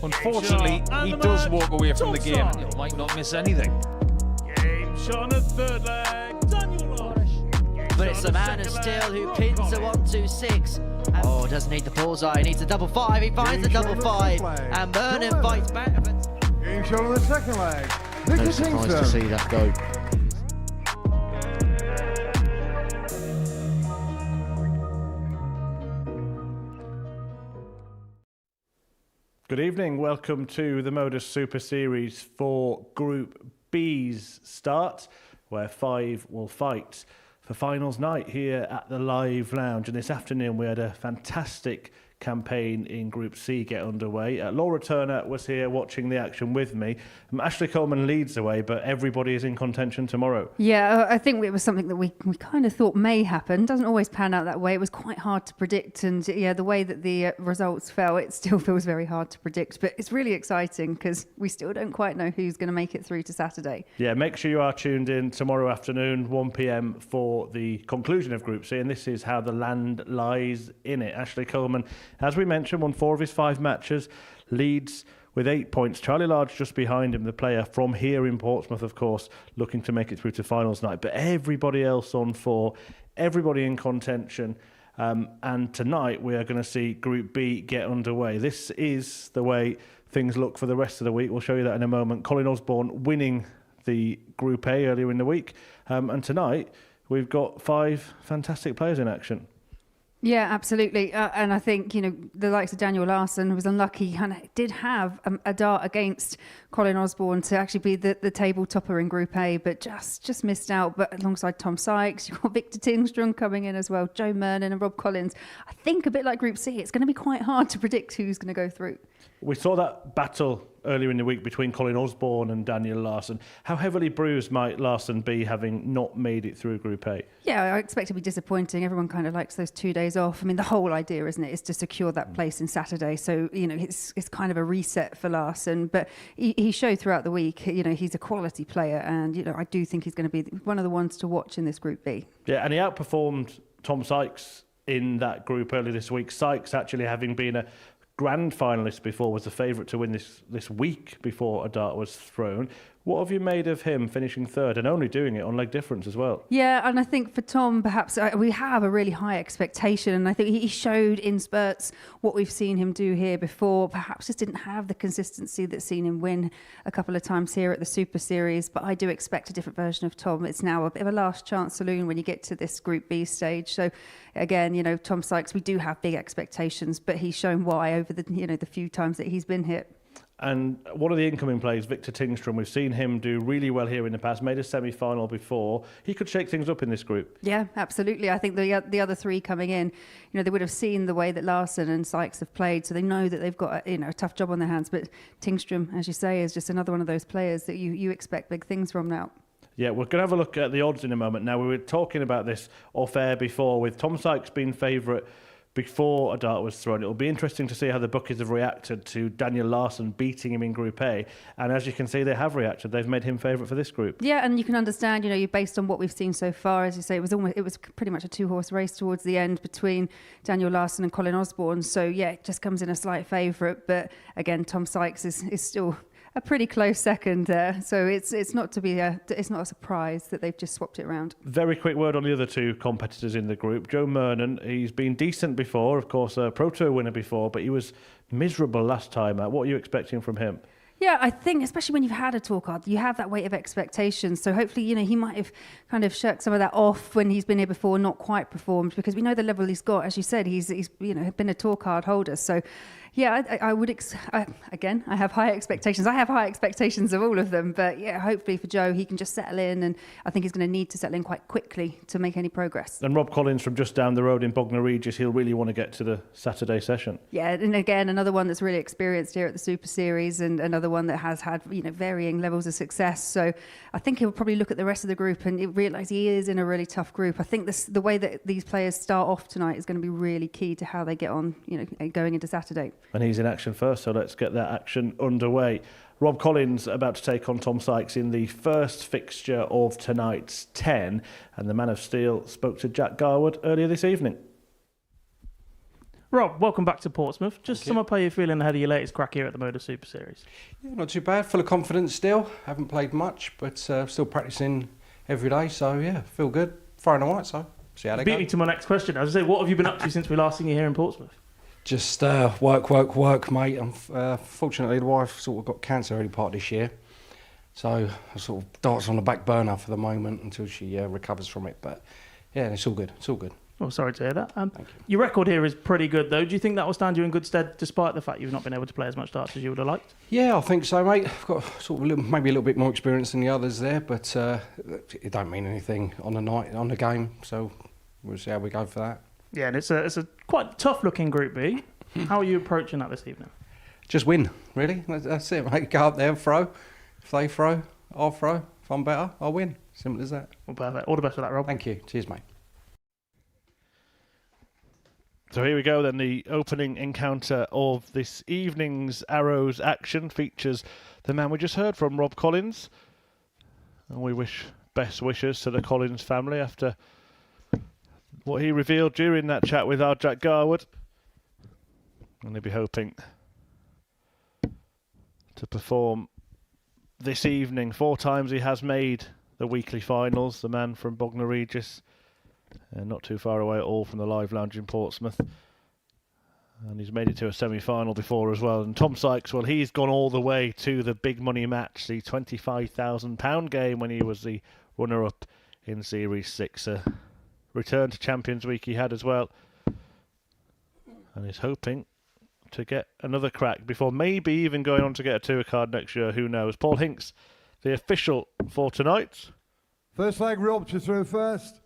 Unfortunately, he does walk away from the game. He might not miss anything. Game shot on the third leg. Daniel Losh. But it's the man of steel who pins a 1-2-6. Oh, doesn't need the bullseye, he needs a double five. He finds the double five. And Mernon fights back. Game shot on the second leg. No surprise to see that go. Good evening, welcome to the Modus Super Series for Group B's start, where 5 will fight for finals night here at the Live Lounge. And this afternoon we had a fantastic campaign in Group C get underway. Laura Turner was here watching the action with me. Ashley Coleman leads the way, but everybody is in contention tomorrow. Yeah, I think it was something that we kind of thought may happen. Doesn't always pan out that way. It was quite hard to predict, and yeah, the way that the results fell, it still feels very hard to predict. But it's really exciting because we still don't quite know who's going to make it through to Saturday. Yeah, make sure you are tuned in tomorrow afternoon, 1 p.m, for the conclusion of Group C, and this is how the land lies in it. Ashley Coleman, as we mentioned, won 4 of his 5 matches, leads with 8 points. Charlie Large just behind him, the player from here in Portsmouth, of course, looking to make it through to finals night. But everybody else on 4, everybody in contention. And tonight we are going to see Group B get underway. This is the way things look for the rest of the week. We'll show you that in a moment. Colin Osborne winning the Group A earlier in the week. And tonight we've got 5 fantastic players in action. Yeah, absolutely. And I think, the likes of Daniel Larson was unlucky and did have a dart against Colin Osborne to actually be the table topper in Group A, but just missed out. But alongside Tom Sykes, you've got Victor Tingström coming in as well, Joe Mernon and Rob Collins. I think a bit like Group C, it's going to be quite hard to predict who's going to go through. We saw that battle earlier in the week between Colin Osborne and Daniel Larson. How heavily bruised might Larson be, having not made it through Group A? Yeah, I expect it to be disappointing. Everyone kind of likes those 2 days off. I mean, the whole idea, isn't it, is to secure that place in Saturday. So, it's kind of a reset for Larson. But he showed throughout the week, he's a quality player. And, I do think he's going to be one of the ones to watch in this Group B. Yeah, and he outperformed Tom Sykes in that group earlier this week. Sykes actually having been a grand finalist before, was the favourite to win this week before a dart was thrown. What have you made of him finishing 3rd and only doing it on leg difference as well? Yeah, and I think for Tom, perhaps we have a really high expectation, and I think he showed in spurts what we've seen him do here before. Perhaps just didn't have the consistency that's seen him win a couple of times here at the Super Series, but I do expect a different version of Tom. It's now a bit of a last chance saloon when you get to this Group B stage. So again, Tom Sykes, we do have big expectations, but he's shown why over the few times that he's been here. And one of the incoming players, Victor Tingström, we've seen him do really well here in the past, made a semi-final before. He could shake things up in this group. Yeah, absolutely. I think the other 3 coming in, they would have seen the way that Larson and Sykes have played, so they know that they've got a tough job on their hands. But Tingström, as you say, is just another one of those players that you expect big things from now. Yeah, we're going to have a look at the odds in a moment. Now, we were talking about this off-air before, with Tom Sykes being favourite before a dart was thrown. It'll be interesting to see how the bookies have reacted to Daniel Larson beating him in Group A. And as you can see, they have reacted. They've made him favourite for this group. Yeah, and you can understand, you're based on what we've seen so far. As you say, it was pretty much a 2-horse race towards the end between Daniel Larson and Colin Osborne. So yeah, it just comes in a slight favourite. But again, Tom Sykes is still a pretty close second there, so it's not a surprise that they've just swapped it around. Very quick word on the other 2 competitors in the group. Joe Mernon, he's been decent before, of course, a Pro Tour winner before, but he was miserable last time out. What are you expecting from him? Yeah, I think especially when you've had a tour card, you have that weight of expectations. So hopefully, he might have kind of shirked some of that off when he's been here before, not quite performed, because we know the level he's got. As you said, he's been a tour card holder. So yeah, I would, again, I have high expectations. I have high expectations of all of them. But yeah, hopefully for Joe, he can just settle in. And I think he's going to need to settle in quite quickly to make any progress. And Rob Collins from just down the road in Bognor Regis, he'll really want to get to the Saturday session. Yeah, and again, another one that's really experienced here at the Super Series, and another one that has had varying levels of success. So I think he'll probably look at the rest of the group and realise he is in a really tough group. I think the way that these players start off tonight is going to be really key to how they get on, going into Saturday. And he's in action first, so let's get that action underway. Rob Collins about to take on Tom Sykes in the first fixture of tonight's 10, and the man of steel spoke to Jack Garwood earlier this evening. Rob, welcome back to Portsmouth. Just sum up how you're feeling ahead of your latest crack here at the Modus Super Series. Yeah, not too bad. Full of confidence still. Haven't played much, but still practicing every day. So yeah, feel good. Throwing all right. So see how they Beat go. me to my next question. I was going to say, what have you been up to since we last seen you here in Portsmouth? Just work, mate. Fortunately, the wife sort of got cancer early part this year, so I sort of darts on the back burner for the moment until she recovers from it. But yeah, it's all good. It's all good. Well, sorry to hear that. Thank you. Your record here is pretty good, though. Do you think that will stand you in good stead, despite the fact you've not been able to play as much darts as you would have liked? Yeah, I think so, mate. I've got sort of maybe a little bit more experience than the others there, but it don't mean anything on the game. So we'll see how we go for that. Yeah, and it's a quite tough-looking Group B. How are you approaching that this evening? Just win, really. That's it, mate. Go up there and throw. If they throw, I'll throw. If I'm better, I'll win. Simple as that. Well, perfect. All the best for that, Rob. Thank you. Cheers, mate. So here we go then. The opening encounter of this evening's Arrows action features the man we just heard from, Rob Collins. And we wish best wishes to the Collins family after what he revealed during that chat with our Jack Garwood. And they'll be hoping to perform this evening. 4 times he has made the weekly finals, the man from Bognor Regis. Not too far away at all from the Live Lounge in Portsmouth. And he's made it to a semi-final before as well. And Tom Sykes, well, he's gone all the way to the big money match, the £25,000 game when he was the runner-up in Series 6. A return to Champions Week he had as well. And he's hoping to get another crack before maybe even going on to get a tour card next year. Who knows? Paul Hinks, the official for tonight. First leg, Rob to throw first.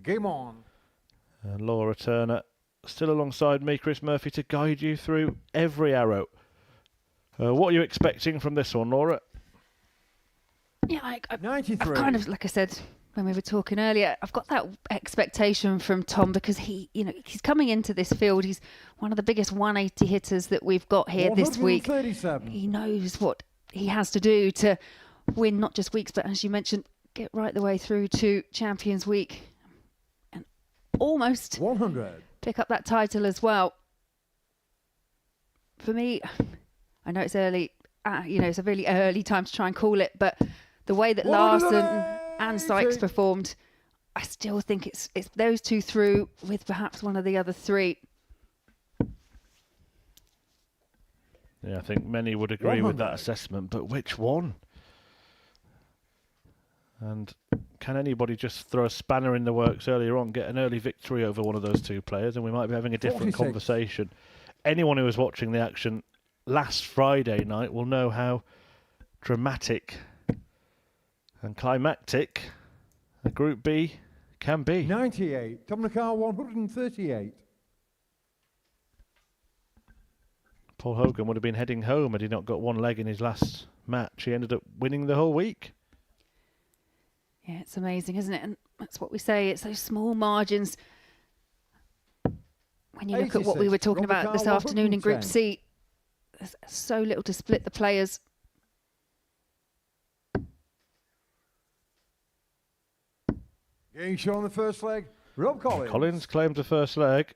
Game on. And Laura Turner still alongside me, Chris Murphy, to guide you through every arrow. What are you expecting from this one, Laura? Yeah, I've 93. kind of, like I said when we were talking earlier, I've got that expectation from Tom because he's coming into this field. He's one of the biggest 180 hitters that we've got here this week. 137. He knows what he has to do to win not just weeks, but as you mentioned, get right the way through to Champions Week and almost 100. pick up that title as well. For me, I know it's early, it's a really early time to try and call it, but the way that Larson and Sykes performed, I still think it's those two through with perhaps one of the other three. Yeah, I think many would agree with that assessment, but which one? And can anybody just throw a spanner in the works earlier on, get an early victory over one of those two players, and we might be having a different 46. conversation. Anyone who was watching the action last Friday night will know how dramatic and climactic a Group B can be. 98. Tom Nakar 138. Paul Hogan would have been heading home had he not got one leg in his last match. He ended up winning the whole week. Yeah, it's amazing, isn't it? And that's what we say, it's those small margins. When you look at what we were talking about this afternoon in Group C, there's so little to split the players. Game show on the first leg, Rob Collins. Collins claims the first leg.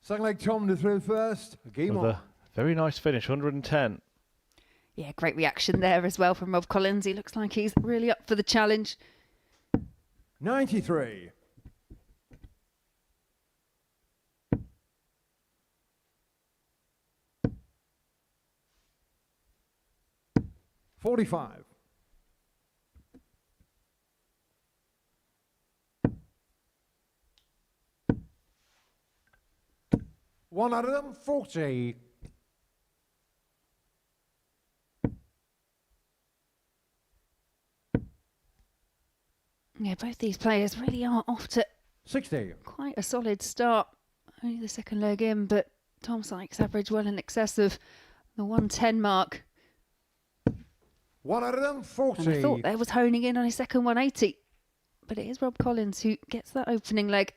Second leg, Tom to throw first. Game With on. a very nice finish, 110. Yeah, great reaction there as well from Rob Collins. He looks like he's really up for the challenge. 93. $45. One out of them, 40. Yeah, both these players really are off to 60. quite a solid start. Only the second leg in, but Tom Sykes averaged well in excess of the 110 mark. One out of them, 40. And I thought there was honing in on his second 180. But it is Rob Collins who gets that opening leg.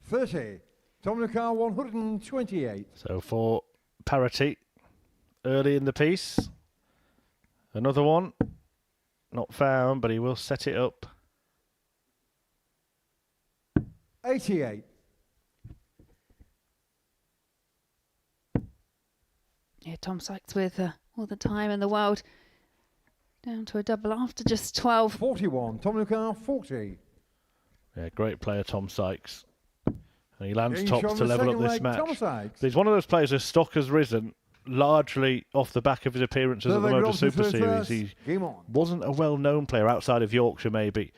30. Tom Nakar 128. So for parity, early in the piece, another one. not found, but he will set it up. 88. Yeah, Tom Sykes with all the time in the world. Down to a double after just 12. 41. Tom Lucar, 40. Yeah, great player, Tom Sykes. And he lands Getting tops shot to on the level up second this leg, match. Tom Sykes. But he's one of those players whose stock has risen largely off the back of his appearances at the Modus Super Series. He wasn't a well-known player outside of Yorkshire, maybe,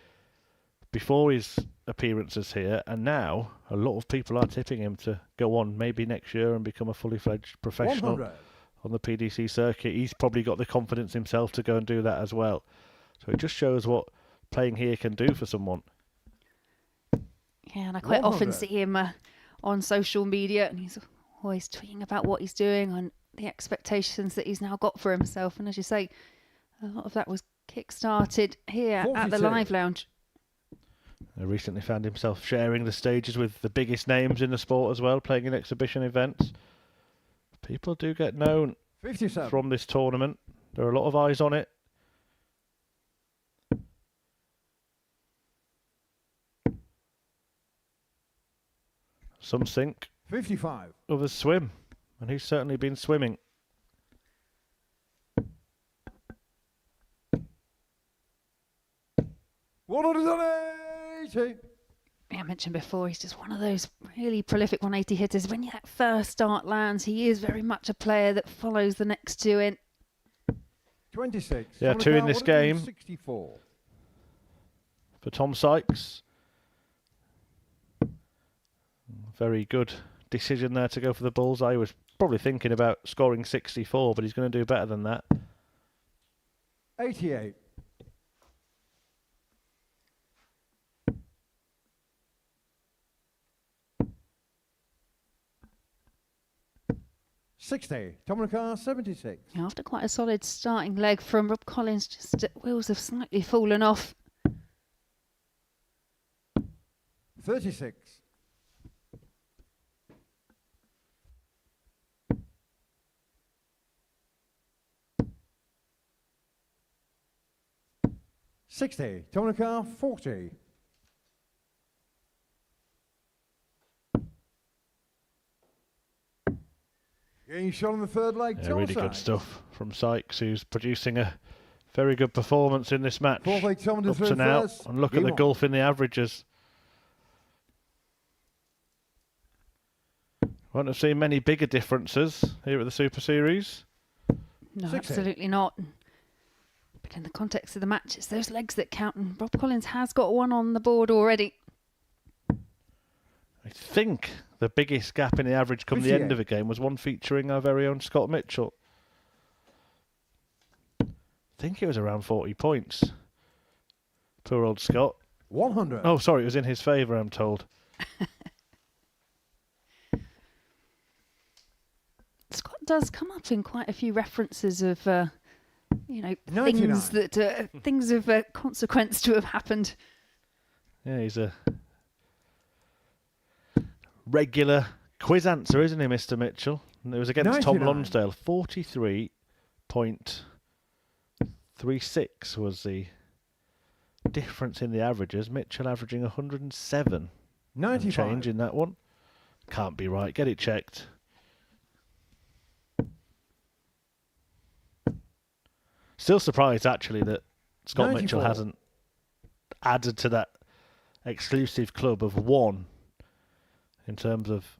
before his appearances here, and now a lot of people are tipping him to go on maybe next year and become a fully fledged professional 100. on the PDC circuit. He's probably got the confidence himself to go and do that as well. So it just shows what playing here can do for someone. Yeah, and I quite often 100. see him on social media, and he's always tweeting about what he's doing and the expectations that he's now got for himself. And as you say, a lot of that was kick-started here at the 42. Live Lounge. He recently found himself sharing the stages with the biggest names in the sport as well, playing in exhibition events. People do get known 57. from this tournament. There are a lot of eyes on it. Some sink, 55. others swim, and he's certainly been swimming. $180. Yeah, I mentioned before, he's just one of those really prolific 180 hitters. When that first start lands, he is very much a player that follows the next two in. 26. Yeah, Tom two in Lucar, this game. 164. For Tom Sykes. Very good decision there to go for the bullseye. He was probably thinking about scoring 64, but he's going to do better than that. 88. $60. Tom Lucar, 76. After quite a solid starting leg from Rob Collins, just wheels have slightly fallen off. 36. $60. Tom Lucar, 40. Getting shot on the third leg. Yeah, Tom really good Sykes. stuff from Sykes, who's producing a very good performance in this match Fourth leg, Tom up to now. first. And look at Game the on. gulf in the averages. Won't have seen many bigger differences here at the Super Series. No, 60. absolutely not. But in the context of the match, it's those legs that count, and Rob Collins has got one on the board already. I think the biggest gap in the average come the end 58. of a game was one featuring our very own Scott Mitchell. I think it was around 40 points. Poor old Scott. 100. Oh, sorry, it was in his favour, I'm told. Scott does come up in quite a few references of, you know, 99. things that things of consequence to have happened. Yeah, he's a regular quiz answer, isn't he, Mr. Mitchell? And it was against Tom 99. Lonsdale. 43.36 was the difference in the averages. Mitchell averaging 107 and 95. change in that one. Can't be right. Get it checked. Still surprised, actually, that Scott Mitchell 94. hasn't added to that exclusive club of one in terms of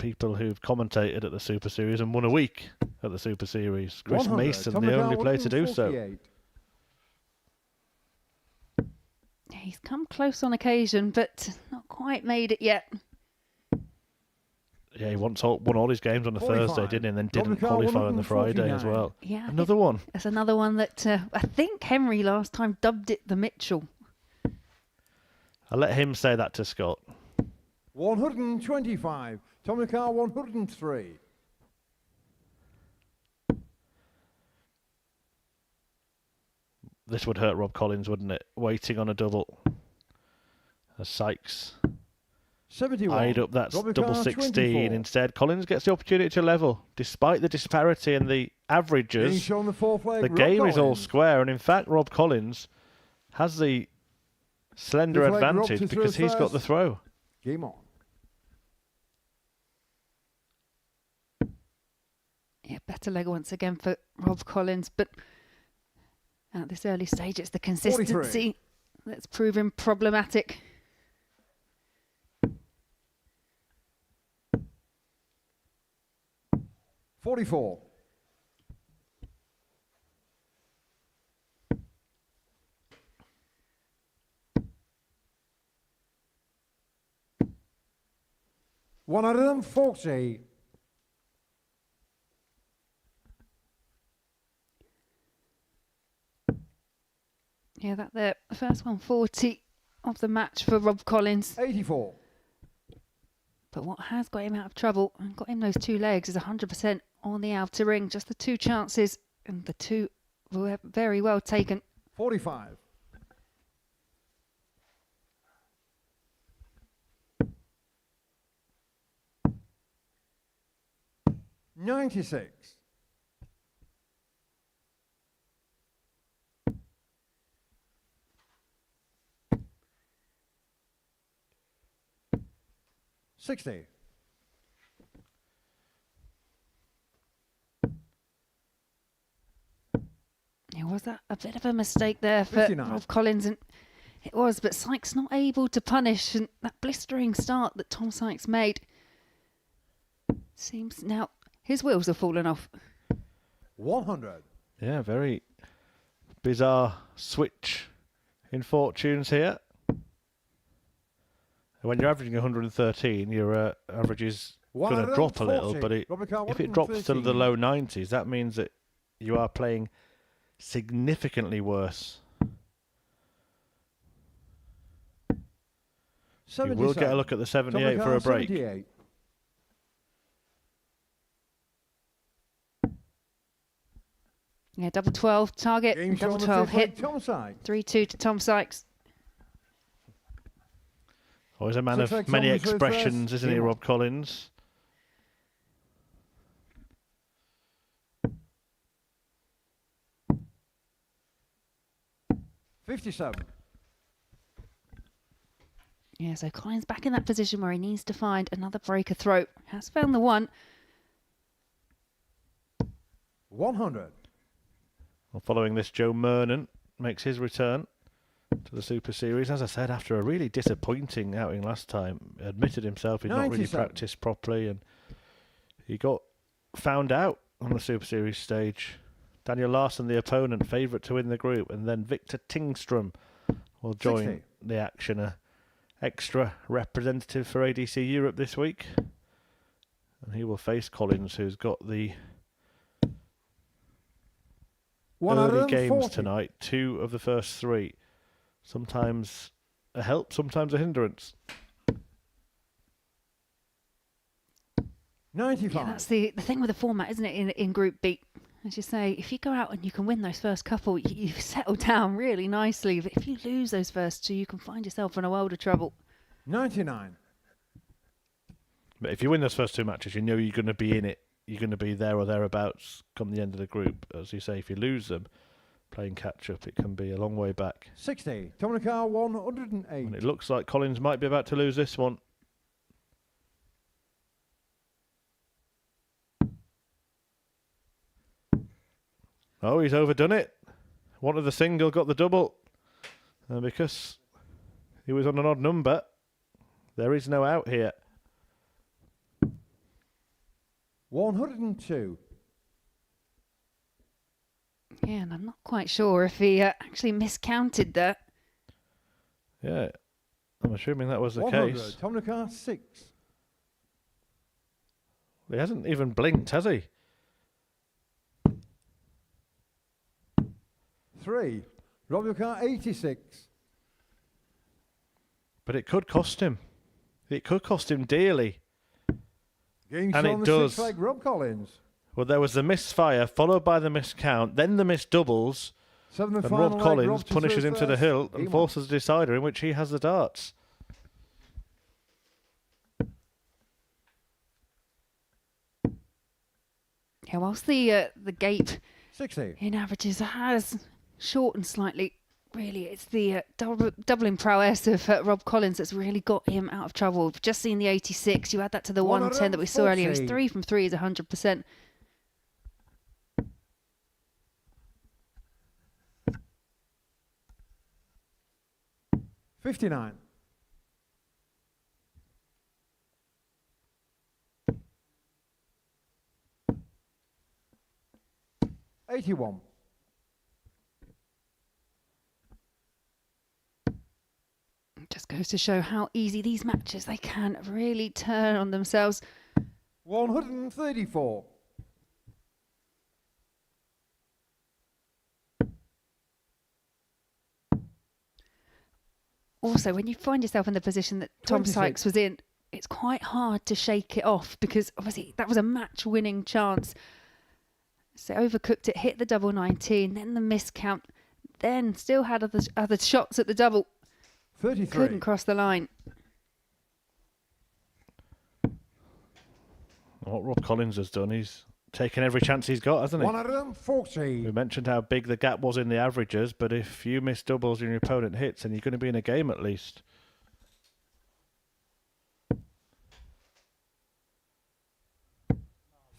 people who've commentated at the Super Series and won a week at the Super Series. Chris 100. Mason, Tom the Lucar, only player to do so. 148. He's come close on occasion, but not quite made it yet. Yeah, he won all his games on the 45. Thursday, didn't he? And then Tom didn't Lucar, qualify on the Friday as 149. well. Yeah, Another one. That's another one that I think Henry last time dubbed it the Mitchell. I'll let him say that to Scott. 125. Tom Lucar, 103. This would hurt Rob Collins, wouldn't it? Waiting on a double. As Sykes 71. eyed up that Tom Lucar, double 16 24. instead. Collins gets the opportunity to level. Despite the disparity in the Getting averages, shot on the fourth leg. the Rob game is all Collins. square. And in fact, Rob Collins has the slender Deflect Rob advantage to because throw he's got the first. throw. Game on. Yeah, better leg once again for Rob Collins, but at this early stage, it's the consistency that's proven problematic. $44. $140. Yeah, that the first 140 of the match for Rob Collins. 84. But what has got him out of trouble and got him those two legs is 100% on the outer ring. Just the two chances, and the two were very well taken. 45. $96. $60. Yeah, was that a bit of a mistake there for 59. Rob Collins? And it was, but Sykes not able to punish, and that blistering start that Tom Sykes made seems now his wheels have fallen off. 100. Yeah, very bizarre switch in fortunes here. When you're averaging 113, your average is going to drop a little, but if it drops to the low 90s, that means that you are playing significantly worse. You will get a look at the 78 for a break. 78. Yeah, double 12 target, Game double shown 12 the fifth hit. leg, Tom Sykes. 3-2 to Tom Sykes. Always a man Six of legs many on the third expressions, first. isn't he, Game on. Rob Collins? $57. Yeah, so Collins back in that position where he needs to find another breaker throw. Has found the one. 100. Well, following this, Joe Mernon makes his return to the Super Series. As I said, after a really disappointing outing last time, admitted himself he'd not really 97. practiced properly, and he got found out on the Super Series stage. Daniel Larsson, the opponent, favourite to win the group, and then Victor Tingstrom will join 60. the action. A extra representative for ADC Europe this week, and he will face Collins, who's got the early games 140. tonight. 2 of the first 3. Sometimes a help, sometimes a hindrance. 95. Yeah, that's the thing with the format, isn't it, in Group B? As you say, if you go out and you can win those first couple, you've settled down really nicely. But if you lose those first 2, you can find yourself in a world of trouble. 99. But if you win those first 2 matches, you know you're going to be in it. You're going to be there or thereabouts come the end of the group. As you say, if you lose them, playing catch-up, it can be a long way back. 60. Tomonacar 108. And it looks like Collins might be about to lose this one. Oh, he's overdone it. Wanted the single, got the double. And because he was on an odd number, there is no out here. 102. Yeah, and I'm not quite sure if he actually miscounted that. Yeah, I'm assuming that was the 100. case. Tomonacar 6. He hasn't even blinked, has he? 3. Robucar 86. But it could cost him. It could cost him dearly. Game And shown it the does. 6th leg, Rob Collins. Well, there was the misfire, followed by the miscount, then the missed doubles, 7th and final Rob leg, Collins Rob to punishes serve him to the first. hilt Game and on. forces a decider in which he has the darts. Yeah, whilst the gate 60. in averages has shortened slightly, really, it's the doubling prowess of Rob Collins that's really got him out of trouble. We've just seen the 86. You add that to the 110 that we saw earlier. His 3 from 3 is 100%. $59. 81. Just goes to show how easy these matches, they can really turn on themselves. 134. Also, when you find yourself in the position that Tom 26. Sykes was in, it's quite hard to shake it off because obviously that was a match-winning chance. So overcooked it, hit the double 19, then the miscount, then still had other shots at the double. 33. Couldn't cross the line. What Rob Collins has done, he's taken every chance he's got, hasn't he? 140. We mentioned how big the gap was in the averages, but if you miss doubles and your opponent hits, then you're going to be in a game at least.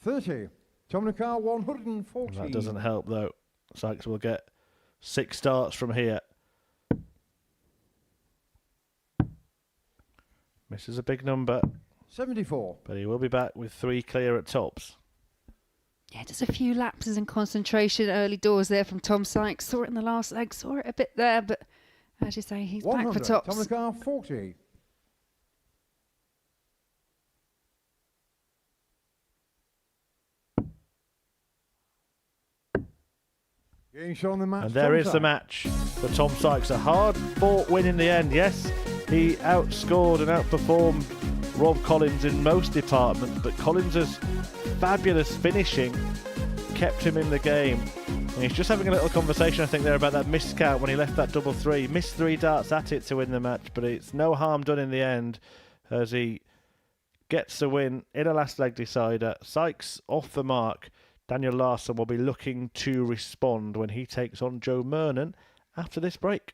$30. Dominicar 140. That doesn't help though. Sykes will get 6 starts from here. Misses a big number, 74. but he will be back with 3 clear at tops. Yeah, just a few lapses in concentration early doors there from Tom Sykes. Saw it in the last leg, saw it a bit there, but as you say, he's back for tops. Dominicar 40. Getting shown the match. And there is the match for Tom Sykes. A hard-fought win in the end. Yes, he outscored and outperformed Rob Collins in most departments, but Collins' fabulous finishing kept him in the game. And he's just having a little conversation, I think, there about that missed count when he left that double 3. Missed 3 darts at it to win the match, but it's no harm done in the end as he gets the win in a last leg decider. Sykes off the mark. Daniel Larsson will be looking to respond when he takes on Joe Mernon after this break.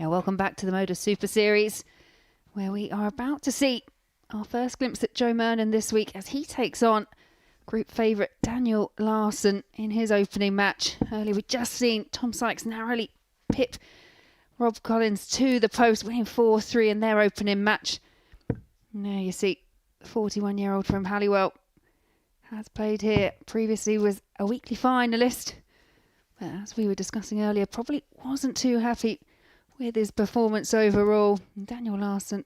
Yeah, welcome back to the Modus Super Series, where we are about to see our first glimpse at Joe Mernon this week as he takes on group favourite Daniel Larson in his opening match. Earlier, we've just seen Tom Sykes narrowly pip Rob Collins to the post, winning 4-3 in their opening match. Now you see, the 41-year-old from Halliwell has played here. Previously was a weekly finalist, but as we were discussing earlier, probably wasn't too happy with his performance overall. Daniel Larson,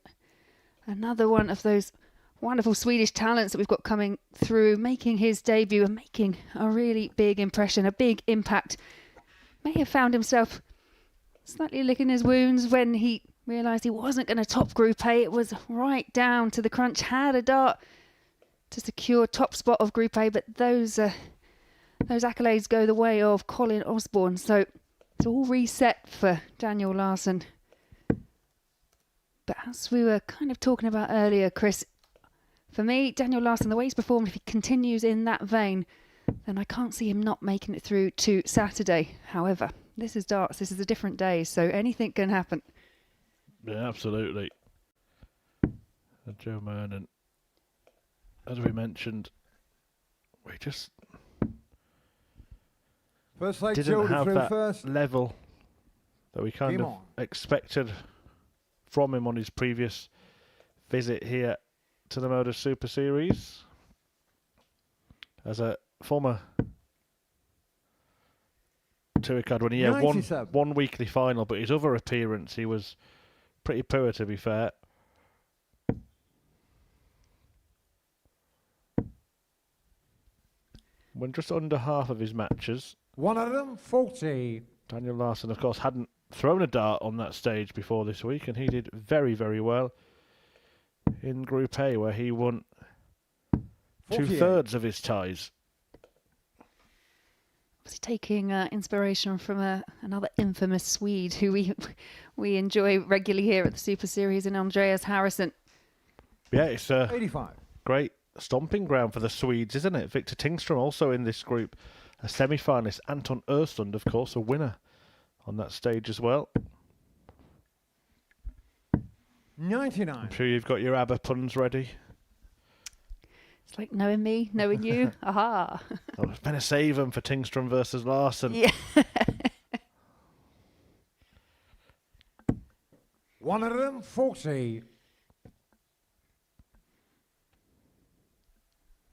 another one of those wonderful Swedish talents that we've got coming through, making his debut and making a really big impression, a big impact. May have found himself slightly licking his wounds when he realised he wasn't going to top Group A. It was right down to the crunch. Had a dart to secure top spot of Group A, but those accolades go the way of Colin Osborne. So it's all reset for Daniel Larson. But as we were kind of talking about earlier, Chris, for me, Daniel Larson, the way he's performed, if he continues in that vein, then I can't see him not making it through to Saturday. However, this is darts. This is a different day, so anything can happen. Yeah, absolutely. Joe Mernon, as we mentioned, we just First leg, didn't Joe have through that first. level that we kind Game of on. expected from him on his previous visit here to the Modus Super Series. As a former tour card winner, yeah, 97. one weekly final, but his other appearance, he was pretty poor, to be fair. When just under half of his matches, 140. Daniel Larson, of course, hadn't thrown a dart on that stage before this week, and he did very, very well in Group A, where he won 48. 2/3 of his ties. Was he taking inspiration from another infamous Swede who we enjoy regularly here at the Super Series, in Andreas Harrison? Yeah, it's a 85. great stomping ground for the Swedes, isn't it? Victor Tingström also in this group, a semi-finalist. Anton Östlund, of course, a winner on that stage as well. 99. I'm sure you've got your ABBA puns ready. It's like knowing me, knowing you. Aha. I was going to save them for Tingström versus Larson. Yeah. 140.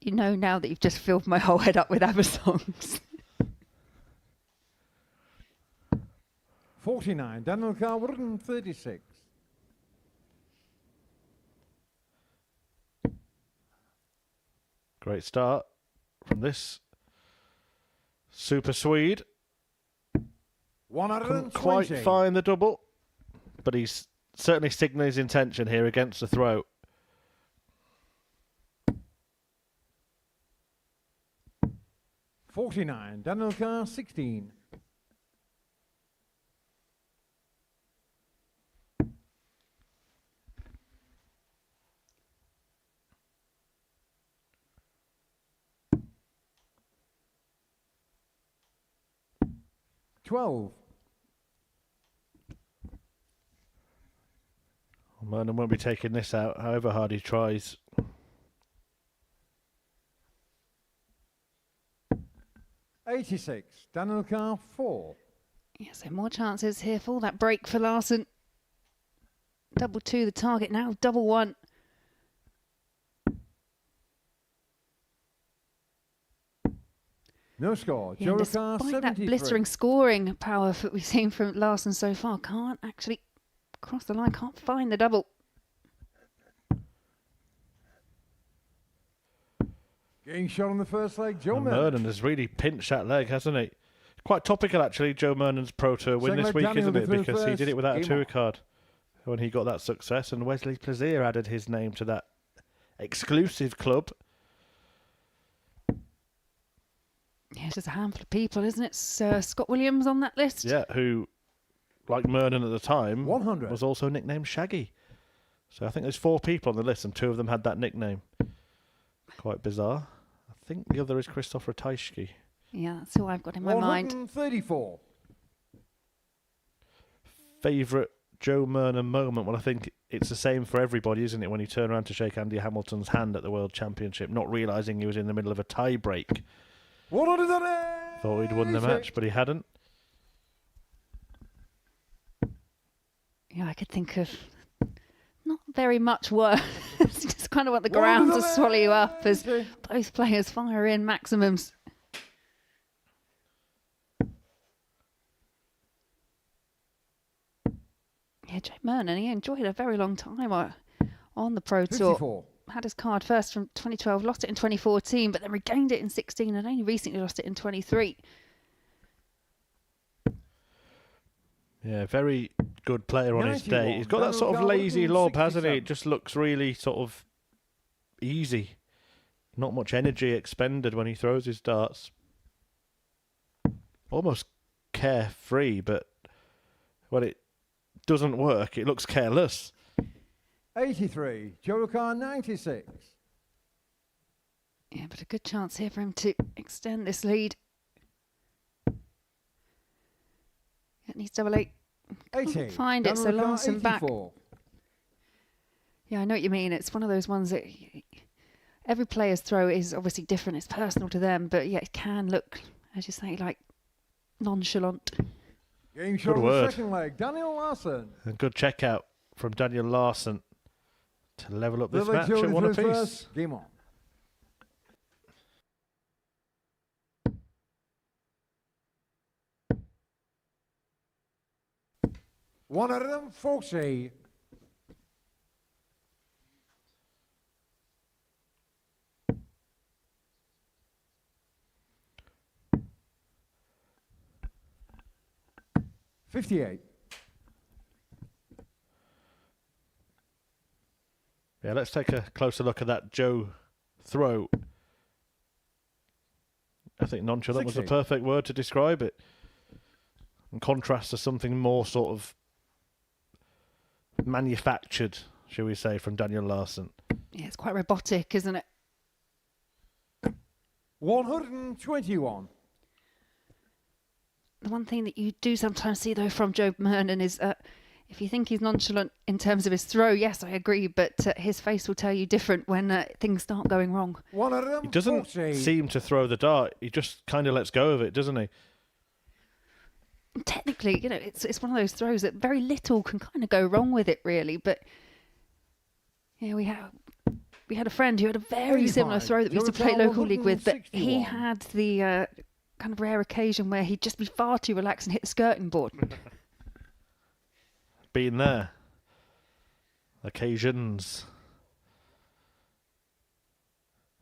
You know now that you've just filled my whole head up with ABBA songs. 49. Daniel Carwooden, 36. Great start from this Super Swede. Couldn't 120. quite find the double, but he's certainly signalling his intention here against the throat. $49. Daniel Carr, 16. $12. Mernon won't be taking this out, however hard he tries. $86. Daniel Carr, 4. Yeah, so more chances here for that break for Larson. Double 2 the target now, double 1. No score. Yeah, Joe Carr, despite 73. that blistering scoring power that we've seen from Larson so far, can't actually cross the line, can't find the double. Getting shot on the first leg, Joe And Mernon. Mernon has really pinched that leg, hasn't he? Quite topical, actually, Joe Mernon's Pro Tour win Second this leg, week, Daniel isn't it? through Because he first. did it without a Game tour on. card when he got that success, and Wesley Plaisir added his name to that exclusive club. Yeah, it's just a handful of people, isn't it? Scott Williams on that list. Yeah, who, like Mernon at the time, 100. was also nicknamed Shaggy. So I think there's 4 people on the list, and 2 of them had that nickname. Quite bizarre. I think the other is Christoph Ratajski. Yeah, that's who I've got in my mind. 134. Favourite Joe Murnan moment? Well, I think it's the same for everybody, isn't it? When you turn around to shake Andy Hamilton's hand at the World Championship, not realising he was in the middle of a tie break. Thought he'd won the match, but he hadn't. Yeah, I could think of not very much worse. Just kind of want the ground to swallow you up as both players fire in maximums. Yeah, Joe Murnan, he enjoyed a very long time on the Pro Tour. 54. Had his card first from 2012, lost it in 2014, but then regained it in 16 and only recently lost it in 23. Yeah, very good player on his day. He's got that sort of lazy lob, hasn't he? It just looks really sort of easy. Not much energy expended when he throws his darts. Almost carefree, but when it doesn't work, it looks careless. 83. Joe Ricard, 96. Yeah, but a good chance here for him to extend this lead. It needs double eight. 80. Find it, so Daniel Ricard, Larson back. 84. Yeah, I know what you mean. It's one of those ones that every player's throw is obviously different. It's personal to them, but yeah, it can look, as you say, like nonchalant. Game shot Good on the word. second leg. Daniel Larson. A good check out from Daniel Larson to level up this Lily match Jones at one through apiece. first. Game on. One of them, 40. $58. Yeah, let's take a closer look at that Joe throw. I think nonchalant was the 60. perfect word to describe it. In contrast to something more sort of manufactured, shall we say, from Daniel Larson. Yeah, it's quite robotic, isn't it? 121. The one thing that you do sometimes see, though, from Joe Murnan is if you think he's nonchalant in terms of his throw, yes, I agree, but his face will tell you different when things start going wrong. One of them, He doesn't 40. seem to throw the dart. He just kind of lets go of it, doesn't he? Technically, you know, it's one of those throws that very little can kind of go wrong with it, really. But yeah, we had a friend who had a very similar 85. throw that we used to play Joe local league with, but he 161. had the kind of rare occasion where he'd just be far too relaxed and hit the skirting board. Been there. Occasions.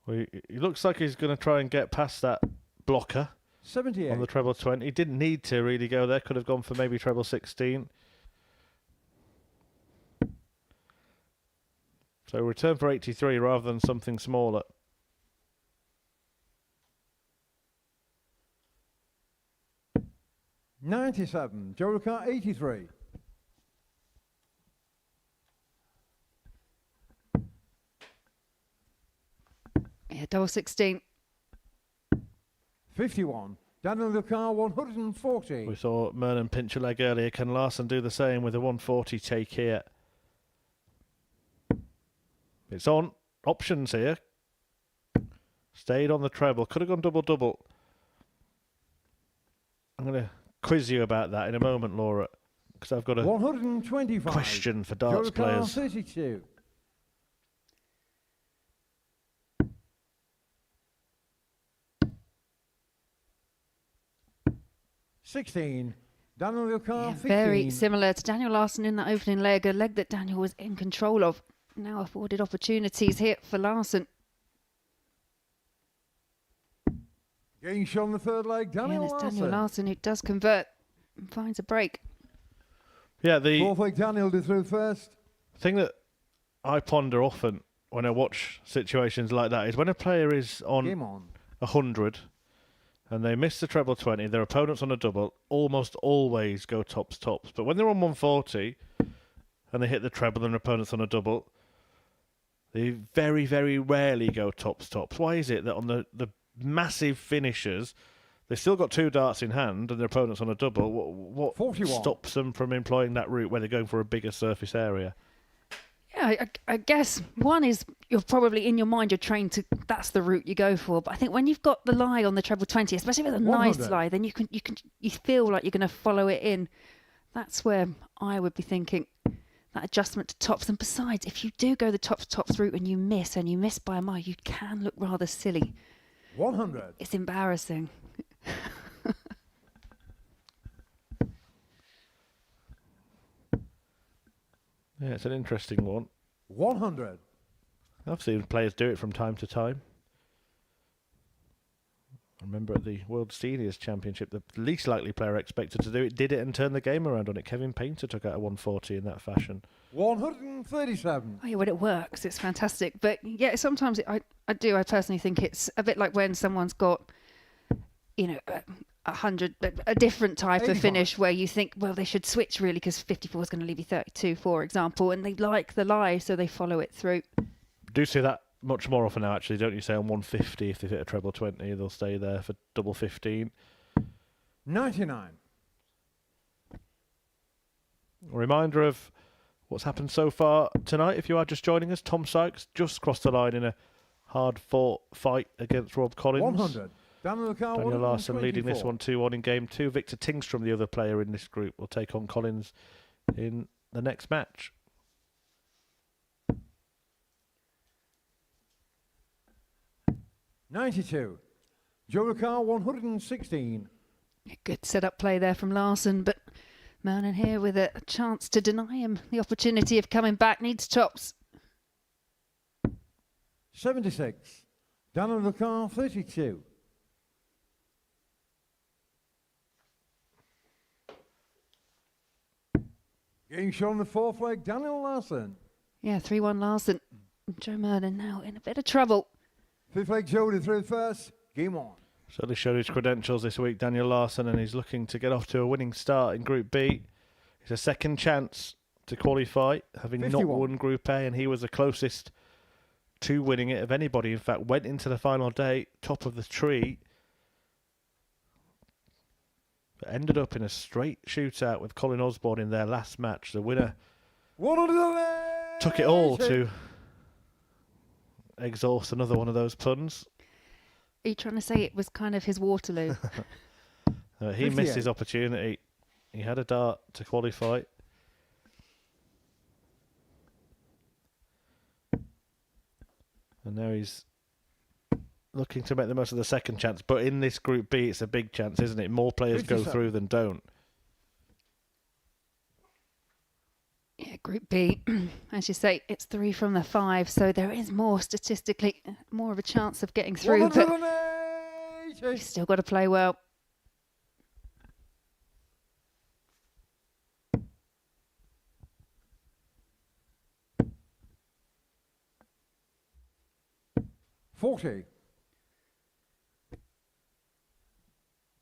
Well, he looks like he's going to try and get past that blocker 78. on the treble 20. He didn't need to really go there. Could have gone for maybe treble 16. So return for 83 rather than something smaller. $97. Joe Ricard, 83. Yeah, double 16. 51. Daniel Ricard, 140. We saw Murnan pinch a leg earlier. Can Larson do the same with a 140 take here? It's on. Options here. Stayed on the treble. Could have gone double-double. I'm going to quiz you about that in a moment, Laura, because I've got a 125. question for Joe darts Ricard, players. 32. $16. Daniel Ricard, Yeah, 15. very similar to Daniel Larson in that opening leg, a leg that Daniel was in control of. Now afforded opportunities here for Larson. Getting shot on the third leg. Yeah, Daniel and it's Larson. Daniel Larson who does convert and finds a break. Yeah, the Fourth leg, Daniel did through first. thing that I ponder often when I watch situations like that is when a player is on Game on. 100 and they miss the treble 20, their opponent's on a double, almost always go tops. But when they're on 140 and they hit the treble and their opponent's on a double, they very, very rarely go tops. Why is it that on the massive finishers, They've still got 2 darts in hand and their opponent's on a double. What 41. stops them from employing that route where they're going for a bigger surface area? Yeah, I guess one is you're probably in your mind you're trained to that's the route you go for. But I think when you've got the lie on the treble 20, especially with a nice 100. lie, then you feel like you're going to follow it in. That's where I would be thinking that adjustment to tops. And besides, if you do go the tops route and you miss by a mile, you can look rather silly. 100. It's embarrassing. Yeah, it's an interesting one. 100. I've seen players do it from time to time. I remember at the World Seniors Championship, the least likely player expected to do it did it and turned the game around on it. Kevin Painter took out a 140 in that fashion. 137. Oh, yeah, when it works, it's fantastic. But yeah, sometimes I personally think it's a bit like when someone's got, you know, 100, a different type 85. of finish where you think, well, they should switch really because 54 is going to leave you 32, for example, and they like the lie, so they follow it through. Do see that much more often now, actually, don't you? Say on 150, if they've hit a treble 20, they'll stay there for double 15. 99. A reminder of what's happened so far tonight. If you are just joining us, Tom Sykes just crossed the line in a hard-fought fight against Rob Collins. 100. Daniel Larson leading this one 2-1 in game 2. Victor Tingstrom, the other player in this group, will take on Collins in the next match. $92. Joe Ricard, 116. Good set-up play there from Larson, but Mernon here with a chance to deny him the opportunity of coming back. Needs tops. 76. Daniel Ricard, 32. Getting shot on the 4th leg, Daniel Larson. Yeah, 3-1 Larson. Joe Mernon now in a bit of trouble. 5th leg, Joe to through first. Game on. Certainly showed his credentials this week, Daniel Larson, and he's looking to get off to a winning start in Group B. It's a second chance to qualify, having 51. not won Group A, and he was the closest to winning it of anybody. In fact, went into the final day, top of the tree, but ended up in a straight shootout with Colin Osborne in their last match. The winner took it all to exhaust another one of those puns. Are you trying to say it was kind of his Waterloo? He missed his opportunity. He had a dart to qualify. And now he's looking to make the most of the second chance. But in this Group B, it's a big chance, isn't it? More players 57. go through than don't. Yeah, Group B, as you say, it's 3 from the 5, so there is more statistically, more of a chance of getting through, but 180. you've still got to play well. $40.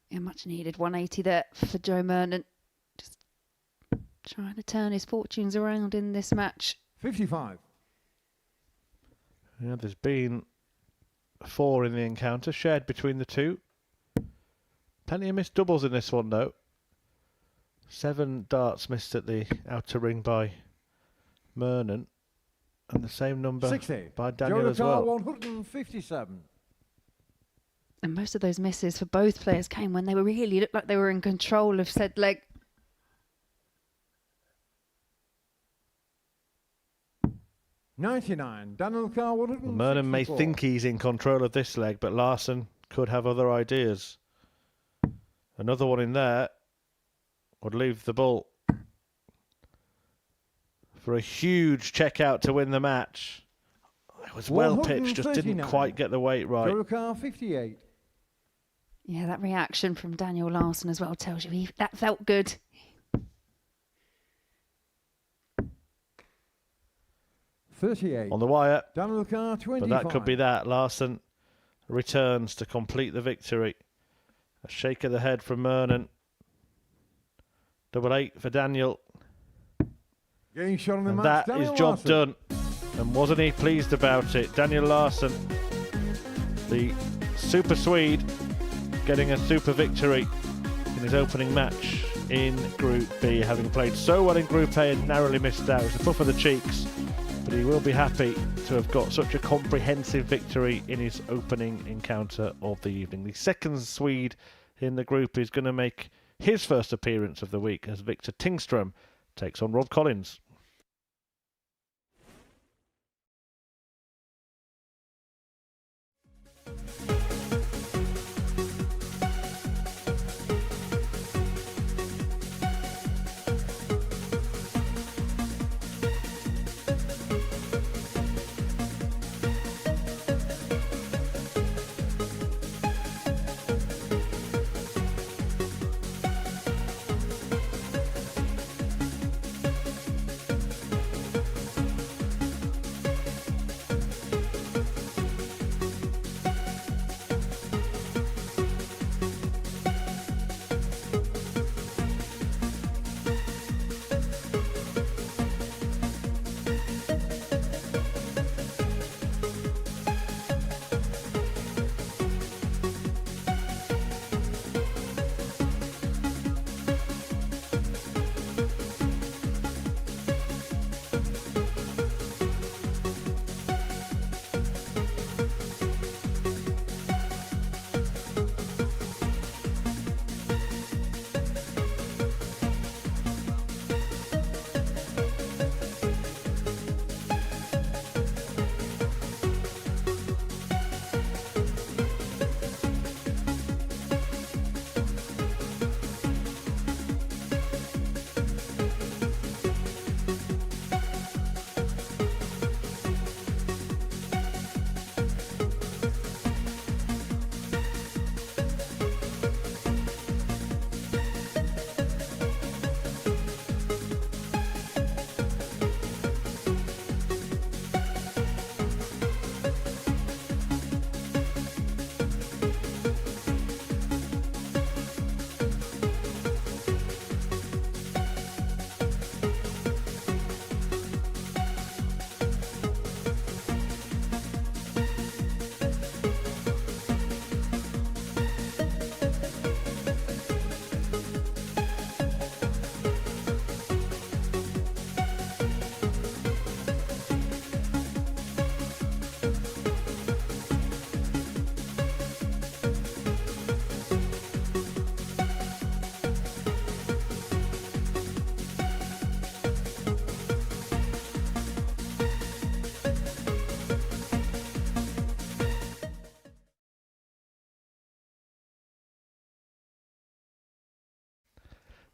Yeah, much needed 180 there for Joe Mernon. Just trying to turn his fortunes around in this match. 55. Yeah, there's been 4 in the encounter, shared between the two. Plenty of missed doubles in this one, though. 7 darts missed at the outer ring by Mernon. And the same number 60. by Daniel as Joe well. Ricard, 157. And most of those misses for both players came when they were really looked like they were in control of said leg. $99. Daniel Ricard, 164. Mernon may think he's in control of this leg, but Larson could have other ideas. Another one in there would leave the ball for a huge check out to win the match. It was well pitched, just didn't 139. quite get the weight right. Joe Ricard, 58. Yeah, that reaction from Daniel Larson as well tells you that felt good. $38. On the wire, Daniel Ricard, 25. but that could be that. Larson returns to complete the victory. A shake of the head from Mernon. 8 for Daniel. Getting shot on the And match. that is Daniel job Larson. done. And wasn't he pleased about it? Daniel Larson, the Super Swede, getting a super victory in his opening match in Group B, having played so well in Group A and narrowly missed out. It's a puff of the cheeks, but he will be happy to have got such a comprehensive victory in his opening encounter of the evening. The second Swede in the group is going to make his first appearance of the week as Victor Tingström takes on Rob Collins.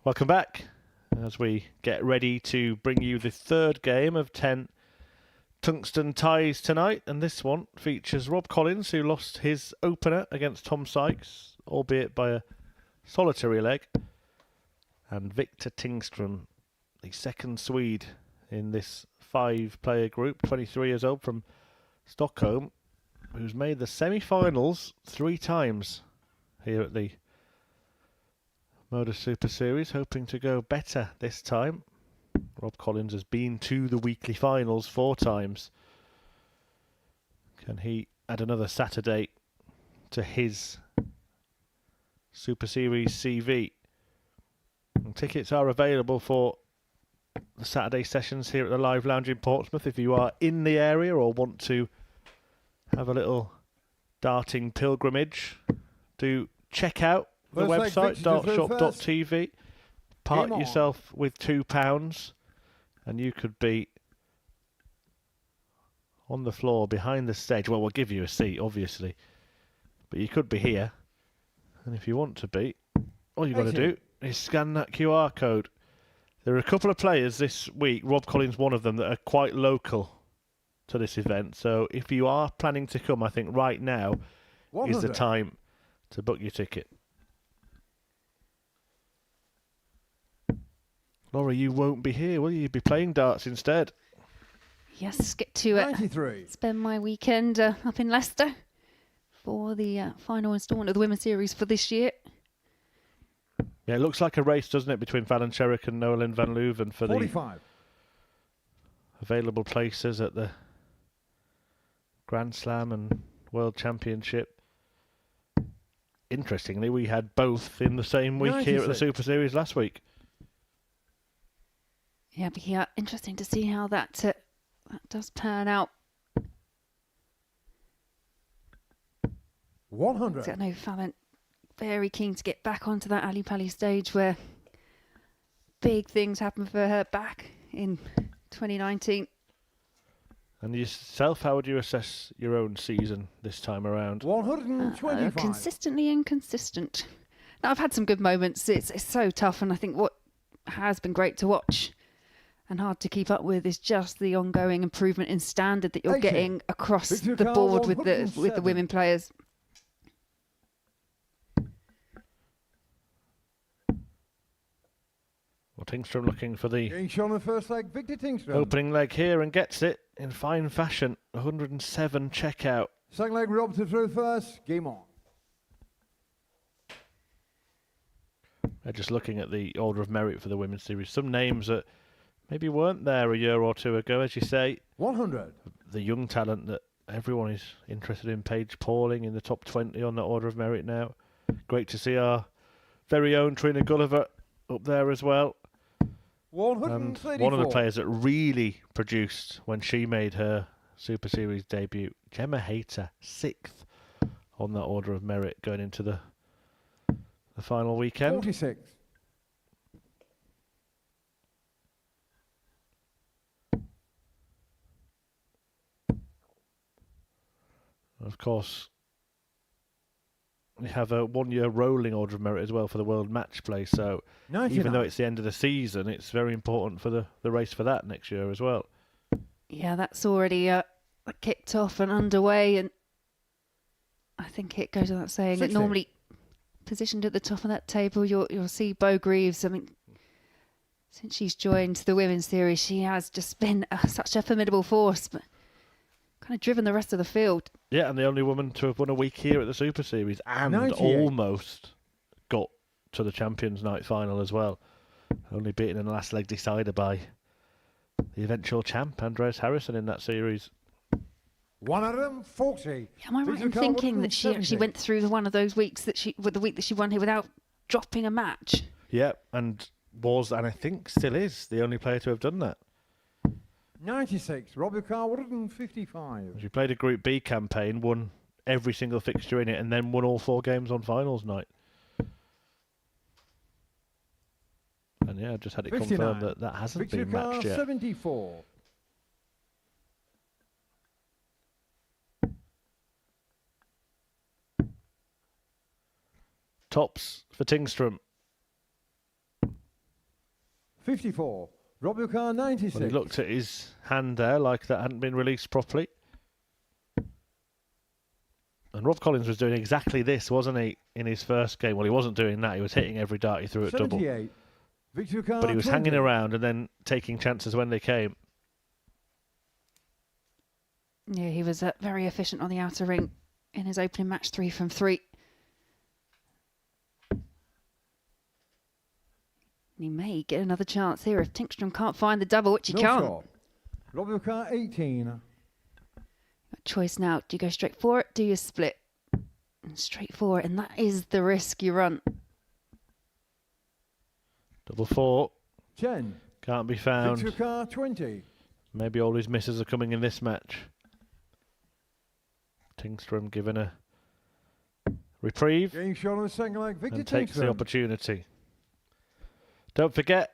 Welcome back as we get ready to bring you the third game of 10 tungsten ties tonight, and this one features Rob Collins, who lost his opener against Tom Sykes, albeit by a solitary leg, and Victor Tingström, the second Swede in this 5-player group, 23 years old, from Stockholm, who's made the semi-finals 3 times here at the Modus Super Series, hoping to go better this time. Rob Collins has been to the weekly finals 4 times. Can he add another Saturday to his Super Series CV? And tickets are available for the Saturday sessions here at the Live Lounge in Portsmouth. If you are in the area or want to have a little darting pilgrimage, do check out the website, dartshop.tv. Part yourself with £2 and you could be on the floor behind the stage. Well, we'll give you a seat, obviously, but you could be here. And if you want to be, all you've got to do is scan that QR code. There are a couple of players this week, Rob Collins one of them, that are quite local to this event. So if you are planning to come, I think right now is the time to book your ticket. Laura, you won't be here, will you? You'll be playing darts instead. Yes, get to it. Spend my weekend up in Leicester for the final instalment of the Women's Series for this year. Yeah, it looks like a race, doesn't it, between Van Scherrik and Noelin van Leuven for 45. The available places at the Grand Slam and World Championship. interestingly, we had both in the same week here at the 96. Super Series last week. Yeah, but yeah, interesting to see how that does pan out. 100. So I know Fallon very keen to get back onto that Ali Pali stage where big things happened for her back in 2019. And yourself, how would you assess your own season this time around? 125. Consistently inconsistent. Now, I've had some good moments. It's so tough, and I think what has been great to watch and hard to keep up with is just the ongoing improvement in standard that you're 80. getting across Victor the Carl, board with the 107. women players. Well, Tingstrom looking for the Getting shown the first leg, Victor Tingstrom. opening leg here and gets it in fine fashion. 107 checkout. Second leg, Rob to throw first. Game on. Just looking at the order of merit for the women's series. Some names that maybe weren't there a year or two ago, as you say. 100. The young talent that everyone is interested in. Paige Pauling in the top 20 on the order of merit now. Great to see our very own Trina Gulliver up there as well. And 134. one of the players that really produced when she made her Super Series debut, Gemma Hayter, 6th on that order of merit going into the final weekend. 46. Of course, we have a 1 year rolling order of merit as well for the World Match Play, so 99. even though it's the end of the season, it's very important for the race for that next year as well. Yeah, that's already kicked off and underway, and I think it goes without saying that 60. normally positioned at the top of that table, you'll see Bo Greaves. I mean, since she's joined the women's series, she has just been such a formidable force, but kind of driven the rest of the field. Yeah, and the only woman to have won a week here at the Super Series and 98. almost got to the Champions Night final as well. Only beaten in the last leg decider by the eventual champ, Andreas Harrison, in that series. 140. Am I right Victor in Carl, thinking that she 170. actually went through one of those weeks the week that she won here without dropping a match? Yeah, and was, and I think still is, the only player to have done that. 96. Robbie Carr, 155. She played a Group B campaign, won every single fixture in it, and then won all 4 games on finals night. And yeah, just had it 59. confirmed that hasn't Victor been Carr, matched yet. 74. Tops for Tingstrom. 54. Robbie Carr, 96. Well, he looked at his hand there like that hadn't been released properly. And Rob Collins was doing exactly this, wasn't he, in his first game? Well, he wasn't doing that. He was hitting every dart he threw at double. 78. Victor Carr, But he was 20. hanging around and then taking chances when they came. Yeah, he was very efficient on the outer ring in his opening match, 3 from 3. He may get another chance here if Tingstrom can't find the double, which he No can't. shot. Robbie Carr, 18. Got a choice now. Do you go straight for it? Do you split? And straight for it, and that is the risk you run. Double 4. 10. Can't be found. Victor Carr, 20. Maybe all his misses are coming in this match. Tingstrom given a reprieve Getting shot on the second leg, Victor and takes the Tingstrom. opportunity. Don't forget,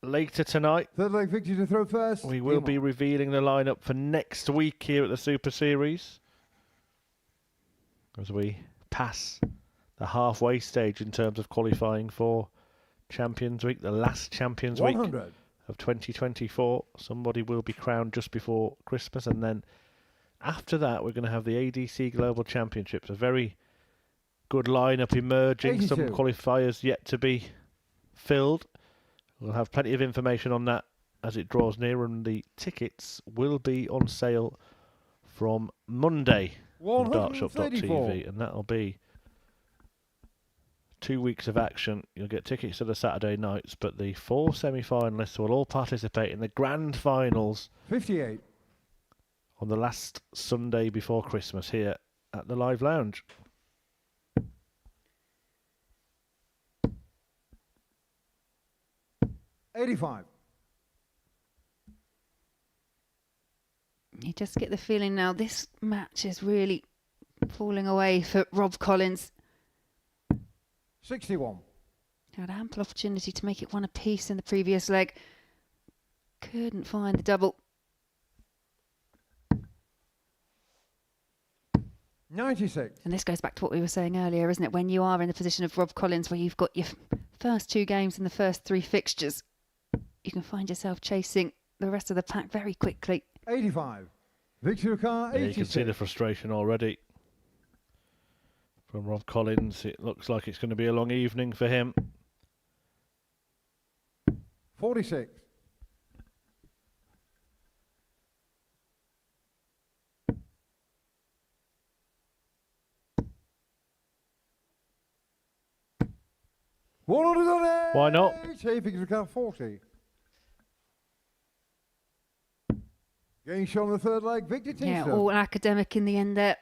later tonight, Third leg, Victor to throw first. we will Game be on. revealing the lineup for next week here at the Super Series as we pass the halfway stage in terms of qualifying for Champions Week, the last Champions Week 100. of 2024. Somebody will be crowned just before Christmas, and then after that we're going to have the ADC Global Championships, a very good lineup emerging, some 82. qualifiers yet to be filled. We'll have plenty of information on that as it draws near, and the tickets will be on sale from Monday on 134. dartshop.tv, and that'll be 2 weeks of action. You'll get tickets to the Saturday nights, but the 4 semi-finalists will all participate in the grand finals 58. on the last Sunday before Christmas here at the Live Lounge. 85. You just get the feeling now this match is really falling away for Rob Collins. 61. Had ample opportunity to make it one apiece in the previous leg. Couldn't find the double. 96. And this goes back to what we were saying earlier, isn't it? When you are in the position of Rob Collins, where you've got your first 2 games in the first 3 fixtures, you can find yourself chasing the rest of the pack very quickly. 85. Victor Car, 86. Yeah, you can see the frustration already from Rob Collins. It looks like it's going to be a long evening for him. 46. Why not? Victor Car, 40. Getting shot on the third leg, Victor Tingstrom. Yeah, all academic in the end there.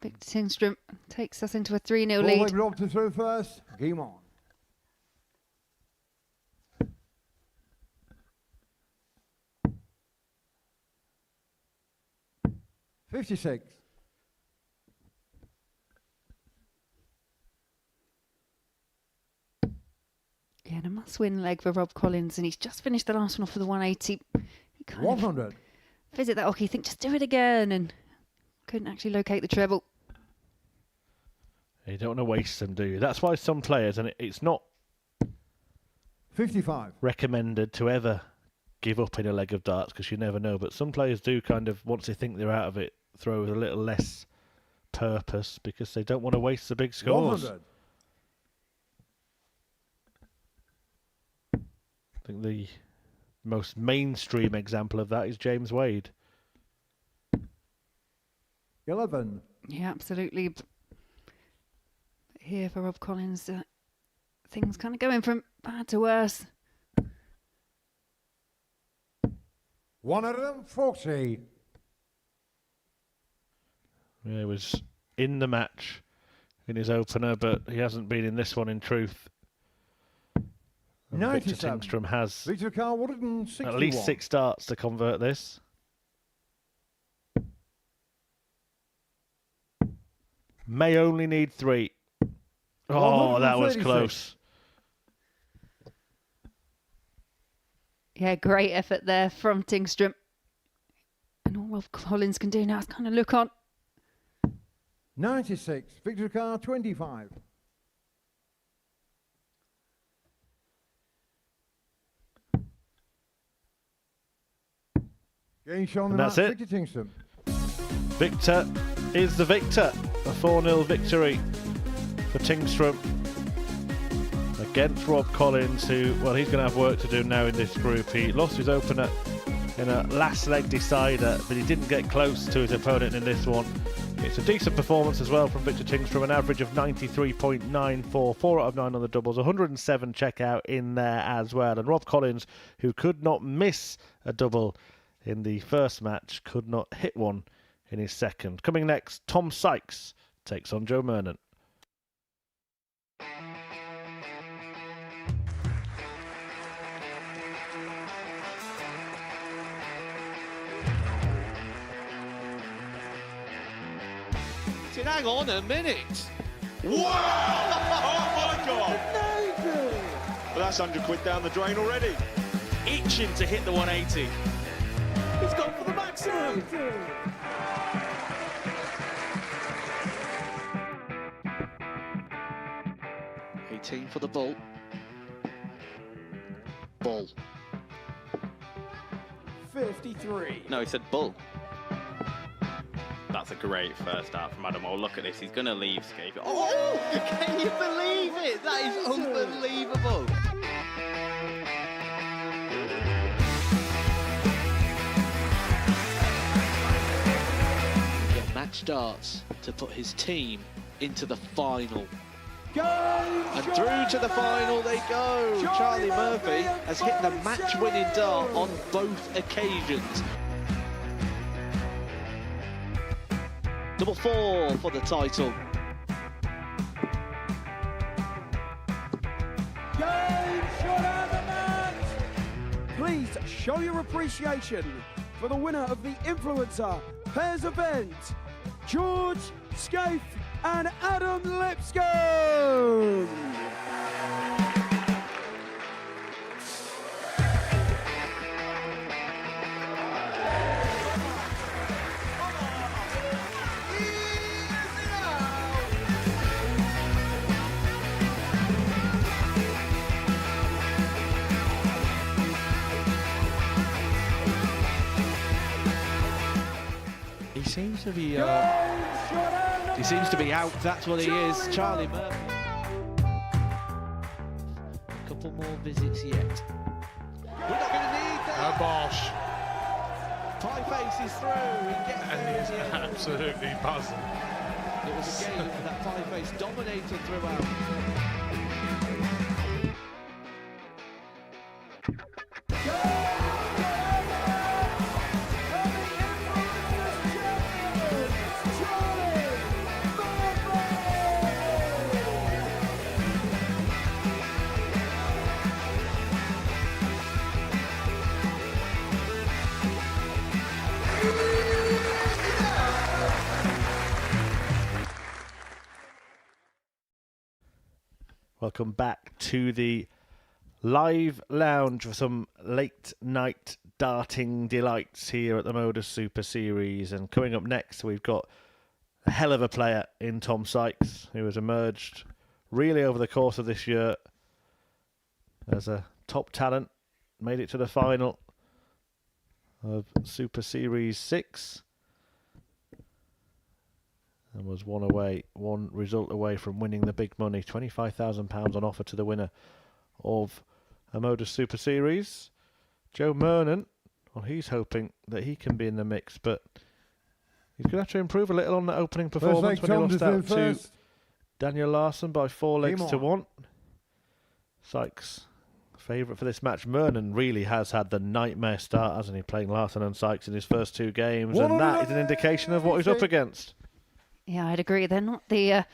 Victor Tingstrom takes us into a 3-0 lead. Rob to throw first. Game on. $56. Yeah, and a must-win leg for Rob Collins, and he's just finished the last one off for the 180. He kind 100. of visit that hockey, think just do it again, and couldn't actually locate the treble. You don't want to waste them, do you? That's why some players, and it's not 55. recommended to ever give up in a leg of darts because you never know. But some players do kind of, once they think they're out of it, throw with a little less purpose because they don't want to waste the big scores. 100. I think the most mainstream example of that is James Wade. 11. Yeah, absolutely. But here for Rob Collins, things kind of going from bad to worse. 140. Yeah, he was in the match in his opener, but he hasn't been in this one in truth. And Victor 97. Tingstrom has Victor Car, 161. at least 6 darts to convert this. May only need 3. Oh, that was 136. close. Yeah, great effort there from Tingstrom. And all Rob Collins can do now is kind of look on. 96. Victor Car, 25. Getting shown the And that's match, it. Victor Tingstrom. Victor is the victor. A 4-0 victory for Tingstrom against Rob Collins, who, well, he's going to have work to do now in this group. He lost his opener in a last leg decider, but he didn't get close to his opponent in this one. It's a decent performance as well from Victor Tingstrom, an average of 93.94, 4 out of 9 on the doubles, 107 checkout in there as well. And Rob Collins, who could not miss a double in the first match, could not hit one in his second. Coming next, Tom Sykes takes on Joe Mernon. Hang on a minute. Wow! Oh my God! Well, that's 100 quid down the drain already. Itching to hit the 180. He's gone for the maximum. For the ball. Ball. 53. No, he said bull. That's a great first start from Adam. Oh, look at this. He's going to leave Scape. Oh, can you believe it? That is unbelievable. Get match darts to put his team into the final. And through to the final they go. Charlie Murphy has hit the match-winning dart on both occasions. Double 4 for the title. show your appreciation for the winner of the Influencer Pairs event, George Scaife and Adam Lipscomb. He seems to be out. That's what he is. Charlie Murphy. A couple more visits yet. We're not going to need that. Bosh. Pie Face is through. He gets there. And he's absolutely buzzing. It was a game that Pie Face dominated throughout. Welcome back to the live lounge for some late night darting delights here at the Modus Super Series. And coming up next, we've got a hell of a player in Tom Sykes, who has emerged really over the course of this year as a top talent, made it to the final of Super Series 6. And was one result away from winning the big money, £25,000 on offer to the winner of a Modus Super Series. Joe Mernon, well, he's hoping that he can be in the mix, but he's going to have to improve a little on the opening performance when he lost out to Daniel Larsson by 4 legs to 1. Sykes, favourite for this match. Mernon really has had the nightmare start, hasn't he, playing Larsson and Sykes in his first 2 games, and that is an indication of what he's up against. Yeah, I'd agree. They're not the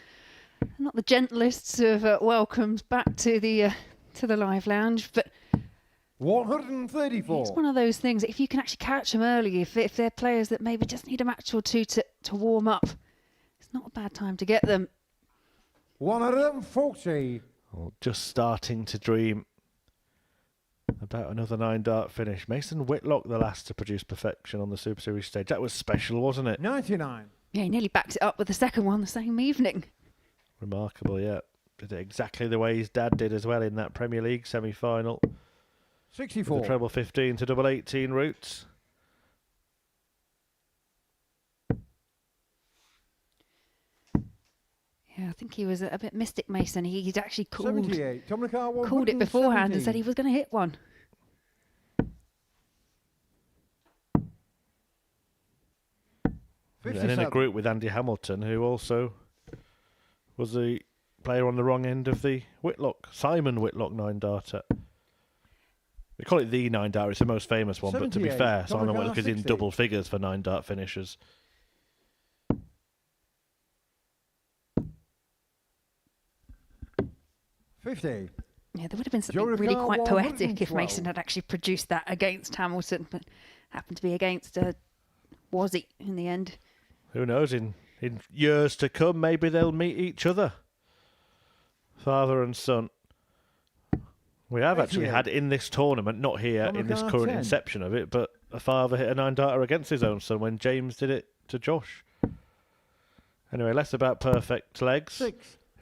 gentlest of welcomes back to the live lounge, but 134. It's one of those things. If you can actually catch them early, if they're players that maybe just need a match or two to warm up, it's not a bad time to get them. 140. Well, just starting to dream about another 9-dart finish. Mason Whitlock, the last to produce perfection on the Super Series stage. That was special, wasn't it? 99. Yeah, he nearly backed it up with the second one the same evening. Remarkable, yeah. Did it exactly the way his dad did as well in that Premier League semi-final. 64. The treble 15 to double 18 routes. Yeah, I think he was a bit mystic, Mason. He'd actually called it beforehand and said he was going to hit one. And in a group with Andy Hamilton, who also was the player on the wrong end of the Whitlock, Simon Whitlock 9-darter. We call it the 9-darter, it's the most famous one, but to be fair, Simon Whitlock is in double figures for 9-dart finishers. Yeah, there would have been something really quite poetic if Mason had actually produced that against Hamilton, but happened to be against Wazzy in the end. Who knows, in years to come, maybe they'll meet each other. Father and son. We have actually had in this tournament, not here in this current inception of it, but a father hit a 9-darter against his own son when James did it to Josh. Anyway, less about perfect legs.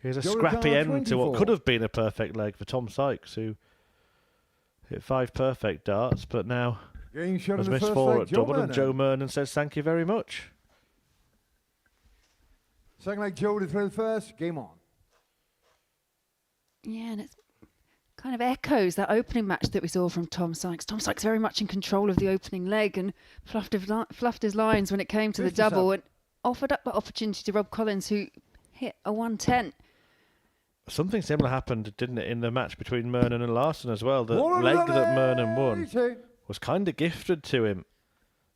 Here's a scrappy end to what could have been a perfect leg for Tom Sykes, who hit 5 perfect darts, but now has missed 4 at double, and Joe Mernon says thank you very much. Second leg, Joe to throw first. Game on. Yeah, and it's kind of echoes that opening match that we saw from Tom Sykes. Tom Sykes very much in control of the opening leg and fluffed his lines when it came to the double and offered up that opportunity to Rob Collins, who hit a 110. Something similar happened, didn't it, in the match between Mernon and Larsson as well. The leg that Mernon won was kind of gifted to him.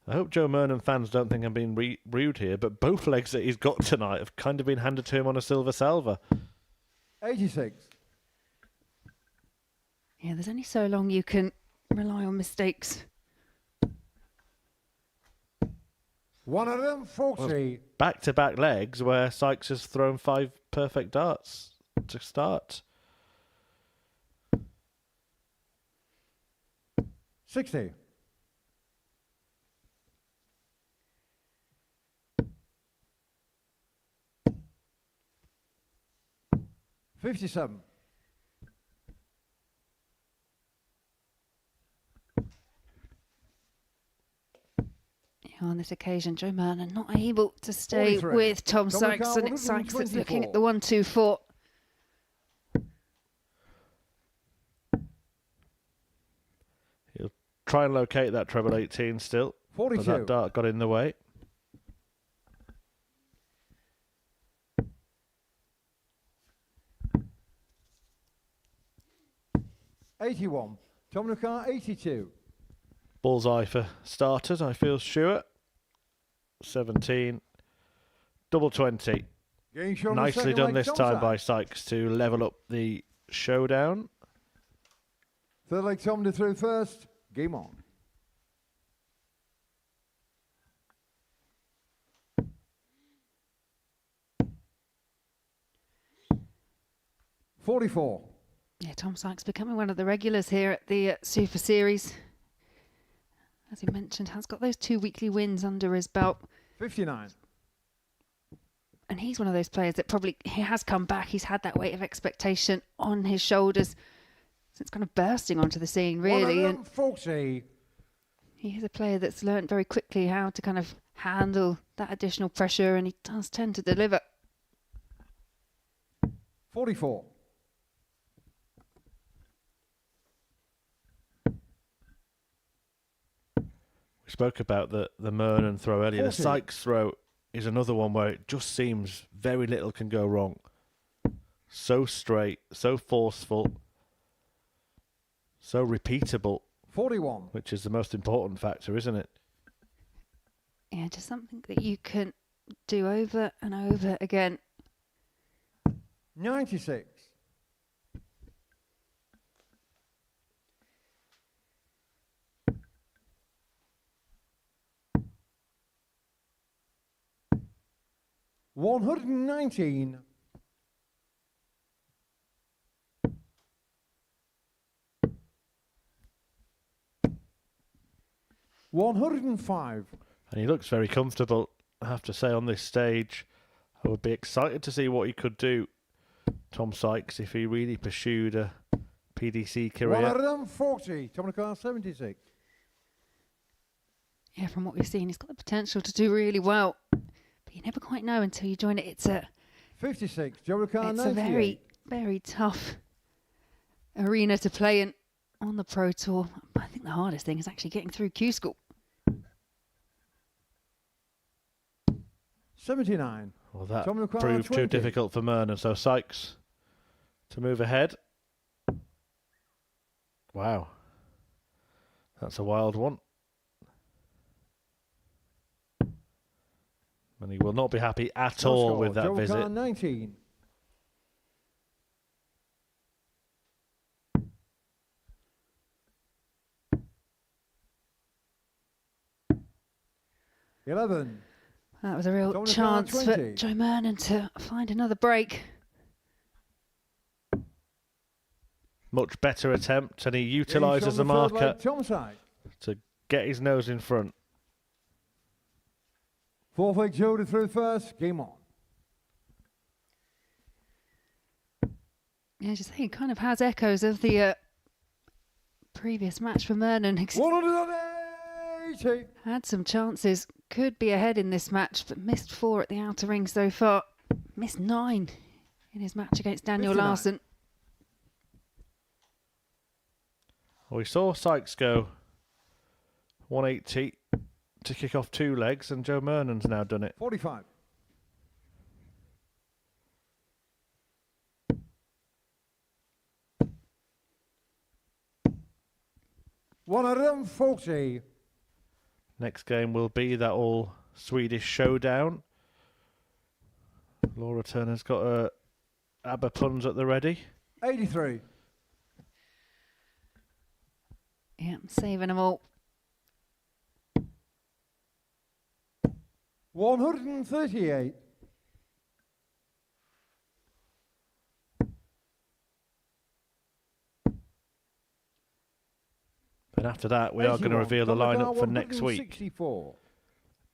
I hope Joe Mernon fans don't think I'm being rude here, but both legs that he's got tonight have kind of been handed to him on a silver salver. 86. Yeah, there's only so long you can rely on mistakes 140. Back-to-back legs where Sykes has thrown 5 perfect darts to start. 60. $57. On this occasion, Joe Mernon not able to stay 43. with Tom Dominic Sykes, and it's Sykes that's looking at the 124. 1-2-4. He'll try and locate that treble 18 still. 42. But that dart got in the way. $81. Dominic 82. Bullseye for starters, I feel sure. 17. Double 20. Nicely done this time by Sykes to level up the showdown. Third leg Tom to through first. Game on. $44. Yeah, Tom Sykes becoming one of the regulars here at the Super Series. As he mentioned, has got those 2 weekly wins under his belt. 59. And he's one of those players that he has come back. He's had that weight of expectation on his shoulders. So it's kind of bursting onto the scene, really. 140. He is a player that's learned very quickly how to kind of handle that additional pressure, and he does tend to deliver. 44. We spoke about the Mernon throw earlier. 40. The Sykes throw is another one where it just seems very little can go wrong. So straight, so forceful, so repeatable. 41. Which is the most important factor, isn't it? Yeah, just something that you can do over and over again. 96. $119. $105. And he looks very comfortable, I have to say, on this stage. I would be excited to see what he could do, Tom Sykes, if he really pursued a PDC career. 140. Dominic 76. Yeah, from what we've seen, he's got the potential to do really well. But you never quite know until you join it. It's a 56. Jericho It's 98. a very, very tough arena to play in on the Pro Tour. I think the hardest thing is actually getting through Q School. 79. Well, that Dominic proved 20. too difficult for Mernon. So Sykes to move ahead. Wow. That's a wild one. And he will not be happy at all with that visit. 19. $11. That was a real Dominic chance for 20. Joe Mernon to find another break. Much better attempt, and he utilises the marker to get his nose in front. 4-leg Joe to through first. Game on. Yeah, just he kind of has echoes of the previous match for Mernon. 180. Had some chances, could be ahead in this match, but missed 4 at the outer ring so far. Missed 9 in his match against Daniel 59. Larson. We saw Sykes go 180 to kick off 2 legs, and Joe Mernon's now done it. 45. $140. Next game will be that all Swedish showdown. Laura Turner's got a ABBA puns at the ready. 83. Yeah, saving them all. 138. And after that, we are going to reveal the lineup for next week. 164.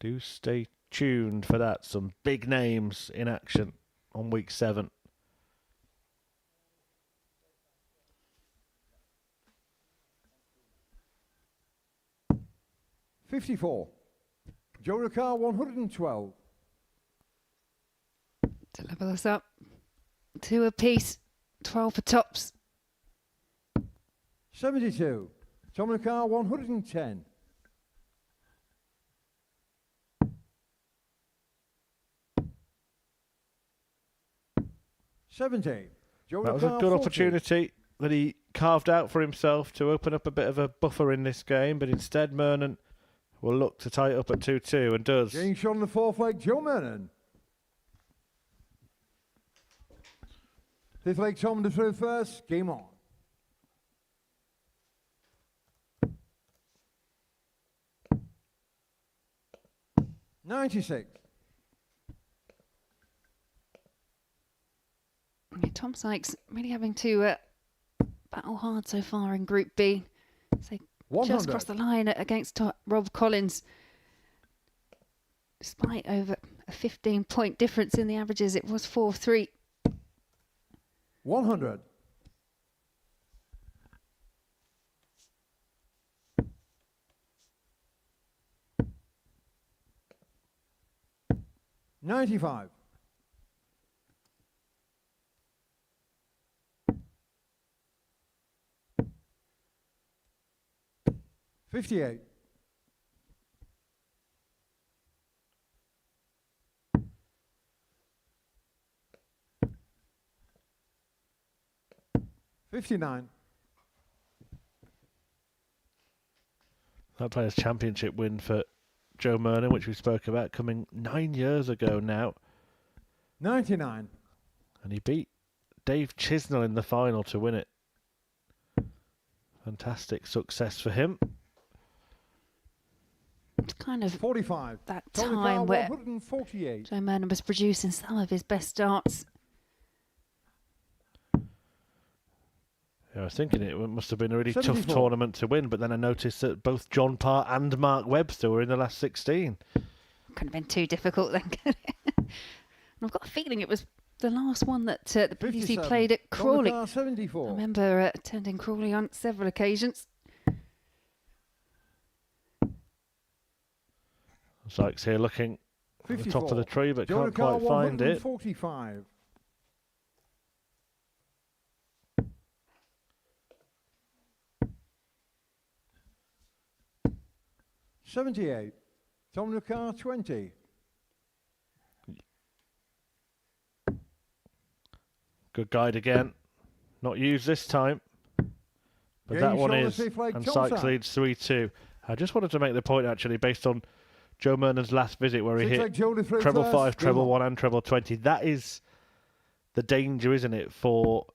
Do stay tuned for that. Some big names in action on week 7. $54. Joe Ricard, 112. To level us up. 2 apiece. 12 for tops. 72. Tom Ricard, 110. $70. Joe That was a Ricard, good 40. opportunity that he carved out for himself to open up a bit of a buffer in this game, but instead Mernon will look to tie it up at 2-2 and does. Getting shot on the 4th leg, Joe Mernon. 5th leg, Tom to through first. Game on. $96. Yeah, Tom Sykes really having to battle hard so far in Group B. So 100. just crossed the line against Rob Collins. Despite over a 15-point difference in the averages, it was 4-3. 100. $95. $58. $59. That Players' Championship win for Joe Mernon, which we spoke about, coming 9 years ago now. 99. And he beat Dave Chisnell in the final to win it. Fantastic success for him. It's kind of 45. that Tony time Carr, where 148. Joe Mernon was producing some of his best starts. Yeah, I was thinking it must have been a really tough 74. tournament to win, but then I noticed that both John Parr and Mark Webster were in the last 16. Couldn't have been too difficult then, could it? And I've got a feeling it was the last one that the PDC 57. played at Crawley. Tony Carr, 74. I remember attending Crawley on several occasions. Sykes here looking at the top of the tree, but Joe can't quite Ricard, find it. 145. $78. Tom Ricard, 20. Good guide again. Not used this time. But that one is. And Sykes leads 3-2. I just wanted to make the point, actually, based on Joe Mernon's last visit where he hit treble 5, treble 1 and treble 20. That is the danger, isn't it, for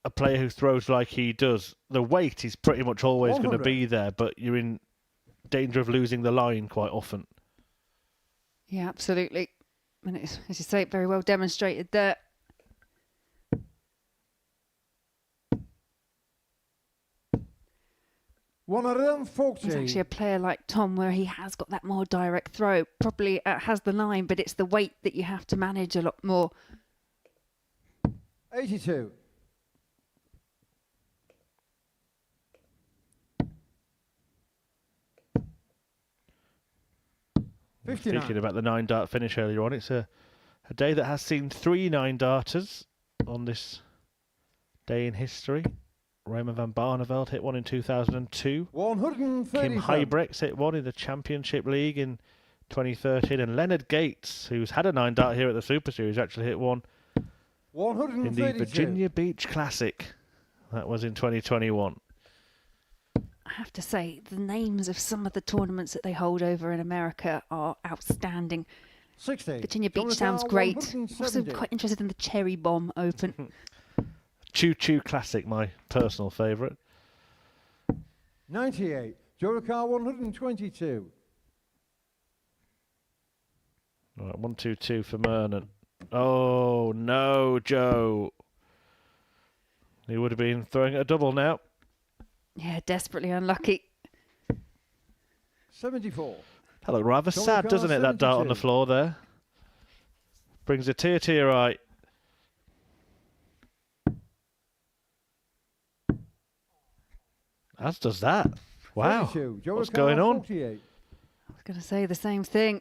a player who throws like he does. The weight is pretty much always going to be there, but you're in danger of losing the line quite often. Yeah, absolutely. And it's, as you say, very well demonstrated there. It's actually a player like Tom where he has got that more direct throw. Probably has the line, but it's the weight that you have to manage a lot more. 82. Speaking about the 9-dart finish earlier on, it's a day that has seen 3 9-darters on this day in history. Raymond van Barneveld hit one in 2002. 137. Kim Huybrechts hit one in the Championship League in 2013. And Leonard Gates, who's had a 9-dart here at the Super Series, actually hit one in the Virginia Beach Classic. That was in 2021. I have to say, the names of some of the tournaments that they hold over in America are outstanding. 60. Virginia Beach sounds great. Also quite interested in the Cherry Bomb Open. Choo Choo Classic, my personal favourite. 98. Joe Ricard, 122. Right, 1-2-2 for Mernon. Oh, no, Joe. He would have been throwing a double now. Yeah, desperately unlucky. 74. That looked rather Tom sad, McCarr, doesn't it, that dart on the 72. floor there? Brings a tear to your eye. As does that. Wow. 32. Joe What's McCarr, going on? 48. I was going to say the same thing.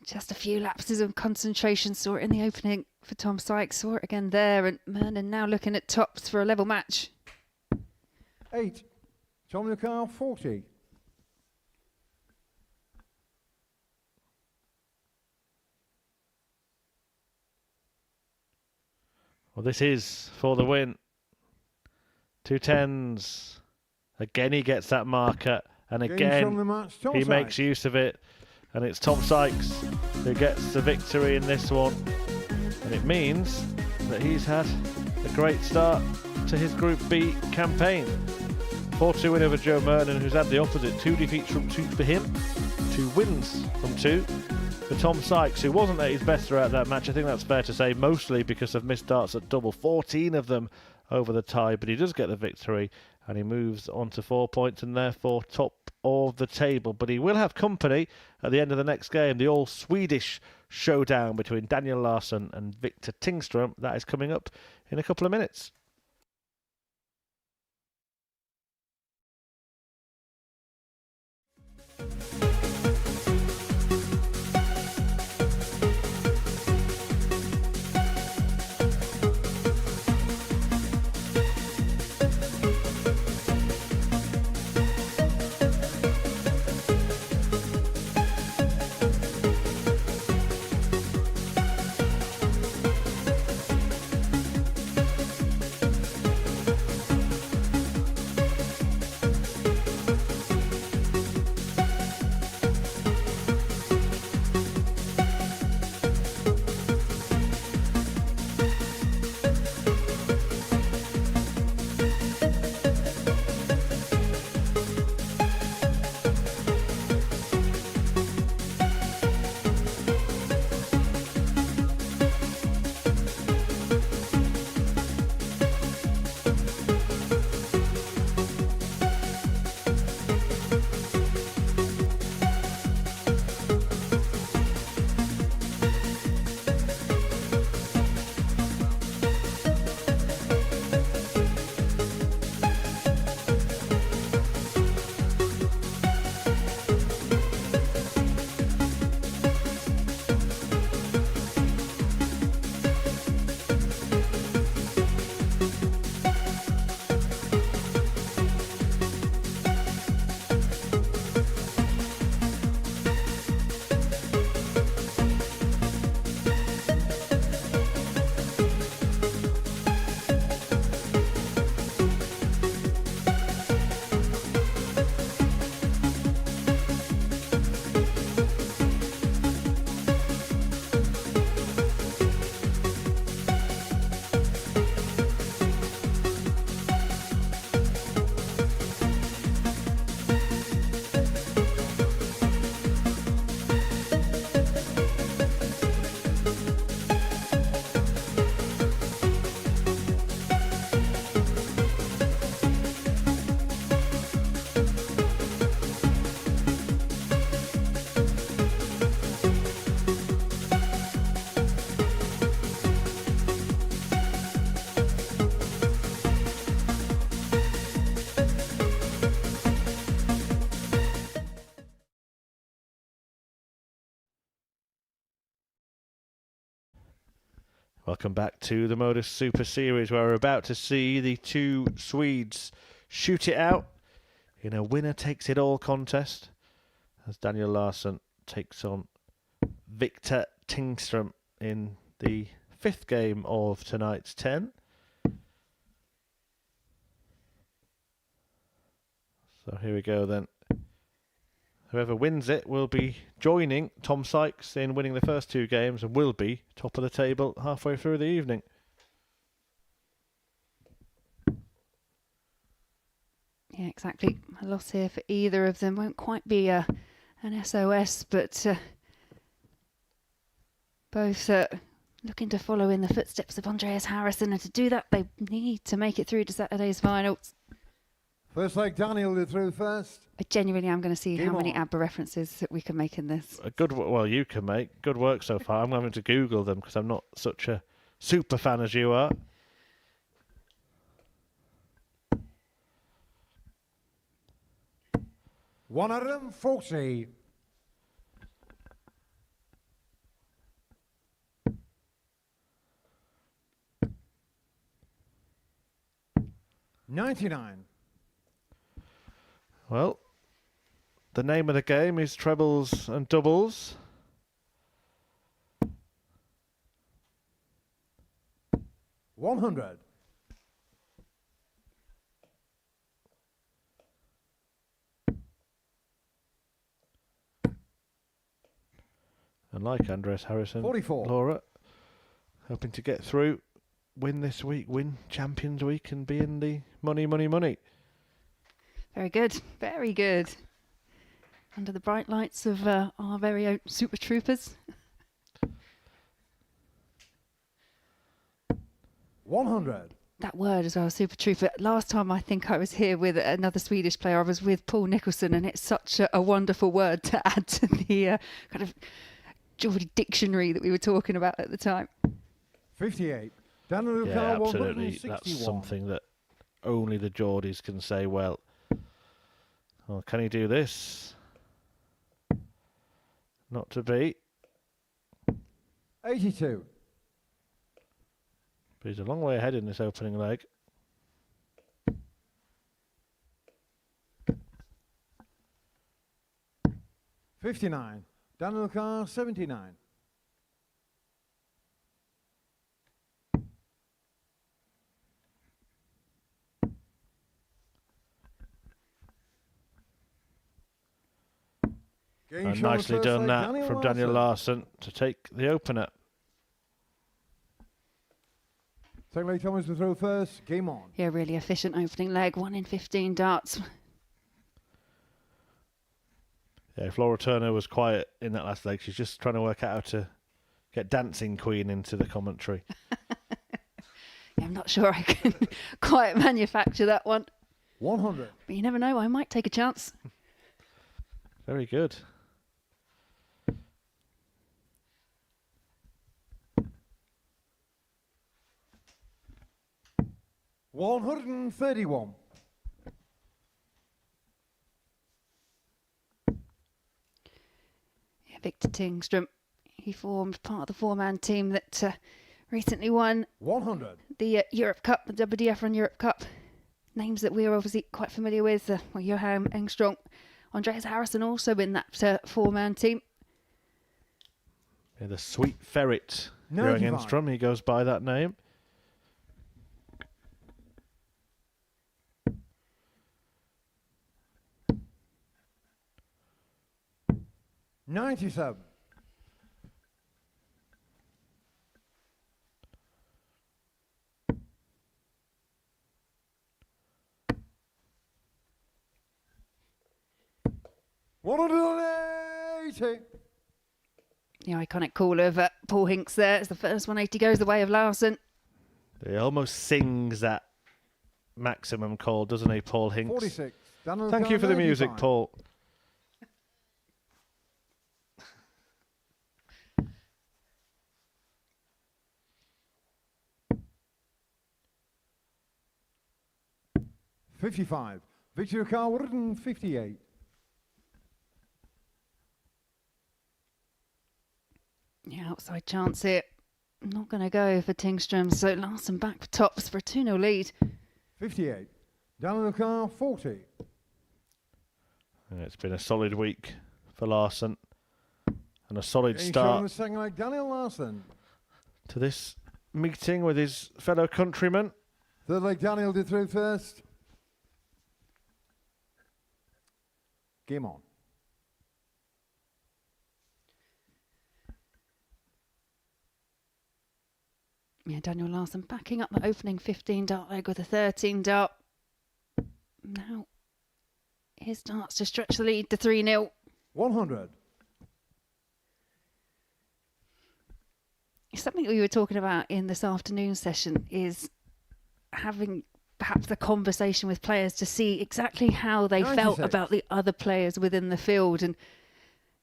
Just a few lapses of concentration. Saw it in the opening for Tom Sykes. Saw it again there. And Mernon now looking at tops for a level match. 8. Tom McCarr, 40. Well, this is for the win. 2 10s. Again, he gets that marker. And Games again, from the match, Tom he Sykes. makes use of it. And it's Tom Sykes who gets the victory in this one. And it means that he's had a great start to his Group B campaign. 4-2 win over Joe Mernon, who's had the opposite. 2 defeats from 2 for him. 2 wins from 2 for Tom Sykes, who wasn't at his best throughout that match. I think that's fair to say, mostly because of missed darts at double. 14 of them over the tie, but he does get the victory. And he moves on to 4 points and therefore top of the table. But he will have company at the end of the next game, the all-Swedish showdown between Daniel Larsson and Victor Tingström. That is coming up in a couple of minutes. Welcome back to the Modus Super Series, where we're about to see the 2 Swedes shoot it out in a winner-takes-it-all contest as Daniel Larsson takes on Victor Tingström in the 5th game of tonight's 10. So here we go then. Whoever wins it will be joining Tom Sykes in winning the first 2 games and will be top of the table halfway through the evening. Yeah, exactly. A loss here for either of them won't quite be an SOS, but Both looking to follow in the footsteps of Andreas Harrison, and to do that, they need to make it through to Saturday's finals. First leg, Daniel did through first. I genuinely am going to see Game how many on. ABBA references that we can make in this. Well, you can make good work so far. I'm having to Google them because I'm not such a super fan as you are. $140. $99. Well, the name of the game is trebles and doubles. $100. And like Andreas Harrison, 44. Laura, hoping to get through, win this week, win Champions Week, and be in the money. Very good, very good. Under the bright lights of our very own Super Troopers. 100. That word as well, Super Trooper. Last time I think I was here with another Swedish player, I was with Paul Nicholson, and it's such a wonderful word to add to the kind of Geordie dictionary that we were talking about at the time. 58. Daniel Yeah, Lucar, absolutely. 161. That's something that only the Geordies can say well. Oh, can he do this? Not to beat. 82. But he's a long way ahead in this opening leg. $59. Daniel Lucar, 79. Game And show nicely first done leg, that from Daniel Larsson to take the opener. Second leg, Thomas to throw first. Game on. Yeah, really efficient opening leg. 1 in 15 darts. Yeah, Flora Turner was quiet in that last leg. She's just trying to work out how to get Dancing Queen into the commentary. Yeah, I'm not sure I can quite manufacture that one. 100. But you never know, I might take a chance. Very good. $131. Yeah, Victor Tingström, he formed part of the four-man team that recently won 100. the Europe Cup, the WDF Run Europe Cup. Names that we're obviously quite familiar with, Johan Engström, Andreas Harrison also in that four-man team. Yeah, the Sweet Ferret, Johan 95. Enstrom, he goes by that name. $97. $180. The iconic call of Paul Hinks there as the first 180 goes the way of Larson. He almost sings that maximum call, doesn't he, Paul Hinks? 46. Daniel Thank you for the Lucar, music, 95. Paul. $55. Victor Lucar, 158. Yeah, outside chance here. Not going to go for Tingström, so Larson back for tops for a 2-0 lead. 58. Daniel Lucar, 40. Yeah, it's been a solid week for Larson and a solid Game start show second leg, Daniel Larson. to this meeting with his fellow countrymen. Third leg, Daniel did through first. Game on. Yeah, Daniel Larson backing up the opening 15 dart leg with a 13 dart. Now his starts to stretch the lead to 3-0. 100. something we were talking about in this afternoon session is having perhaps a conversation with players to see exactly how they felt about the other players within the field. And,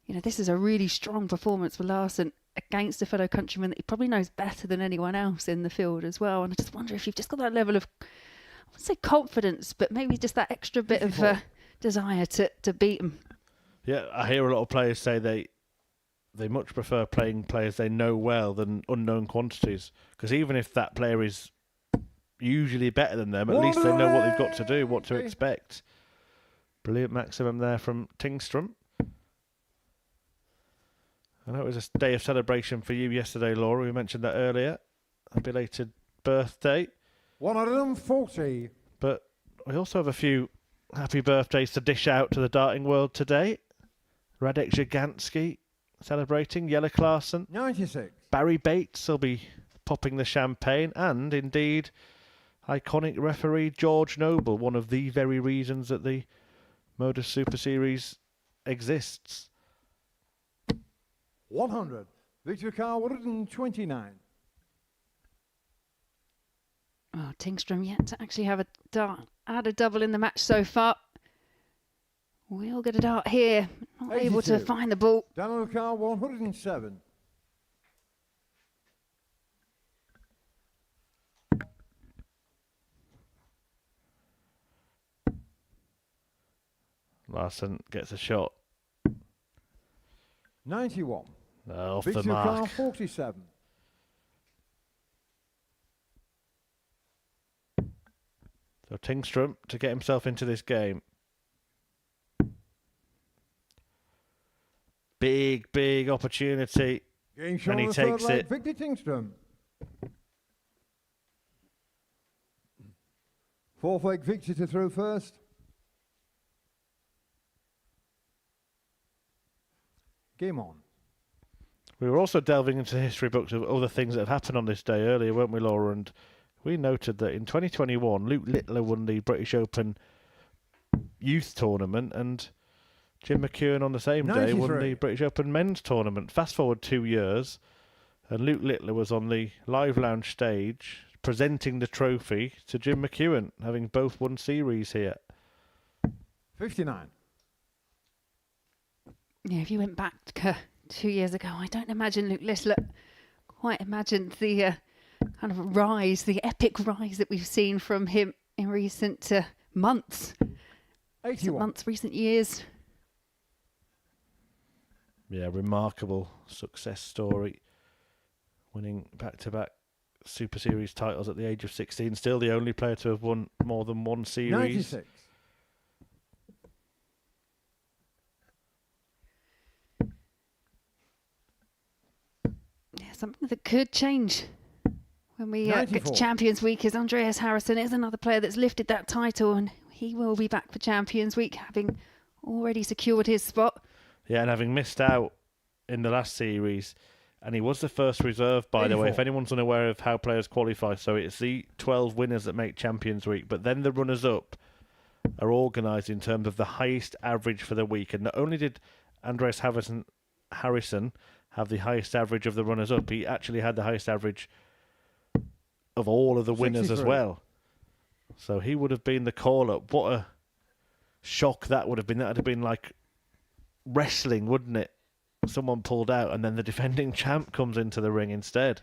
you know, this is a really strong performance for Larson against a fellow countryman that he probably knows better than anyone else in the field as well. And I just wonder if you've just got that level of, I wouldn't say confidence, but maybe just that extra bit of desire to beat him. Yeah, I hear a lot of players say they much prefer playing players they know well than unknown quantities. Because even if that player is usually better than them, at least they know what they've got to do, what to expect. Brilliant maximum there from Tingstrom. I know it was a day of celebration for you yesterday, Laura. We mentioned that earlier. A belated birthday. 140. But we also have a few happy birthdays to dish out to the darting world today. Radek Żyganski celebrating. Jelle Klaassen. 96. Barry Bates will be popping the champagne. And indeed, iconic referee George Noble, one of the very reasons that the Modus Super Series exists. 100. Victor Carr, 129. Oh, Tingstrom yet to actually have add a double in the match so far. We'll get a dart here. Not 82. able to find the ball. Daniel Carr, 107. Larson gets a shot. 91. Off Victor the mark. Carr, 47. So Tingstrom to get himself into this game. Big opportunity. Game And he takes it. Victor Tingstrom. Fourth leg, Victor to throw first. Game on. We were also delving into the history books of other things that have happened on this day earlier, weren't we, Laura? And we noted that in 2021, Luke Littler won the British Open Youth Tournament, and Jim McEwen on the same day won the British Open Men's Tournament. Fast forward 2 years, and Luke Littler was on the Live Lounge stage presenting the trophy to Jim McEwen, having both won series here. 59. Yeah, if you went back 2 years ago, I don't imagine Luke Littler quite imagined the kind of rise, the epic rise that we've seen from him in recent months. 81. Recent years. Yeah, remarkable success story. Winning back-to-back Super Series titles at the age of 16. Still the only player to have won more than one series. 96. Yeah, something that could change when we get to Champions Week is Andreas Harrison is another player that's lifted that title, and he will be back for Champions Week, having already secured his spot. Yeah, and having missed out in the last series, and he was the first reserve, by the way, if anyone's unaware of how players qualify. So it's the 12 winners that make Champions Week, but then the runners-up are organised in terms of the highest average for the week. And not only did Andreas Harrison have the highest average of the runners-up, he actually had the highest average of all of the winners 63. As well. So he would have been the call-up. What a shock that would have been. That would have been like wrestling, wouldn't it? Someone pulled out and then the defending champ comes into the ring instead.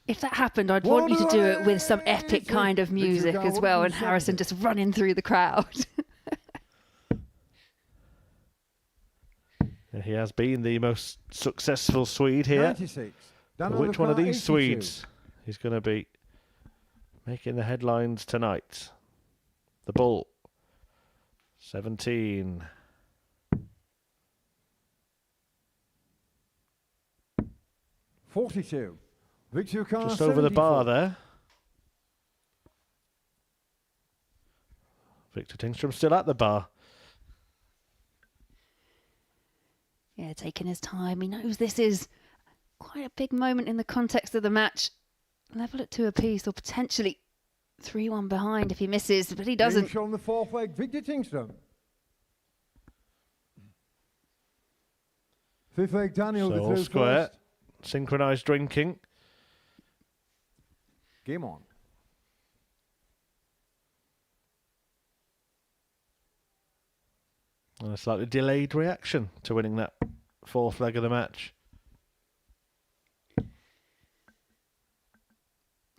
If that happened, I'd want you to do it with some epic kind of music as well, and Harrison just running through the crowd. He has been the most successful Swede here. 96. Which one of these Swedes is going to be making the headlines tonight? The Bull. 17. $42. Victor Carr, just over the bar there. Victor Tingstrom still at the bar. Yeah, taking his time. He knows this is quite a big moment in the context of the match. Level at 2 apiece, or potentially 3-1 behind if he misses, but he doesn't. On the fourth leg, Victor Tingstrom. Fifth leg, Daniel. So all square. Synchronised drinking. Game on. And a slightly delayed reaction to winning that fourth leg of the match.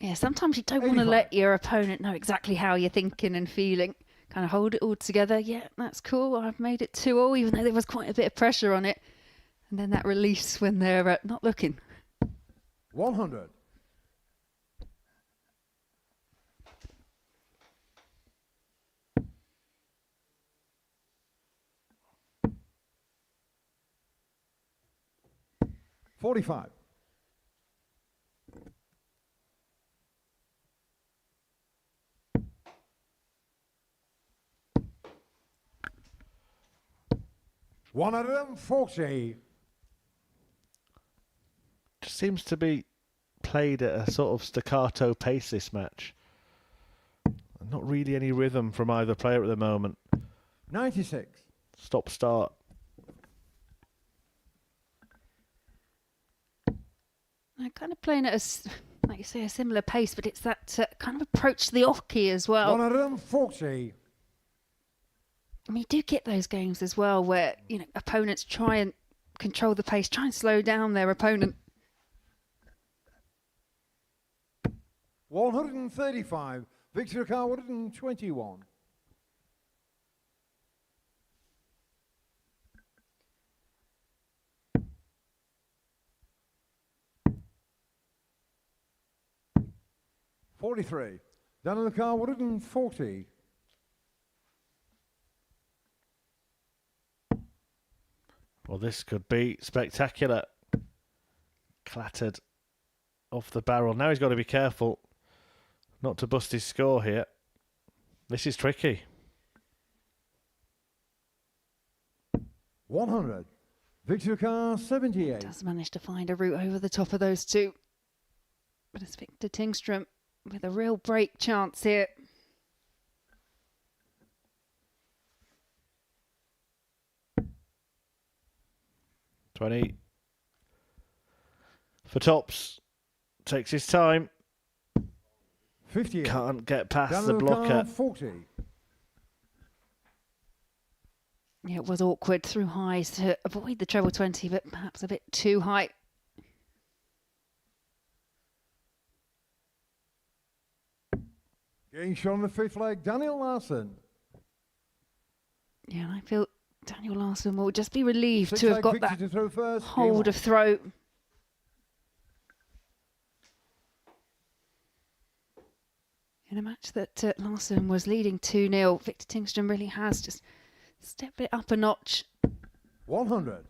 Yeah, sometimes you don't want to let your opponent know exactly how you're thinking and feeling. Kind of hold it all together. Yeah, that's cool. I've made it 2-2, even though there was quite a bit of pressure on it. And then that release when they're not looking. 100. $45. $140. Just seems to be played at a sort of staccato pace, this match. Not really any rhythm from either player at the moment. 96. Stop start. They're kind of playing at a, like you say, a similar pace, but it's that kind of approach to the hockey as well. 140. I mean, you do get those games as well where, you know, opponents try and control the pace, try and slow down their opponent. 135. Victor Carr 121. $43. Daniel Carr 140. Well, this could be spectacular. Clattered off the barrel. Now he's got to be careful not to bust his score here. This is tricky. 100. Victor Carr 78. Does manage to find a route over the top of those two. But it's Victor Tingstrom with a real break chance here. $20 for tops. Takes his time. 50. Can't get past Daniel the blocker. Carr 40. Yeah, it was awkward through highs to avoid the treble 20, but perhaps a bit too high. Getting shot on the fifth leg, Daniel Larson. Yeah, I feel Daniel Larson will just be relieved Six to have leg got Victor that to throw first. hold of throat. In a match that Larson was leading 2-0, Victor Tingstrom really has just stepped it up a notch. 100.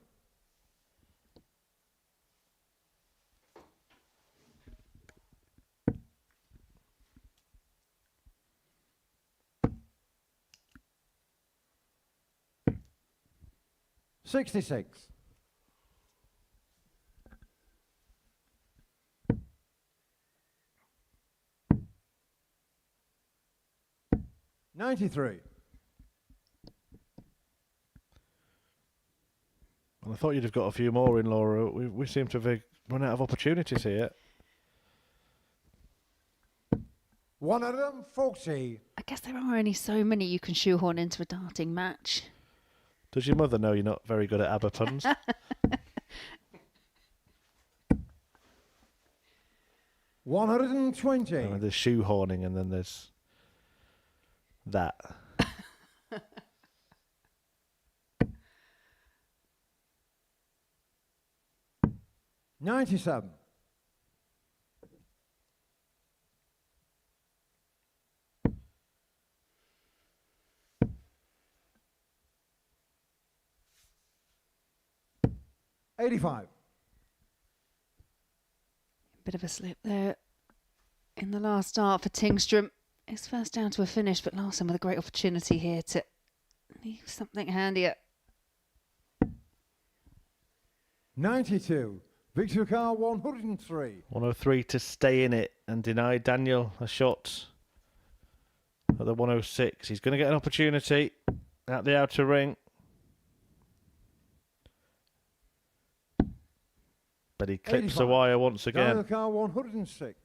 $66. $93. Well, I thought you'd have got a few more in, Laura. We seem to have run out of opportunities here. 140. I guess there are only so many you can shoehorn into a darting match. Does your mother know you're not very good at ABBA puns? $120. There's shoehorning and then there's that. $97. $85. Bit of a slip there in the last start for Tingstrom. His first down to a finish, but Larson with a great opportunity here to leave something handier. 92. Victor Carr 103. 103 to stay in it and deny Daniel a shot at the 106. He's going to get an opportunity at the outer ring. But he clips the wire once again. Daniel Carr 106.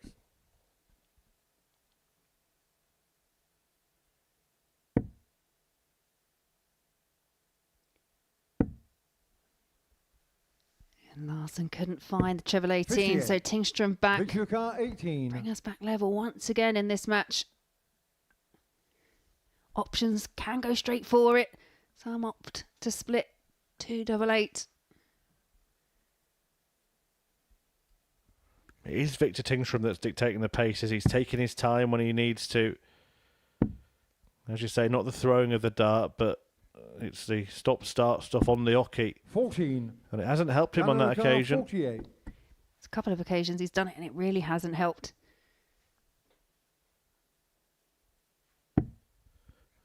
And Larson couldn't find the treble 18, so Tingstrom back. Victor car 18. Bring us back level once again in this match. Options can go straight for it. Some opt to split 288. It is Victor Tingstrom that's dictating the paces. He's taking his time when he needs to. As you say, not the throwing of the dart, but it's the stop-start stuff on the hockey. 14. And it hasn't helped him on that occasion. 48. It's a couple of occasions he's done it and it really hasn't helped.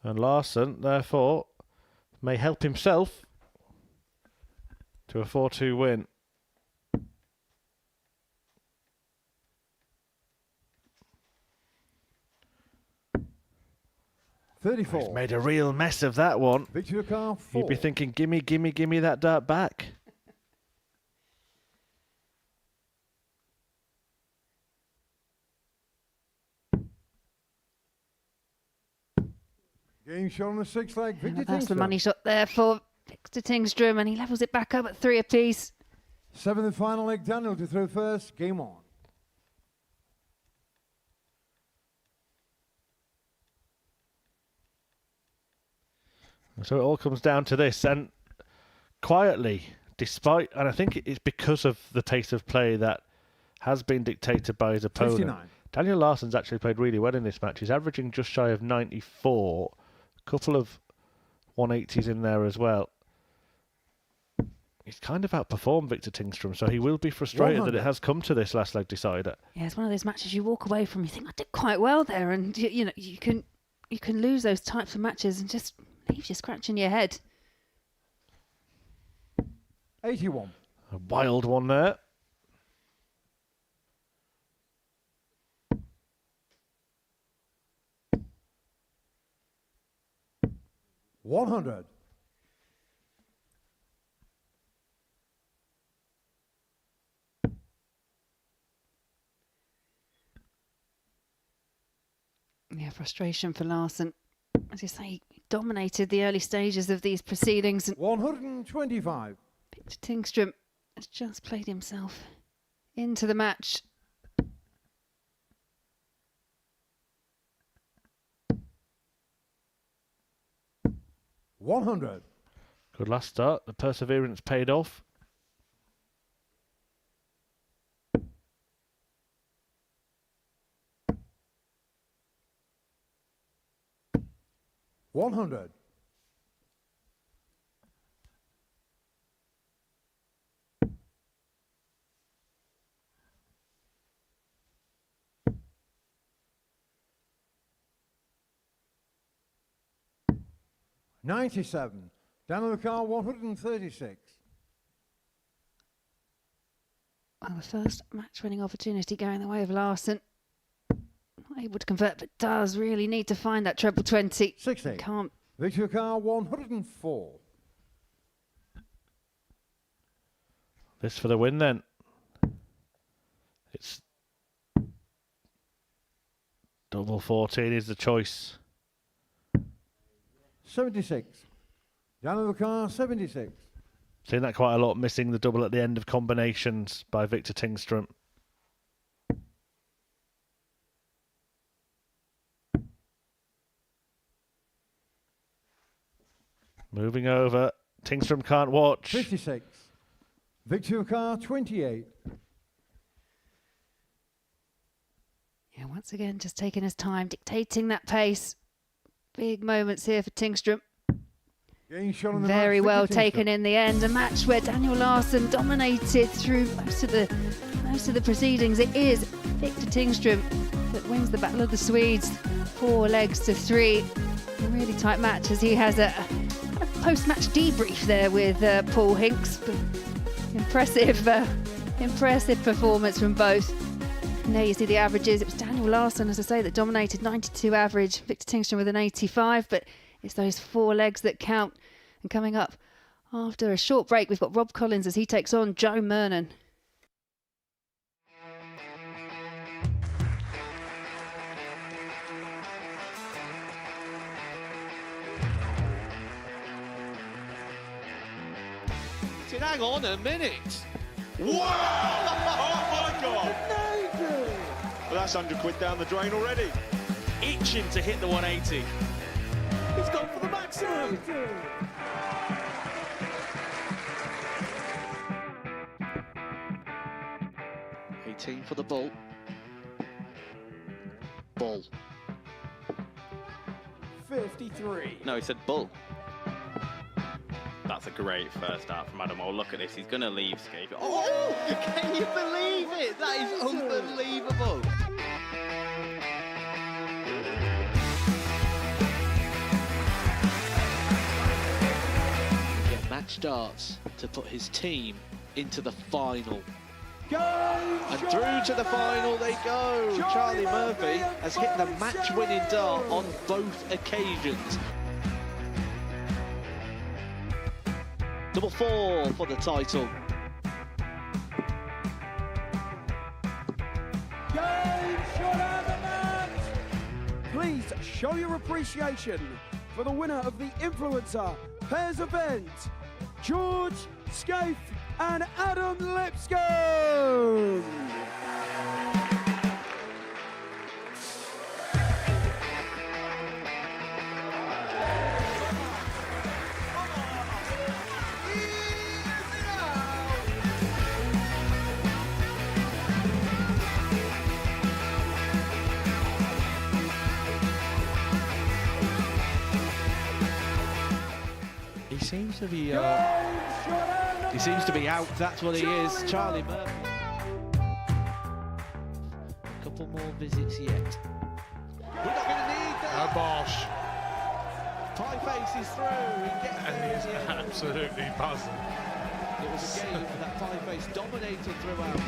And Larson, therefore, may help himself to a 4-2 win. He's made a real mess of that one. Victor car 4. You'd be thinking, gimme, gimme, gimme that dart back. Game shot on the 6 leg. Victor That's the Tingstrom. money shot there for Victor Tingstrom, and he levels it back up at 3 apiece. 7th and final leg. Daniel to throw first. Game on. So it all comes down to this, and quietly, despite, and I think it's because of the pace of play that has been dictated by his opponent. 59. Daniel Larson's actually played really well in this match. He's averaging just shy of 94, a couple of 180s in there as well. He's kind of outperformed Victor Tingstrom, so he will be frustrated that it has come to this last leg decider. Yeah, it's one of those matches you walk away from, you think, I did quite well there, and you know, you can lose those types of matches and just leaves you scratching your head. 81. A wild one there. $100. Yeah, frustration for Larson. As you say, he dominated the early stages of these proceedings. And 125. Victor Tingstrom has just played himself into the match. $100. Good last start. The perseverance paid off. $100. $97. Down the car, 136. Well, the first match-winning opportunity going the way of Larson. Not able to convert, but does really need to find that treble 20. 60. Can't. Victor car, 104. This for the win then. It's double 14 is the choice. 76. Down the car, 76. Seen that quite a lot, missing the double at the end of combinations by Victor Tingstrom. Moving over. Tingstrom can't watch. 56. Victor car, 28. Yeah, once again, just taking his time, dictating that pace. Big moments here for Tingstrom. Very well taken in the end. A match where Daniel Larson dominated through most of the proceedings. It is Victor Tingstrom that wins the Battle of the Swedes, 4 legs to 3. A really tight match as he has a post-match debrief there with Paul Hinks. Impressive performance from both. And there you see the averages. It was Daniel Larson, as I say, that dominated, 92 average. Victor Tingstrom with an 85, but it's those 4 legs that count. And coming up after a short break, we've got Rob Collins as he takes on Joe Mernon. Hang on a minute. Wow! Oh my God! Well, that's £100 down the drain already. Itching to hit the 180. He's gone for the maximum. 18 for the bull. Bull. 53. No, he said bull. That's a great first start from Adam. Oh, look at this. He's going to leave Scaife. Oh, can you believe it? That is unbelievable. Yeah, match starts to put his team into the final. And through to the final they go. Charlie Murphy has hit the match-winning dart on both occasions. Double 4 for the title. Please show your appreciation for the winner of the Influencer Pairs event, George Scaife and Adam Lipscomb. He seems to be out. That's what he is. Charlie Murphy. A couple more visits yet. We're not going to need that. Oh, Bosch. Pie face is through. He gets And he's absolutely buzzing. It was a game that Pie face dominated throughout.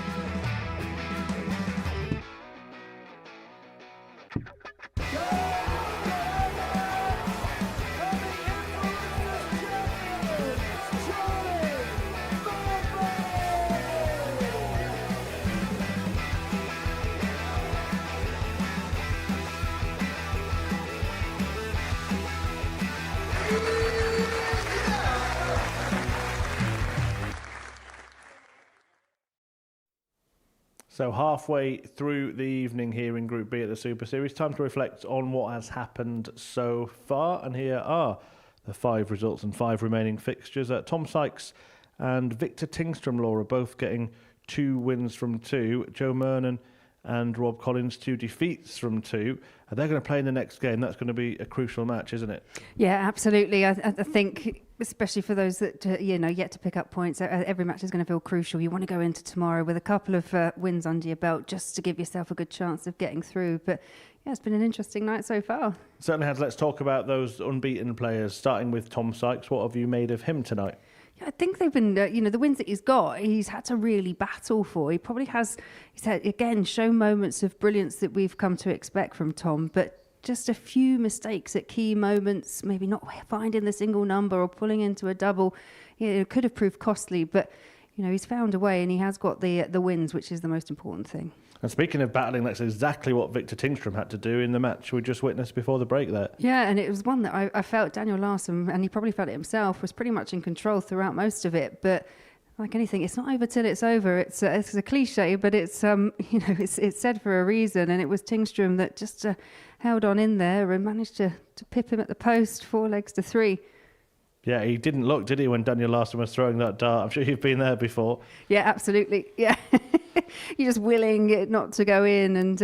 So halfway through the evening here in Group B at the Super Series, time to reflect on what has happened so far. And here are the 5 results and 5 remaining fixtures. Tom Sykes and Victor Tingstrom, Laura, both getting 2 wins from 2. Joe Mernon and Rob Collins, 2 defeats from 2. They're going to play in the next game. That's going to be a crucial match, isn't it? Yeah, absolutely. I think, especially for those that yet to pick up points, every match is going to feel crucial. You want to go into tomorrow with a couple of wins under your belt just to give yourself a good chance of getting through. But yeah, it's been an interesting night so far. Certainly has. Let's talk about those unbeaten players, starting with Tom Sykes. What have you made of him tonight? I think they've been, the wins that he's got, he's had to really battle for. He probably has, he's had, again, shown moments of brilliance that we've come to expect from Tom, but just a few mistakes at key moments, maybe not finding the single number or pulling into a double. It could have proved costly, but, he's found a way and he has got the wins, which is the most important thing. And speaking of battling, that's exactly what Victor Tingstrom had to do in the match we just witnessed before the break there. Yeah, and it was one that I felt Daniel Larson, and he probably felt it himself, was pretty much in control throughout most of it. But like anything, it's not over till it's over. It's a cliche, but it's it's said for a reason. And it was Tingstrom that just held on in there and managed to pip him at the post, 4 legs to 3. Yeah, he didn't look, did he, when Daniel Larson was throwing that dart? I'm sure you've been there before. Yeah, absolutely. Yeah. You're just willing it not to go in, and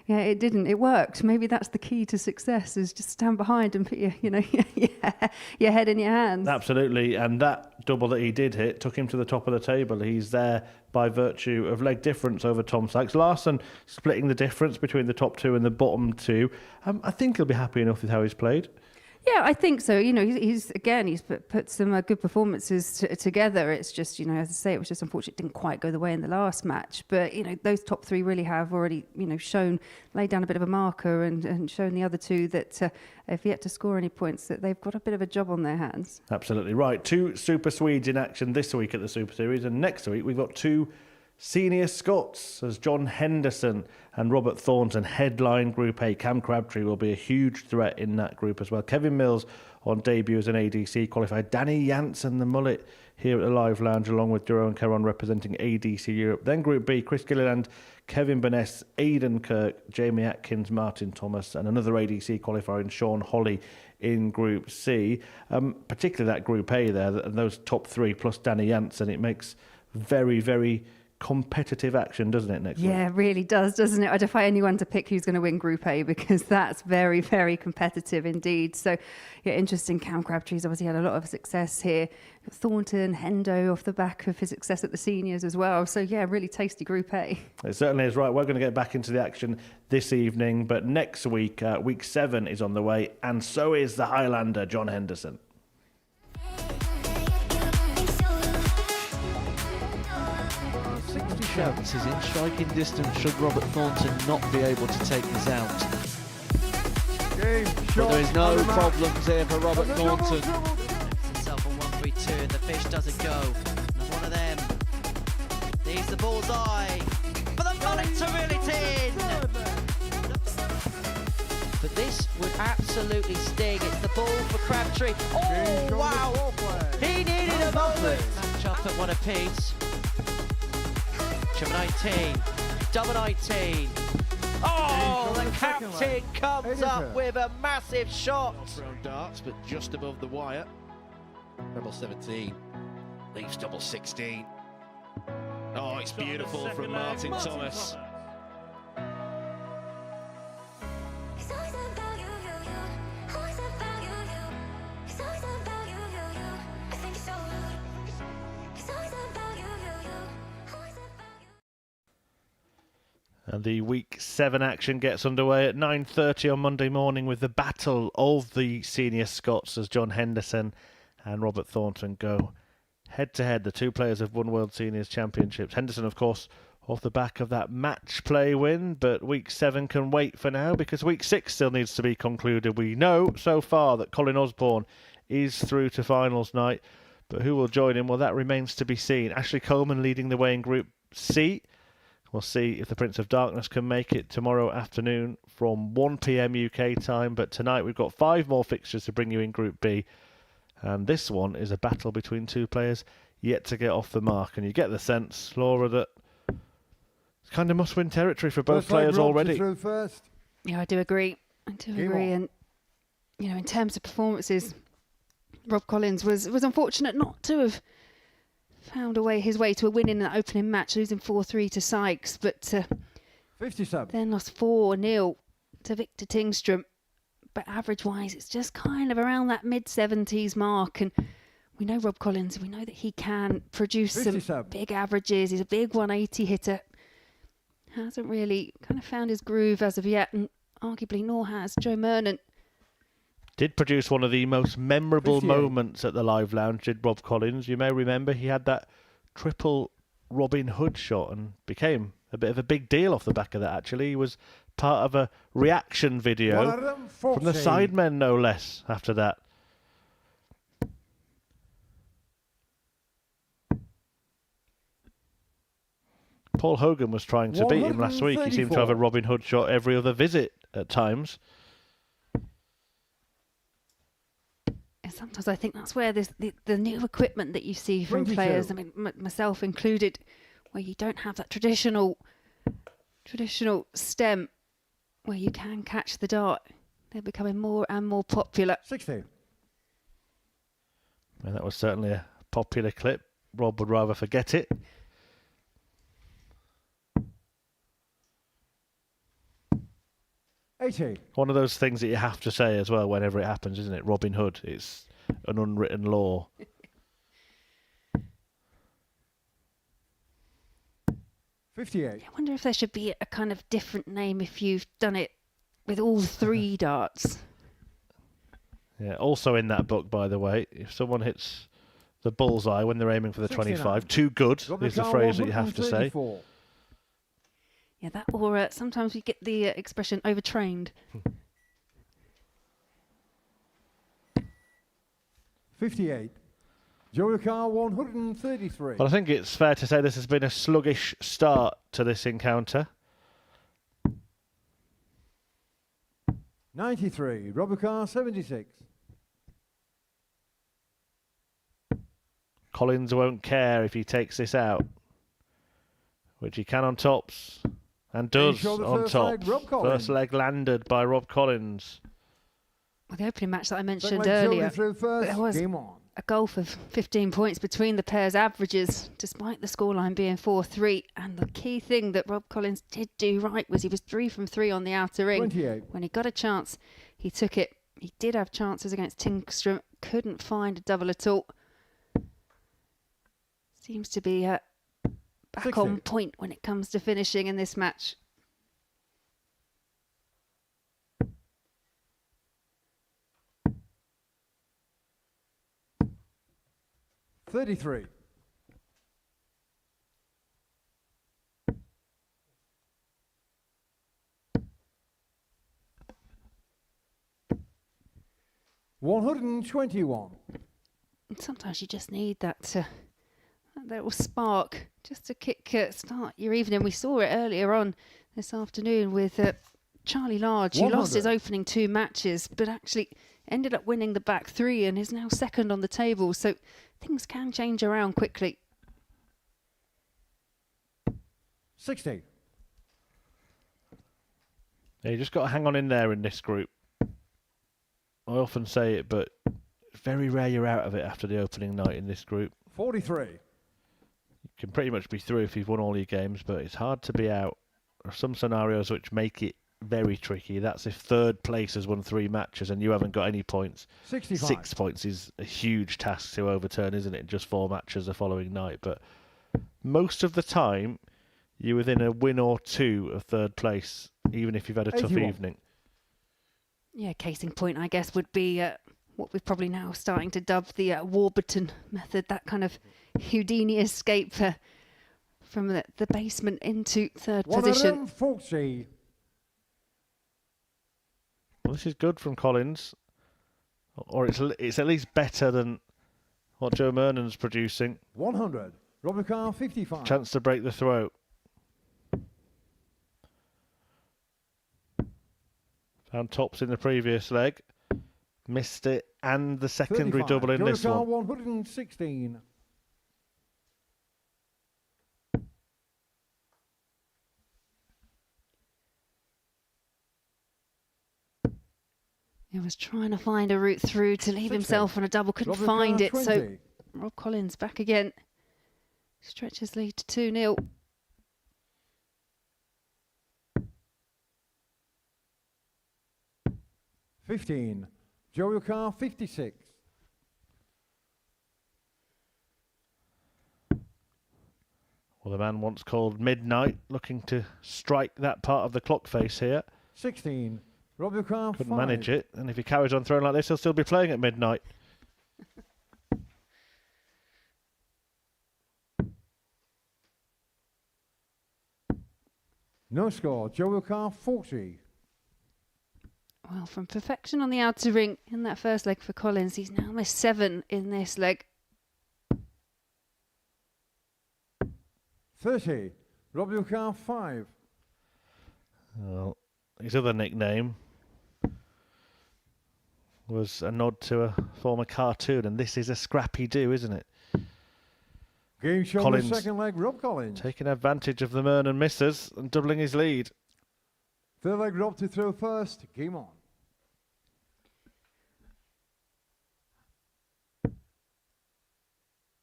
it didn't. It worked. Maybe that's the key to success: is just stand behind and put your head in your hands. Absolutely, and that double that he did hit took him to the top of the table. He's there by virtue of leg difference over Tom Sykes. Larson splitting the difference between the top 2 and the bottom 2. I think he'll be happy enough with how he's played. Yeah, I think so. He's put some good performances together. It's just, as I say, it was just unfortunate it didn't quite go the way in the last match. But, those top 3 really have already, laid down a bit of a marker and shown the other 2 that if yet to score any points, that they've got a bit of a job on their hands. Absolutely right. 2 Super Swedes in action this week at the Super Series, and next week we've got 2 Senior Scots as John Henderson and Robert Thornton headline Group A. Cam Crabtree will be a huge threat in that group as well. Kevin Mills on debut as an ADC qualified. Danny Janssen, the mullet, here at the Live Lounge, along with Jerome Caron representing ADC Europe. Then Group B, Chris Gilliland, Kevin Burness, Aidan Kirk, Jamie Atkins, Martin Thomas, and another ADC qualifier in Sean Holly in Group C. Particularly that Group A there, those top three plus Danny Janssen, it makes very, very competitive action, doesn't it, next week? Yeah, it really does, doesn't it? I defy anyone to pick who's going to win Group A because that's very, very competitive indeed. So, yeah, interesting. Cam Crabtree's obviously had a lot of success here. Thornton, Hendo off the back of his success at the seniors as well. So, yeah, really tasty Group A. It certainly is. Right, we're going to get back into the action this evening, but next week, week 7 is on the way, and so is the Highlander, John Henderson. 60 shots is in striking distance should Robert Thornton not be able to take this out. But there is no problems here for Robert Thornton. Himself on 1-3-2 and the fish doesn't go. And one of them needs the bullseye for the mullet to reel it in. But this would absolutely sting. It's the ball for Crabtree. Oh, wow. He needed a moment. Match up at one apiece. Double 19. Double 19. Oh, the captain comes up with a massive shot. Thrown darts, but just above the wire. Double 17. Leaves double 16. Oh, it's beautiful from Martin Thomas. And the week 7 action gets underway at 9:30 on Monday morning with the battle of the senior Scots as John Henderson and Robert Thornton go head-to-head. The two players have won World Seniors Championships. Henderson, of course, off the back of that match play win, but week 7 can wait for now because week 6 still needs to be concluded. We know so far that Colin Osborne is through to finals night, but who will join him? Well, that remains to be seen. Ashley Coleman leading the way in Group C. We'll see if the Prince of Darkness can make it tomorrow afternoon from 1 p.m. UK time. But tonight we've got 5 more fixtures to bring you in Group B. And this one is a battle between two players yet to get off the mark. And you get the sense, Laura, that it's kind of must-win territory for both players already. Yeah, I do agree. I do agree. And, you know, in terms of performances, Rob Collins was unfortunate not to have found his way to a win in that opening match, losing 4-3 to Sykes, but 57. Then lost 4-0 to Victor Tingstrom. But average-wise, it's just kind of around that mid-70s mark. And we know Rob Collins, we know that he can produce 57. some big averages. He's a big 180 hitter. Hasn't really kind of found his groove as of yet, and arguably nor has Joe Mernon. Did produce one of the most memorable moments at the Live Lounge, did Rob Collins. You may remember he had that triple Robin Hood shot and became a bit of a big deal off the back of that, actually. He was part of a reaction video from the Sidemen, no less, after that. Paul Hogan was trying to beat him last week. He seemed to have a Robin Hood shot every other visit at times. Sometimes I think that's where the new equipment that you see from players, I mean, myself included, where you don't have that traditional stem where you can catch the dart. They're becoming more and more popular. 16. And that was certainly a popular clip. Rob would rather forget it. One of those things that you have to say as well whenever it happens, isn't it? Robin Hood. It's an unwritten law. 58. I wonder if there should be a kind of different name if you've done it with all 3 darts. Yeah, also in that book, by the way, if someone hits the bullseye when they're aiming for the 25, too good is the phrase that you have to say. Yeah, that, or sometimes we get the expression overtrained. 58. Joey Carr 133. Well, I think it's fair to say this has been a sluggish start to this encounter. 93. Robert Carr 76. Collins won't care if he takes this out, which he can on tops, and does on tops. First leg landed by Rob Collins. Well, the opening match that I mentioned earlier, there was a gulf of 15 points between the pairs' averages, despite the scoreline being 4-3. And the key thing that Rob Collins did do right was he was 3 from 3 on the outer ring. 28. When he got a chance, he took it. He did have chances against Tinkstrom, couldn't find a double at all. Seems to be back 60. on point when it comes to finishing in this match. $33. $121. Sometimes you just need that little spark just to start your evening. We saw it earlier on this afternoon with Charlie Large, who lost his opening 2 matches, but actually ended up winning the back 3 and is now second on the table. So things can change around quickly. 60. Yeah, you just got to hang on in there in this group. I often say it, but it's very rare you're out of it after the opening night in this group. 43. You can pretty much be through if you've won all your games, but it's hard to be out. There are some scenarios which make it very tricky. That's if third place has won 3 matches and you haven't got any points. 65. 6 points is a huge task to overturn, isn't it? Just 4 matches the following night. But most of the time, you're within a win or 2 of third place, even if you've had a tough 81. evening. Yeah, case in point, I guess, would be what we're probably now starting to dub the Warburton method, that kind of Houdini escape from the basement into third position. 140. Well, this is good from Collins, or it's at least better than what Joe Mernon's producing. 100. Robert Carr 55. Chance to break the throat. Found tops in the previous leg, missed it, and the secondary 35. double in Joey this Carr one. 116. He was trying to find a route through to leave 60. himself on a double, couldn't Robert find Carr it. So 20. Rob Collins back again. Stretches lead to 2-0. $15. Joey Carr 56. Well, the man once called midnight, looking to strike that part of the clock face here. 16. Robert Carr Couldn't 5. manage it, and if he carries on throwing like this, he'll still be playing at midnight. No score. Joey Carr 40. Well, from perfection on the outer ring in that first leg for Collins, he's now missed 7 in this leg. 30. Robert Carr 5. Well, his other nickname was a nod to a former cartoon, and this is a scrappy do, isn't it? Game show Collins the second leg. Rob Collins. taking advantage of the Mernon misses and doubling his lead. Third leg Rob to throw first. Game on.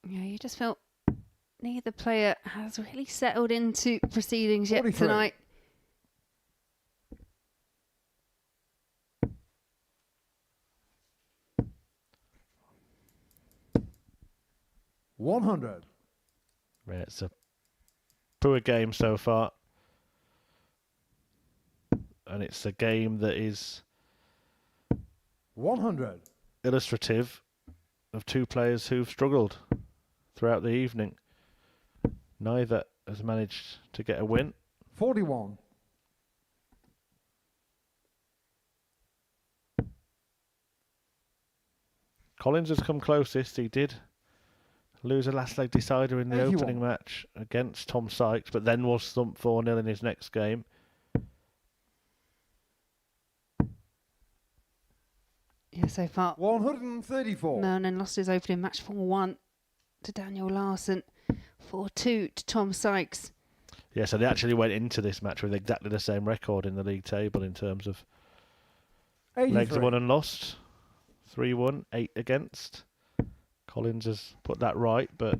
Yeah, you just felt neither player has really settled into proceedings yet 43. tonight. $100. Yeah, it's a poor game so far. And it's a game that is 100. illustrative of 2 players who've struggled throughout the evening. Neither has managed to get a win. 41. Collins has come closest. He did lose a last leg decider in the 81. opening match against Tom Sykes, but then was thumped 4-0 in his next game. Yeah, so far 134. Mernon lost his opening match 4-1 to Daniel Larson, 4-2 to Tom Sykes. Yeah, so they actually went into this match with exactly the same record in the league table in terms of 83. legs won and lost. 3-1, 8 against. Collins has put that right, but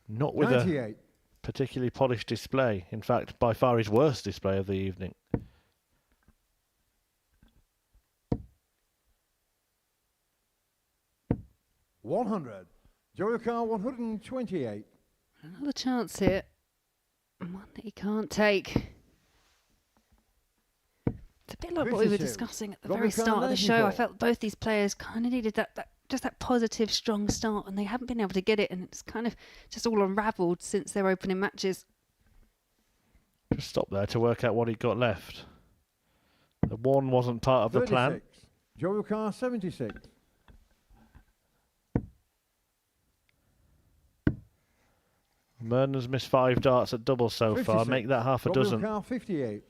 not with 98. a particularly polished display. In fact, by far his worst display of the evening. $100. Joey Carr, 128. Another chance here. One that he can't take. It's a bit like what we were 52. discussing at the Robert very start of the show. I 94. felt both these players kind of needed that positive, strong start, and they haven't been able to get it, and it's kind of just all unravelled since their opening matches. Just stop there to work out what he got left. The one wasn't part of the plan. 36. Joey Carr, 76. Mernon's missed 5 darts at double so far. 56. Make that half a Robert dozen. Carr, 58.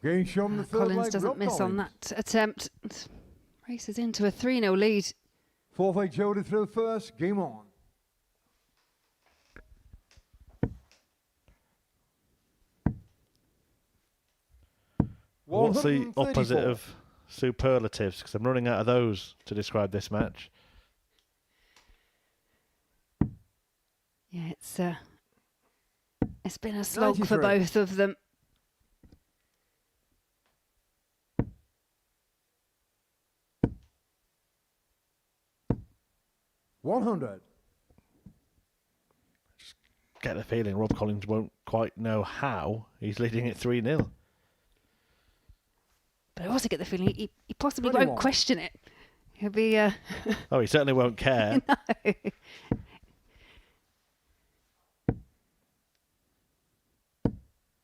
Game shown the third Collins leg, doesn't Rob miss on Collins. that attempt. Races into a 3-0 lead. Fourth leg, Jody through first. Game on. What's the 134. opposite of superlatives? Because I'm running out of those to describe this match. Yeah, it's been a slog for 93. both of them. $100. Get the feeling Rob Collins won't quite know how he's leading it 3-0. But I also get the feeling he possibly 21. won't question it. He'll be... Oh, he certainly won't care. No.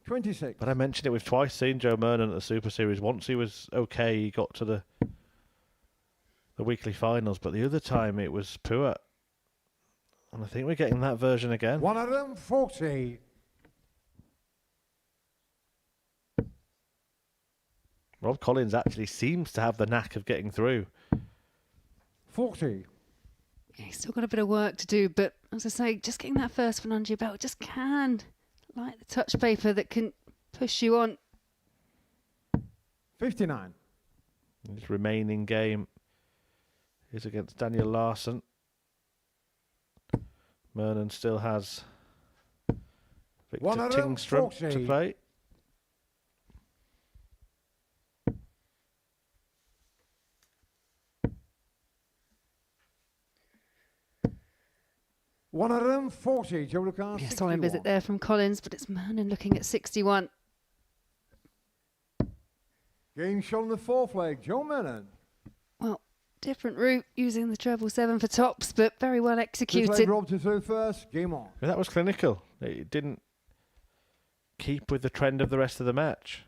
$26. But I mentioned it, we've twice seen Joe Mernon at the Super Series. Once he was okay, he got to the weekly finals, but the other time it was poor. And I think we're getting that version again. 140. Rob Collins actually seems to have the knack of getting through. 40. Yeah, he's still got a bit of work to do, but as I say, just getting that first one under your belt just can, like the touch paper that can push you on. 59. His remaining game is against Daniel Larson. Mernon still has Victor 140. Tingstrom to play. $140. Joe Lucas. Yeah, solid visit there from Collins, but it's Mernon looking at 61. Game shot on the fourth leg. Joe Mernon. Well, different route using the treble 7 for tops, but very well Fifth executed. leg Rob to throw first. Game on. But that was clinical. It didn't keep with the trend of the rest of the match.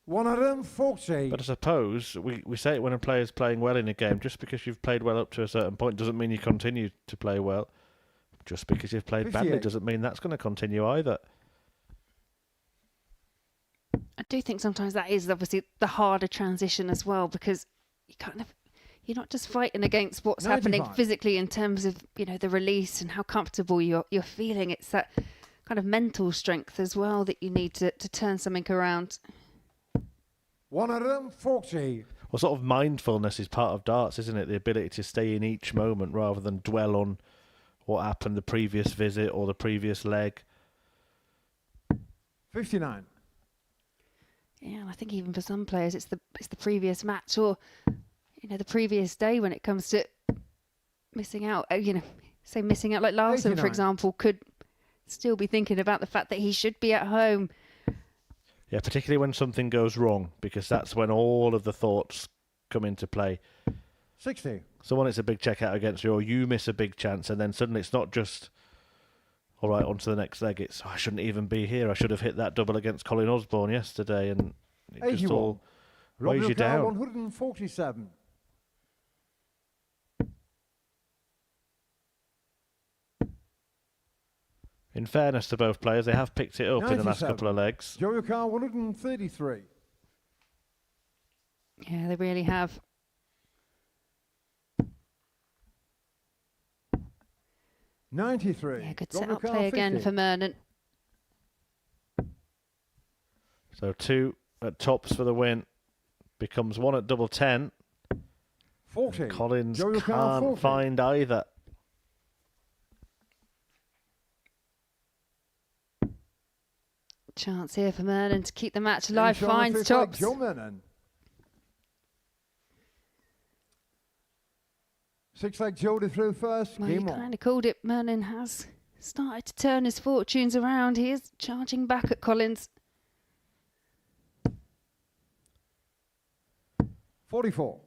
$140. But I suppose we say it when a player's playing well in a game. Just because you've played well up to a certain point doesn't mean you continue to play well. Just because you've played badly 58. doesn't mean that's going to continue either. I do think sometimes that is obviously the harder transition as well, because you're not just fighting against what's happening 95. physically in terms of, you know, the release and how comfortable you're feeling. It's that kind of mental strength as well that you need to turn something around. 140. Well, sort of mindfulness is part of darts, isn't it? The ability to stay in each moment rather than dwell on what happened the previous visit or the previous leg. 59. Yeah, and I think even for some players, it's the previous match or, you know, the previous day when it comes to missing out. You know, say missing out like Larson, 89. for example, could still be thinking about the fact that he should be at home. Yeah, particularly when something goes wrong, because that's when all of the thoughts come into play. 60. So when it's a big check out against you, or you miss a big chance, and then suddenly it's not just, all right, on to the next leg. It's, I shouldn't even be here. I should have hit that double against Colin Osborne yesterday, and it 81. just all weighs you Robbie down. 147. In fairness to both players, they have picked it up in the last 97. couple of legs. Joey Carr 133. Yeah, they really have. $93. Good setup play again for Mernon. So 2 at tops for the win. Becomes 1 at double 10. 40. Collins Joey Carr, can't 40. find either. Chance here for Mernon to keep the match alive. Sean Finds Fifth tops. Joe Mernon. 6-leg Jody through first. Well, you Game on. kind of called it. Mernon has started to turn his fortunes around. He is charging back at Collins. 44.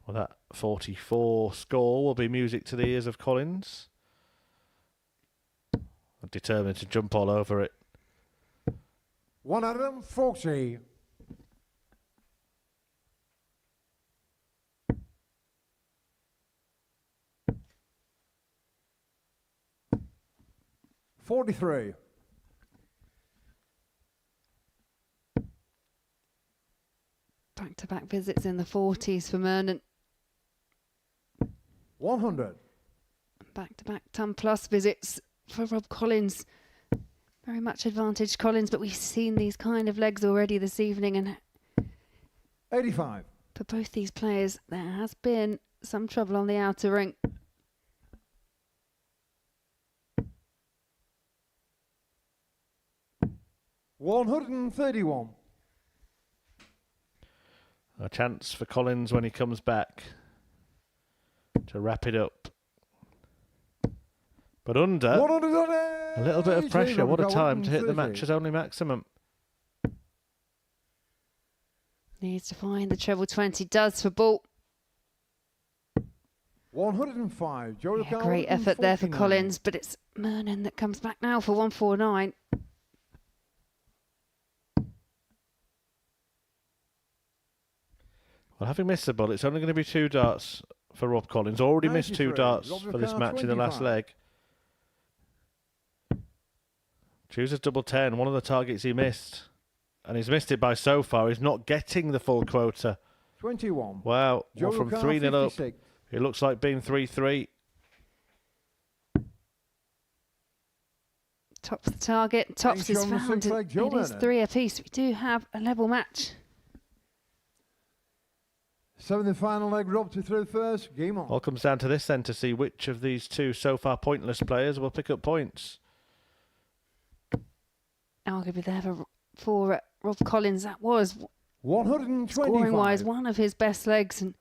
Well, that 44 score will be music to the ears of Collins. Determined to jump all over it. 140. $43. Back-to-back visits in the 40s for Mernon. 100. Back-to-back ton plus visits for Rob Collins. Very much advantage Collins, but we've seen these kind of legs already this evening, and 85. for both these players there has been some trouble on the outer ring. $131. A chance for Collins when he comes back to wrap it up. But under a little bit of pressure. What a time to hit the match's only maximum. Needs to find the treble 20. Does for Ball. 105. Joey Carr, Great effort there for 149. Collins, but it's Mernon that comes back now for 149. Well, having missed the ball, it's only going to be 2 darts for Rob Collins. Already missed 2 darts for this match in the last leg. Chooses double 10, one of the targets he missed. And he's missed it by so far. He's not getting the full quota. 21. Wow, well, from 3-0 up, 56. it looks like being 3-3. Tops the target, tops is Shown the found. six-leg Joe It is Mernon. 3 apiece. We do have a level match. 7th final leg, Rob to through first. Game on. All comes down to this then, to see which of these 2 so far pointless players will pick up points. Arguably there for Rob Collins. That was 125. scoring-wise one of his best legs. And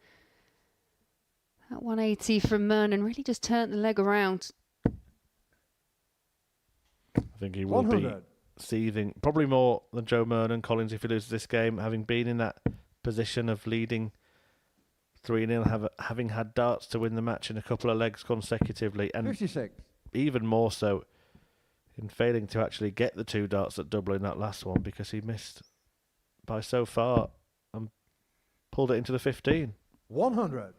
that 180 from Mernon really just turned the leg around. I think he will be 100. seething, probably more than Joe Mernon Collins if he loses this game, having been in that position of leading 3-0, having had darts to win the match in a couple of legs consecutively, and 56. even more so in failing to actually get the 2 darts at double in that last one, because he missed by so far and pulled it into the 15. 100.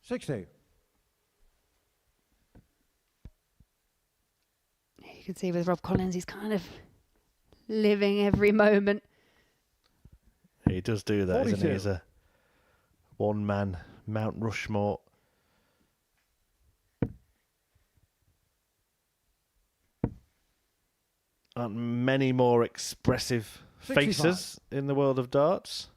$60. You can see with Rob Collins, he's kind of living every moment. He does do that, isn't he? 42. He's a one-man Mount Rushmore. Aren't many more expressive 65. faces in the world of darts.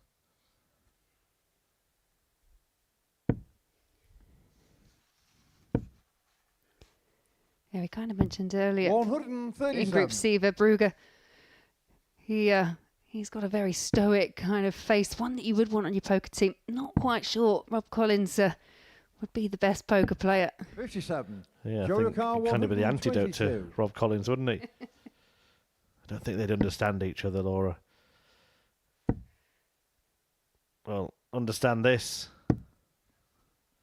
Yeah, we kind of mentioned earlier 137. in Group C, Verbrugge. He's got a very stoic kind of face, one that you would want on your poker team. Not quite sure Rob Collins would be the best poker player. 57. Yeah, I Joe think Ricard, he'd kind of be the antidote to 122. Rob Collins, wouldn't he? I don't think they'd understand each other, Laura. Well, understand this.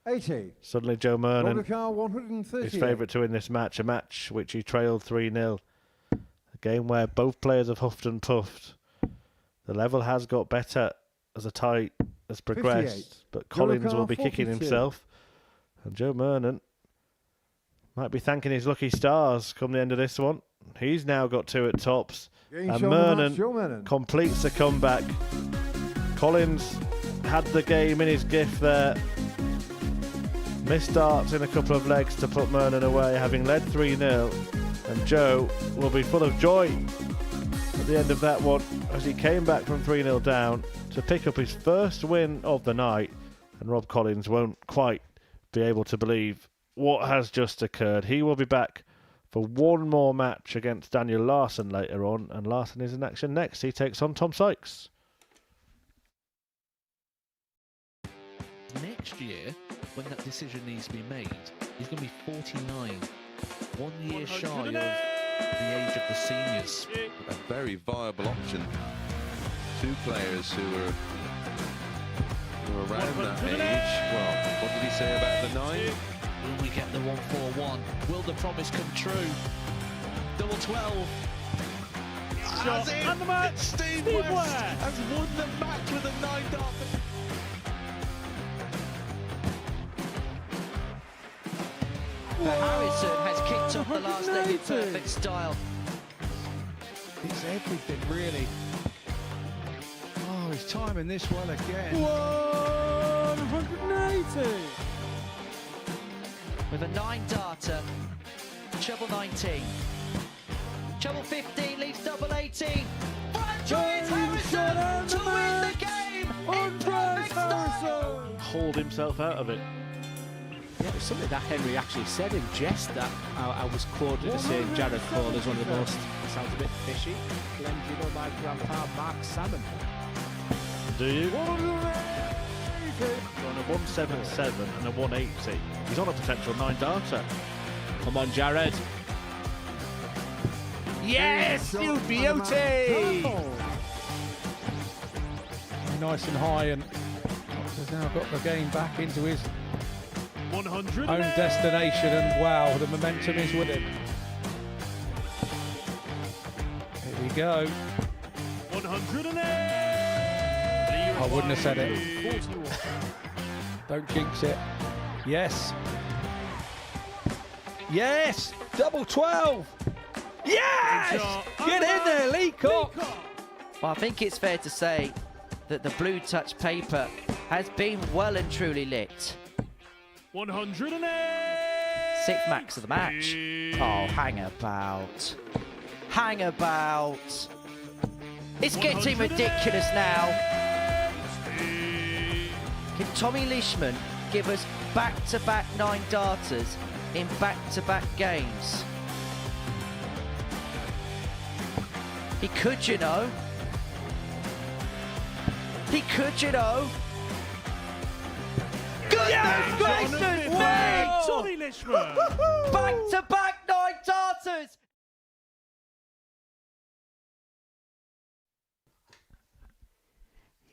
80. Suddenly Joe Mernon, Ricard, 138. his favourite to win this match, a match which he trailed 3-0. A game where both players have huffed and puffed. The level has got better as the tie has progressed, 58. but Joe Collins will Ricard, be kicking 42. himself. And Joe Mernon might be thanking his lucky stars come the end of this one. He's now got 2 at tops. Game And show of the match, Joe Mernon Mernon. completes the comeback. Collins had the game in his gift there. Missed darts in a couple of legs to put Mernon away, having led 3-0. And Joe will be full of joy at the end of that one as he came back from 3-0 down to pick up his first win of the night. And Rob Collins won't quite be able to believe what has just occurred. He will be back for one more match against Daniel Larson later on, and Larson is in action next. He takes on Tom Sykes. Next year, when that decision needs to be made, he's going to be 49, 1 year shy of the age of the seniors. A very viable option. 2 players who are around that age. Well, what did he say about the 9? Will we get the 1-4-1? Will the promise come true? Double 12. Shot and the match. Steve West has won the match with a 9 dart. Harrison has kicked off the last leg in perfect style. It's everything, really. Oh, he's timing this well again. 180. With a 9-darter, treble 19. Treble 15 leaves double 18. Franchise Harrison to win the game in perfect style. Hauled himself out of it. Yeah, it was something that Henry actually said in jest that I was quoted as saying Jared Cole is one of the most, sounds a bit fishy. Glenn, do you know my grandpa Mark Salmon? Do you? On a 177 and a 180. He's on a potential 9-darter. Come on, Jared. Yes, you beauty! Nice and high, and has now got the game back into his 100 own destination, and wow, the momentum is with him. Here we go. 108. I wouldn't have said it. Don't jinx it. Yes. Yes! Double 12! Yes! Get in there, Lee Cock! Well, I think it's fair to say that the blue touch paper has been well and truly lit. 108. 6th max of the match. Oh, hang about. Hang about. It's getting ridiculous now. Can Tommy Leishman give us back-to-back 9-darters in back-to-back games? He could, you know. He could, you know. Goodness gracious me! Tommy Leishman. Back-to-back 9-darters!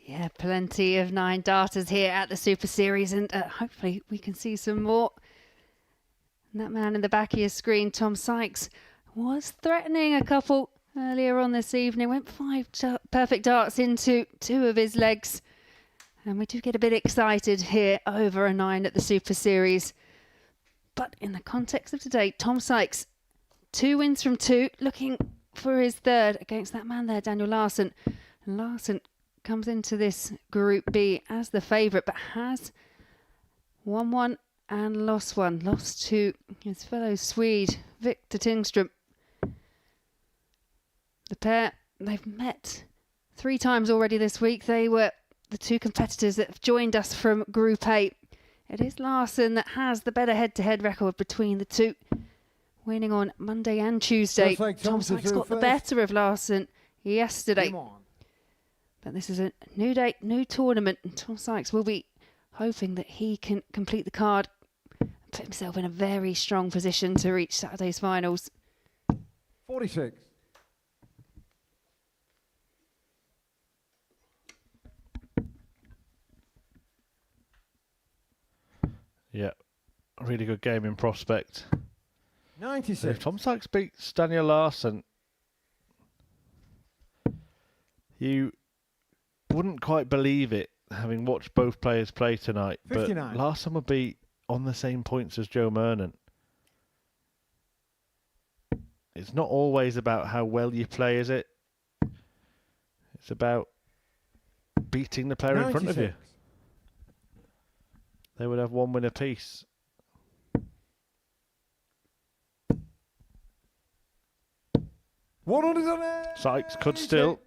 Yeah, plenty of 9-darters here at the Super Series, and hopefully we can see some more. And that man in the back of your screen, Tom Sykes, was threatening a couple earlier on this evening. Went 5 perfect darts into 2 of his legs. And we do get a bit excited here over a 9 at the Super Series. But in the context of today, Tom Sykes, 2 wins from 2, looking for his 3rd against that man there, Daniel Larson. And Larson comes into this Group B as the favourite, but has won 1 and lost 1. Lost to his fellow Swede, Victor Tingström. The pair, they've met 3 times already this week. They were the 2 competitors that have joined us from Group A. It is Larson that has the better head-to-head record between the 2, winning on Monday and Tuesday. Tom Sykes got the better of Larson yesterday. But this is a new day, new tournament, and Tom Sykes will be hoping that he can complete the card and put himself in a very strong position to reach Saturday's finals. 46. Yeah, a really good game in prospect. 96. If Tom Sykes beats Daniel Larsson, you wouldn't quite believe it, having watched both players play tonight. 59. But Larsson would be on the same points as Joe Mernon. It's not always about how well you play, is it? It's about beating the player in front of you. They would have one win apiece. Sykes could still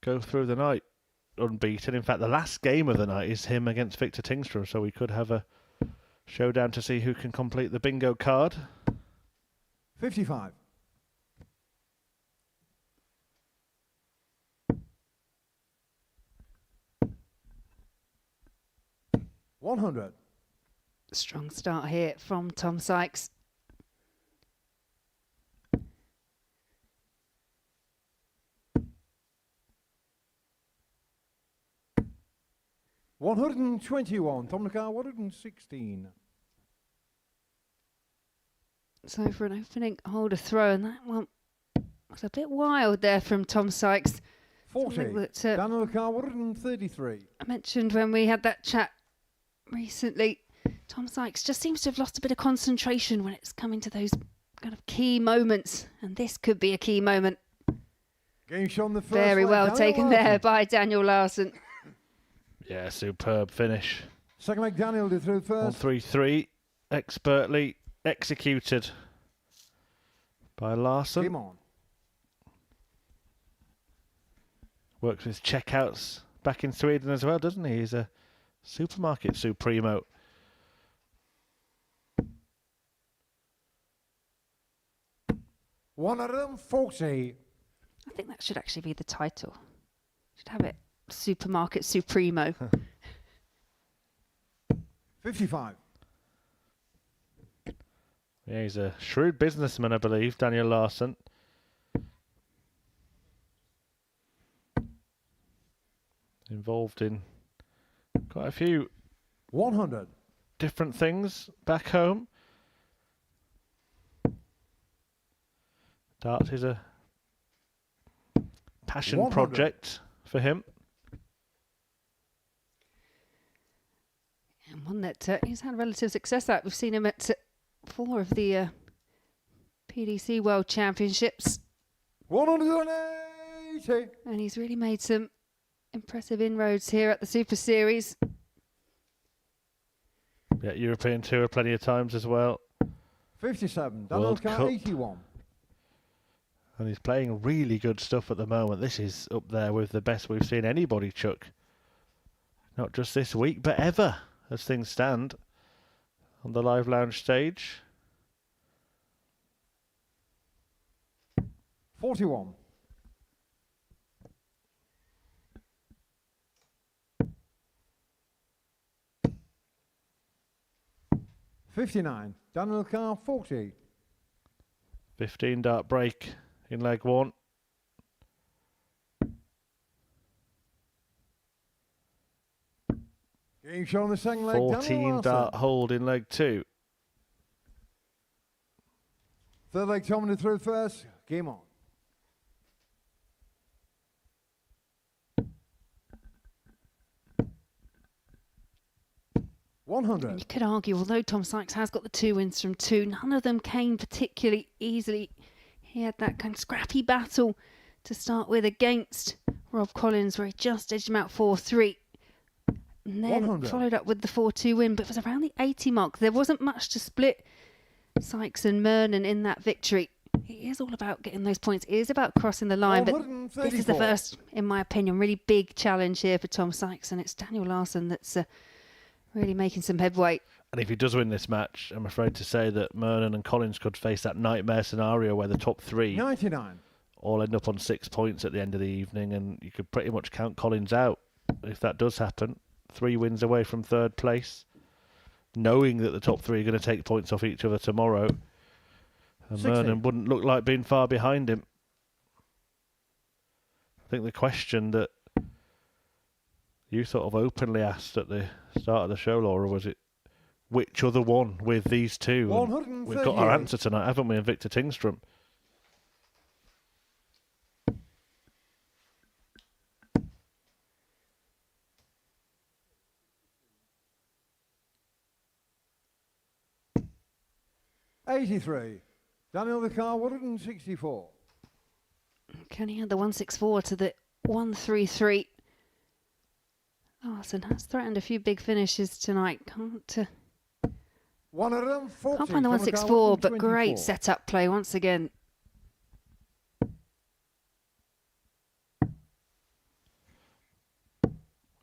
go through the night unbeaten. In fact, the last game of the night is him against Victor Tingstrom, so we could have a showdown to see who can complete the bingo card. 55. $100. Strong start here from Tom Sykes. $121. Tom McCarr, 116. So for an opening holder throw, and that one was a bit wild there from Tom Sykes. 40. That, Daniel Carr, 133. I mentioned when we had that chat recently, Tom Sykes just seems to have lost a bit of concentration when it's coming to those kind of key moments, and this could be a key moment. Game shot the first Very well Daniel taken Larsson. there by Daniel Larsson. Yeah, superb finish. Second leg, Daniel did through first. 1-3-3, expertly executed by Larsson. Game on. Works with checkouts back in Sweden as well, doesn't he? He's a supermarket supremo. $140. I think that should actually be the title. Should have it Supermarket Supremo. 55. Yeah, he's a shrewd businessman, I believe, Daniel Larsson. Involved in quite a few 100 different things back home. Darts is a passion 100. project for him. And one that he's had relative success at. We've seen him at 4 of the PDC World Championships. 180. And he's really made some impressive inroads here at the Super Series. Yeah, European Tour plenty of times as well. 57. Daniel World Carr, Cup. 81. And he's playing really good stuff at the moment. This is up there with the best we've seen anybody chuck. Not just this week, but ever, as things stand on the Live Lounge stage. 41. $59. Daniel Carr, 40. 15 dart break in leg 1. Game show on the second leg. 14 dart hold in leg 2. Third leg, Tom to through first. Game on. $100. You could argue, although Tom Sykes has got the 2 wins from 2, none of them came particularly easily. He had that kind of scrappy battle to start with against Rob Collins, where he just edged him out 4-3. And then 100. followed up with the 4-2 win, but it was around the 80 mark. There wasn't much to split Sykes and Mernon in that victory. It is all about getting those points. It is about crossing the line, but this is the 134. first, in my opinion, really big challenge here for Tom Sykes, and it's Daniel Larsson that's really making some headway. And if he does win this match, I'm afraid to say that Mernon and Collins could face that nightmare scenario where the top 3 $99. all end up on 6 points at the end of the evening, and you could pretty much count Collins out if that does happen. 3 wins away from third place, knowing that the top 3 are going to take points off each other tomorrow. And 60. Mernon wouldn't look like being far behind him. I think the question that you sort of openly asked at the start of the show, Laura, was it which other one with these two? And we've got our answer tonight, haven't we, in Victor Tingstrom? $83. Daniel the car, 164. Kenny had the 164 to the 133. Larson has threatened a few big finishes tonight. Can't find the 164, but great setup play once again.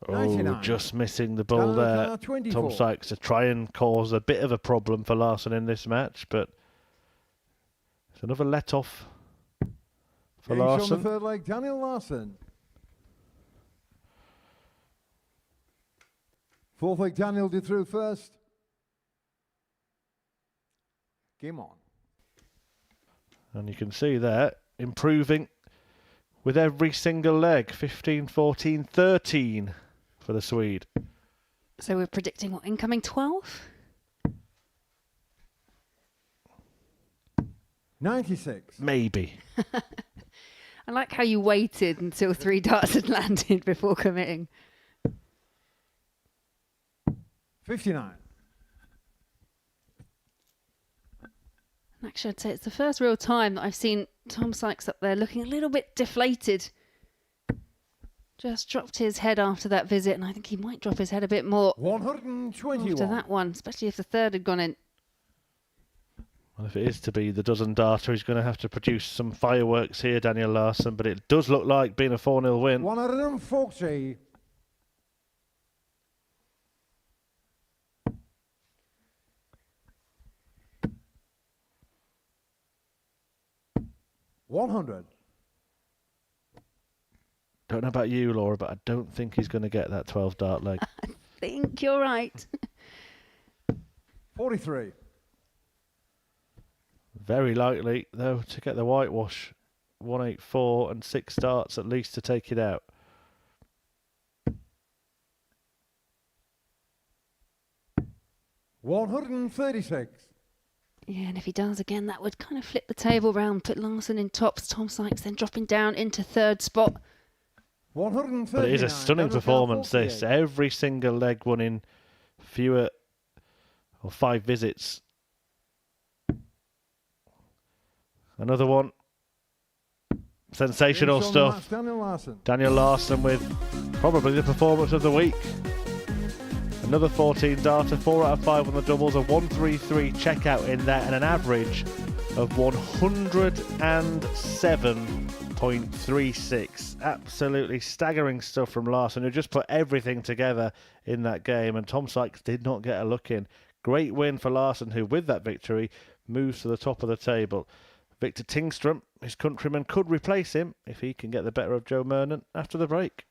Oh, just missing the ball there. Tom Sykes to try and cause a bit of a problem for Larson in this match, but it's another let-off for Larson. On the third leg, Daniel Larson. Fourth leg, Daniel did through first. Game on. And you can see there, improving with every single leg. 15, 14, 13 for the Swede. So we're predicting what, incoming 12? 96. Maybe. I like how you waited until 3 darts had landed before committing. 59. Actually, I'd say it's the first real time that I've seen Tom Sykes up there looking a little bit deflated. Just dropped his head after that visit, and I think he might drop his head a bit more 121 after that one, especially if the third had gone in. Well, if it is to be the dozen darter, he's going to have to produce some fireworks here, Daniel Larson, but it does look like being a 4-0 win. 140. $100. Don't know about you, Laura, but I don't think he's going to get that 12 dart leg. I think you're right. 43. Very likely, though, to get the whitewash. 184 and 6 darts at least to take it out. $136. Yeah, and if he does again, that would kind of flip the table round, put Larson in tops, Tom Sykes then dropping down into third spot. 139. But it is a stunning performance, this. Every single leg won in fewer or 5 visits. Another one. Sensational stuff. Daniel Larson with probably the performance of the week. Another 14 darter, 4 out of 5 on the doubles, a 133 checkout in there, and an average of 107.36. Absolutely staggering stuff from Larson, who just put everything together in that game, and Tom Sykes did not get a look in. Great win for Larson, who with that victory moves to the top of the table. Victor Tingstrom, his countryman, could replace him if he can get the better of Joe Mernon after the break.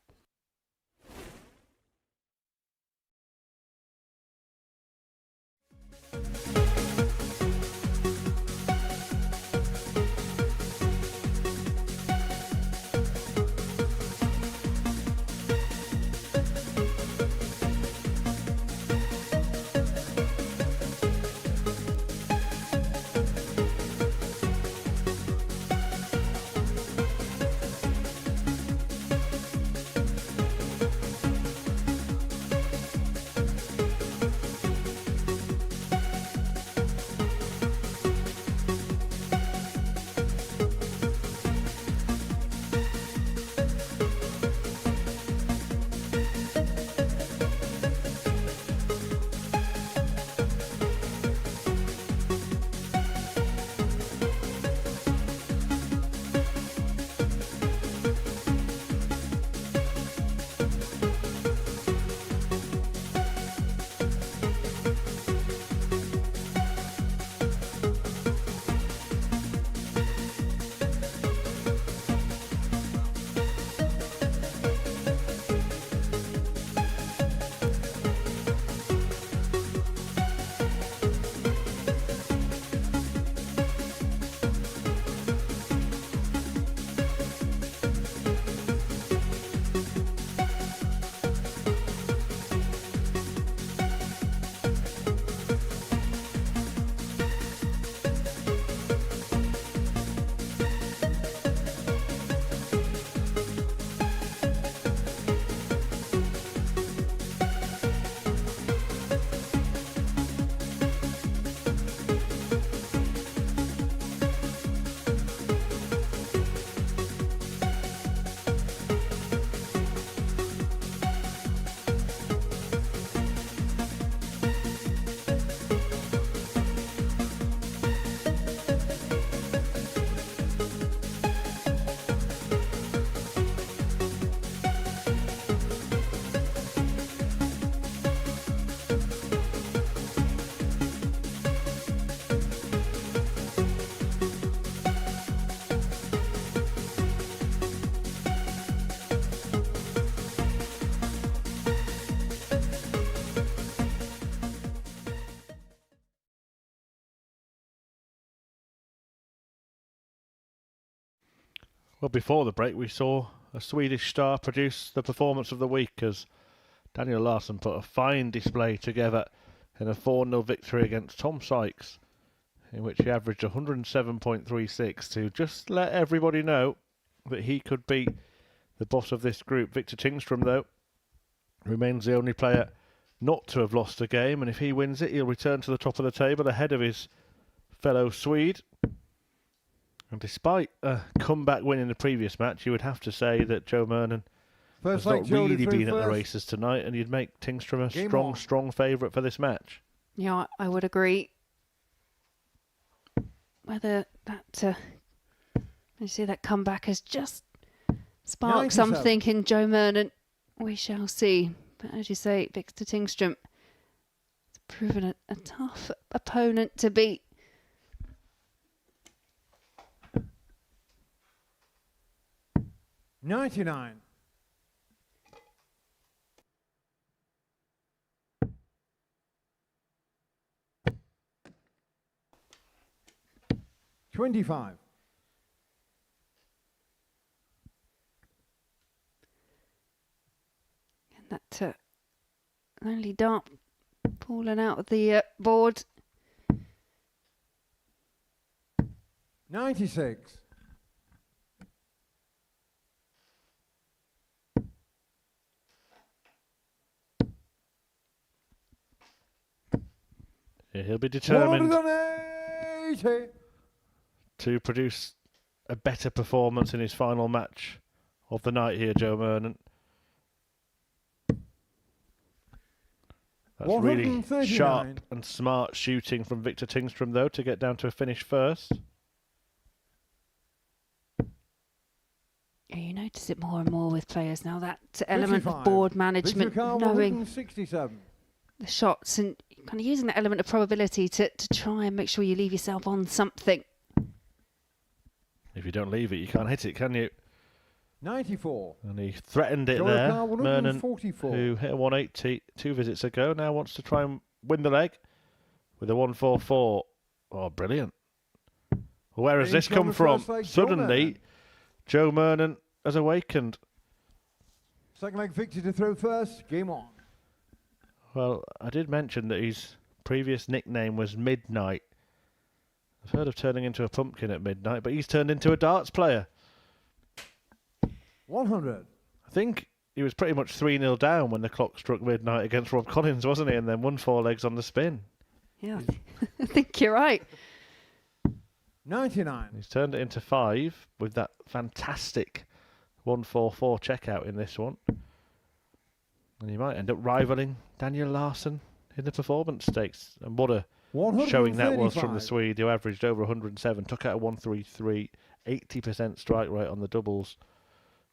Well, before the break, we saw a Swedish star produce the performance of the week as Daniel Larsson put a fine display together in a 4-0 victory against Tom Sykes, in which he averaged 107.36 to just let everybody know that he could beat the boss of this group. Victor Tingström, though, remains the only player not to have lost a game, and if he wins it, he'll return to the top of the table ahead of his fellow Swede. And despite a comeback win in the previous match, you would have to say that Joe Mernon has not really been at the races tonight, and you'd make Tingström a strong favourite for this match. Yeah, I would agree. Whether that, you see, that comeback has just sparked something in Joe Mernon, we shall see. But as you say, Victor Tingström has proven a tough opponent to beat. $99. $25. And that only dart falling out of the board. 96. He'll be determined 180. to produce a better performance in his final match of the night here, Joe Mernon. That's really sharp and smart shooting from Victor Tingström, though, to get down to a finish first. Yeah, you notice it more and more with players now, that element of board management, knowing the shots and kind of using that element of probability to try and make sure you leave yourself on something. If you don't leave it, you can't hit it, can you? 94. And he threatened it there. Mernon, who hit a 180 2 visits ago, now wants to try and win the leg with a 144. Oh, brilliant. Where has this come from? Suddenly, Joe Mernon has awakened. Second leg Victor to throw first. Game on. Well, I did mention that his previous nickname was Midnight. I've heard of turning into a pumpkin at midnight, but he's turned into a darts player. 100. I think he was pretty much 3-0 down when the clock struck midnight against Rob Collins, wasn't he? And then won 4 legs on the spin. Yeah, I think you're right. 99. He's turned it into 5 with that fantastic 144 checkout in this one. And he might end up rivaling Daniel Larsson in the performance stakes. And what a showing that was from the Swede, who averaged over 107, took out a 133, 80% strike rate on the doubles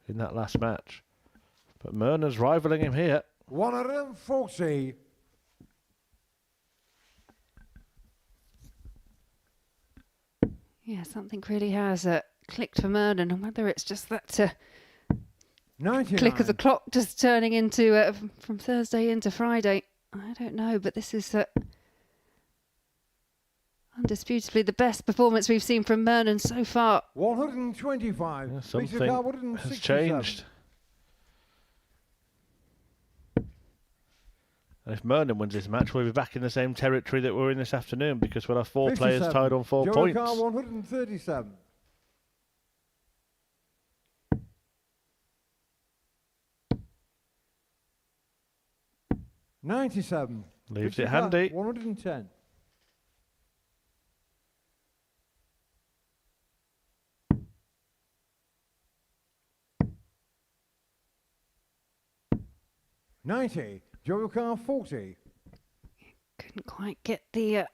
in that last match. But Mernon's rivaling him here. 140. Yeah, something really has clicked for Mernon, and whether it's just that click of the clock just turning into from Thursday into Friday, I don't know. But this is undisputably the best performance we've seen from Mernon so far. 125. Yeah, something has changed. And if Mernon wins this match, we'll be back in the same territory that we're in this afternoon, because we'll have 4 players tied on 4 points. 137. $97. Leaves it handy. 110. $90. Joe car 40. Couldn't quite get the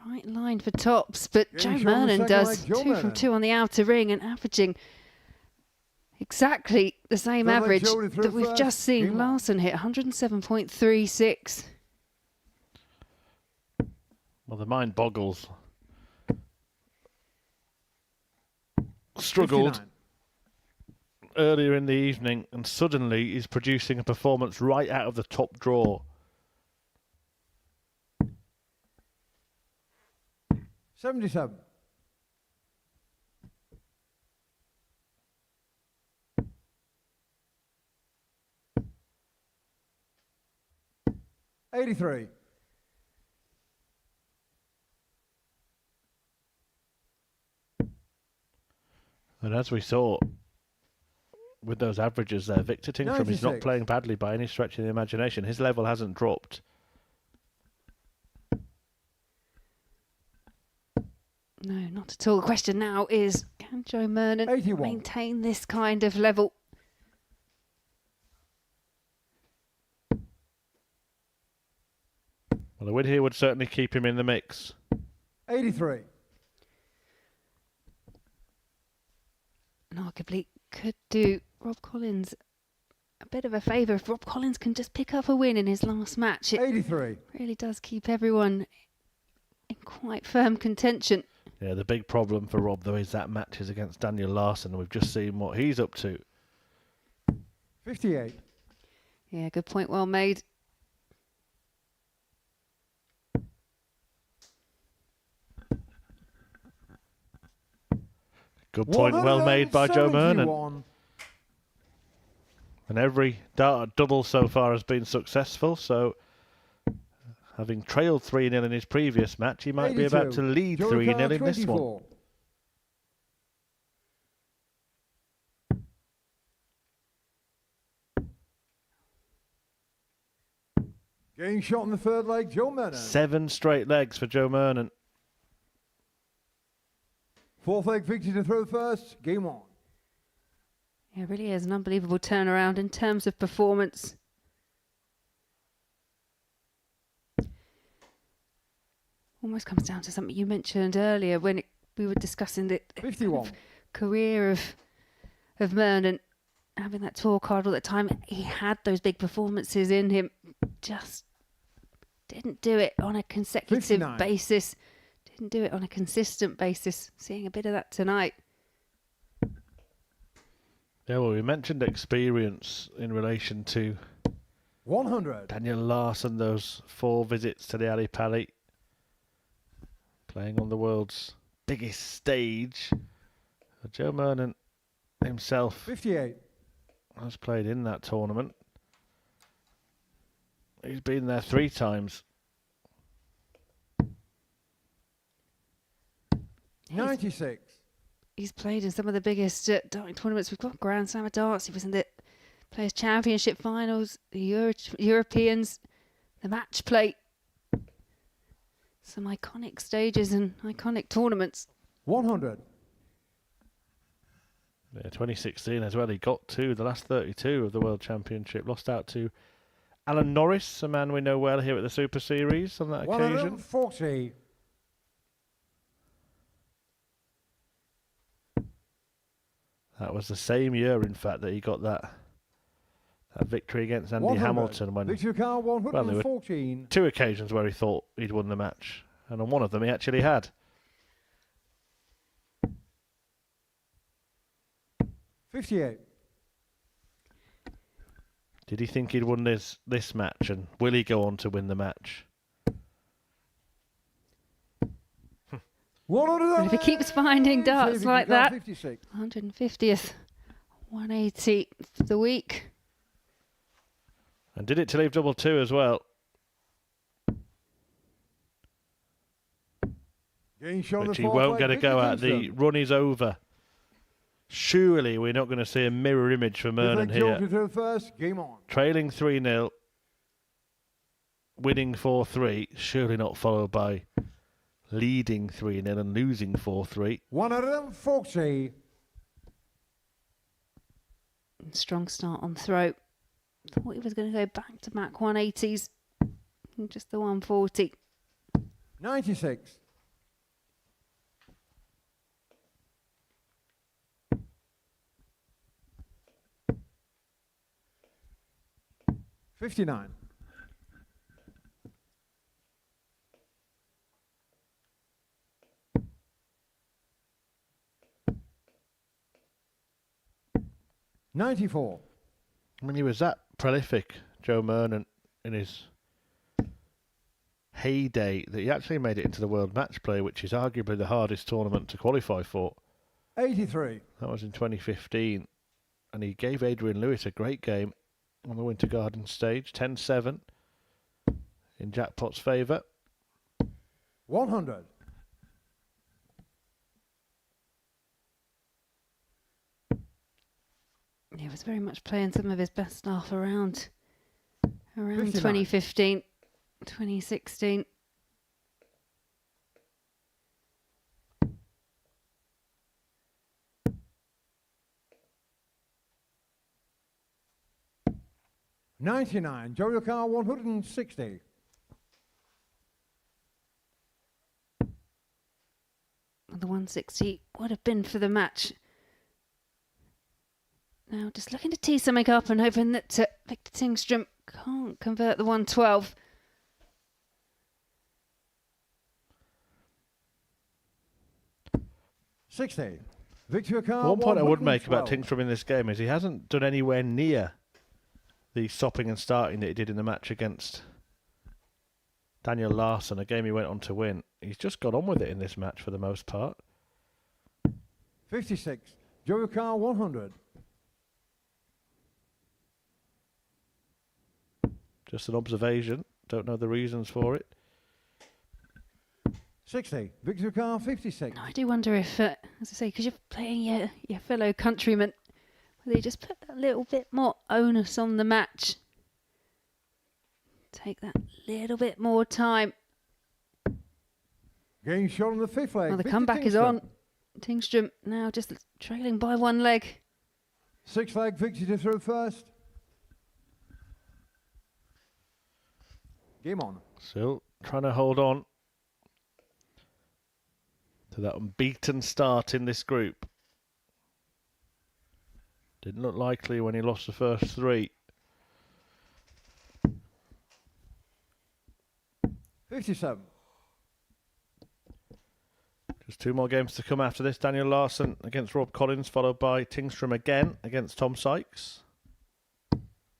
right line for tops, but Joe Mernon does. 2 from 2 on the outer ring and averaging exactly the same average that we've just seen. Larsson hit 107.36. Well, the mind boggles. Struggled 59. Earlier in the evening, and suddenly he's producing a performance right out of the top drawer. 77. 83. And as we saw with those averages there, Victor Tinkram is not 96. playing badly by any stretch of the imagination. His level hasn't dropped. No, not at all. The question now is, can Joe Mernon 81. maintain this kind of level? Well, a win here would certainly keep him in the mix. 83. And arguably could do Rob Collins a bit of a favour. If Rob Collins can just pick up a win in his last match, it 83. really does keep everyone in quite firm contention. Yeah, the big problem for Rob, though, is that match is against Daniel Larsson, and we've just seen what he's up to. 58. Yeah, good point, well made. Good point, well made by Joe Mernon. 171. And every dart double so far has been successful, so having trailed 3-0 in his previous match, he might be about to lead 3-0 in this one. Getting shot in the third leg, Joe Mernon. 7 straight legs for Joe Mernon. Fourth leg victory to throw first, game on. Yeah, it really is an unbelievable turnaround in terms of performance. Almost comes down to something you mentioned earlier when we were discussing the 51. career of Mernon, having that tour card all the time. He had those big performances in him, just didn't do it on a consecutive 59. basis. Didn't do it on a consistent basis. Seeing a bit of that tonight. Yeah, well, we mentioned experience in relation to 100. Daniel Larsson, those 4 visits to the Ali Pali, playing on the world's biggest stage. Joe Mernon himself 58. has played in that tournament. He's been there 3 times. 96. He's played in some of the biggest darting tournaments. We've got Grand Slam of Darts. He was in the Players' Championship finals, the Europeans, the match play. Some iconic stages and iconic tournaments. 100. Yeah, 2016 as well. He got to the last 32 of the World Championship. Lost out to Alan Norris, a man we know well here at the Super Series on that occasion. 140. That was the same year, in fact, that he got that victory against Andy 100. Hamilton. When, Victory card well, there were 114. 2 occasions where he thought he'd won the match, and on one of them he actually had. 58. Did he think he'd won this match, and will he go on to win the match? And if he keeps finding darts like that, 56. 150th, 180 for the week. And did it to leave double 2 as well. Which he won't get a go at. The run is over. Surely we're not going to see a mirror image for Mernon here. First, game on. Trailing 3-0, winning 4-3, surely not followed by leading 3-0 and losing 4-3. 140. Strong start on throw. Thought he was going to go back-to-back 180s. Just the 140. 96. 59. 94. I mean, he was that prolific, Joe Mernon, in his heyday that he actually made it into the World Match Play, which is arguably the hardest tournament to qualify for. 83. That was in 2015. And he gave Adrian Lewis a great game on the Winter Garden stage, 10-7. in Jackpot's favour. 100. He was very much playing some of his best stuff around 59. 2015, 2016. $99. Joe Car 160. The 160 would have been for the match. Now just looking to tee something up and hoping that Victor Tingstrom can't convert the 112. $60. Victor Car One point I would make about 112. Tingstrom in this game is he hasn't done anywhere near the stopping and starting that he did in the match against Daniel Larsson, a game he went on to win. He's just got on with it in this match for the most part. 56. Joe Car 100. Just an observation. Don't know the reasons for it. 60. Victor Car 56. I do wonder if, as I say, because you're playing your fellow countrymen, whether you just put that little bit more onus on the match. Take that little bit more time. Game shot on the fifth leg. Well, the Victor comeback is Tingstrom. on. Tingstrom now just trailing by one leg. Six leg Victor to throw first. Game on. Still trying to hold on to that unbeaten start in this group. Didn't look likely when he lost the first three. 57. Just two more games to come after this. Daniel Larsson against Rob Collins, followed by Tingstrom again against Tom Sykes.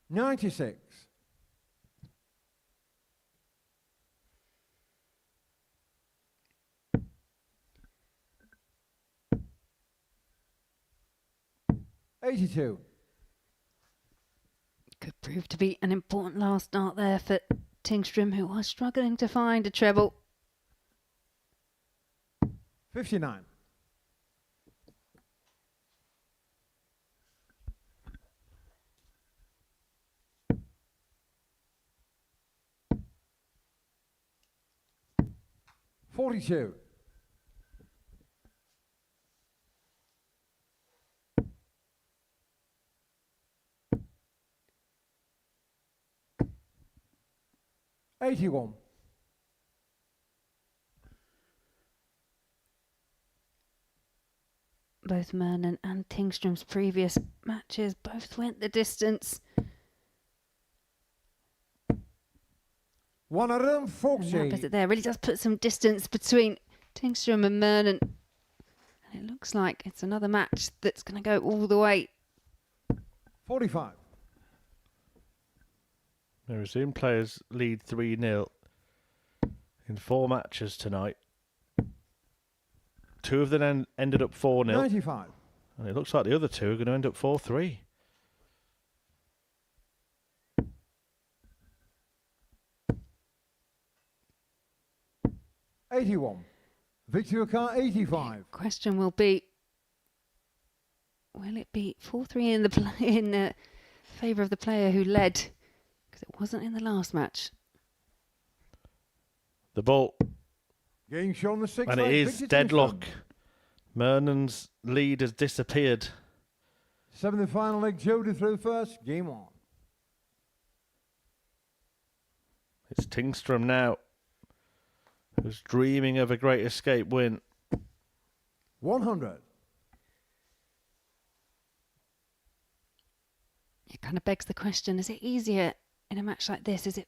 96. $82. Could prove to be an important last start there for Tingstrom, who was struggling to find a treble. 59. $42. $81. Both Mernon and Tingstrom's previous matches both went the distance. 140. And that visit there really does put some distance between Tingstrom and Mernon. And it looks like it's another match that's going to go all the way. 45. The resumed players lead 3-0 in 4 matches tonight. 2 of them ended up 4-0. 95. And it looks like the other 2 are going to end up 4-3. $81. Victor Car 85. Question will be, will it be 4-3 in the in favour of the player who led? Because it wasn't in the last match. The ball. Game shot on the sixth And it leg, is Victor deadlock. Tingstrom. Mernon's lead has disappeared. Seventh and final leg, Joe to throw first. Game on. It's Tingstrom now, who's dreaming of a great escape win. 100. It kind of begs the question, is it easier in a match like this? Is it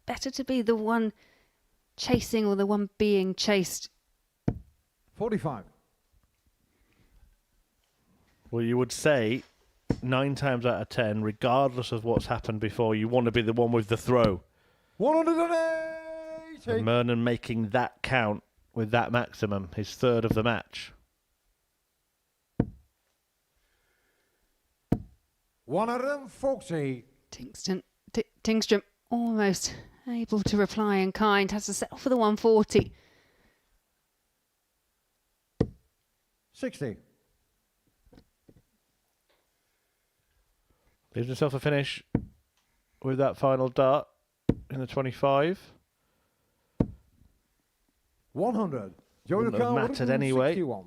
better to be the one chasing or the one being chased? 45. Well, you would say 9 times out of 10, regardless of what's happened before, you want to be the one with the throw. 180. And Mernon making that count with that maximum, his third of the match. 140. Tingstrom almost able to reply in kind. Has to settle for the 140. 60. Leaves himself a finish with that final dart in the 25. 100. Joe Wouldn't have mattered anyway. 61.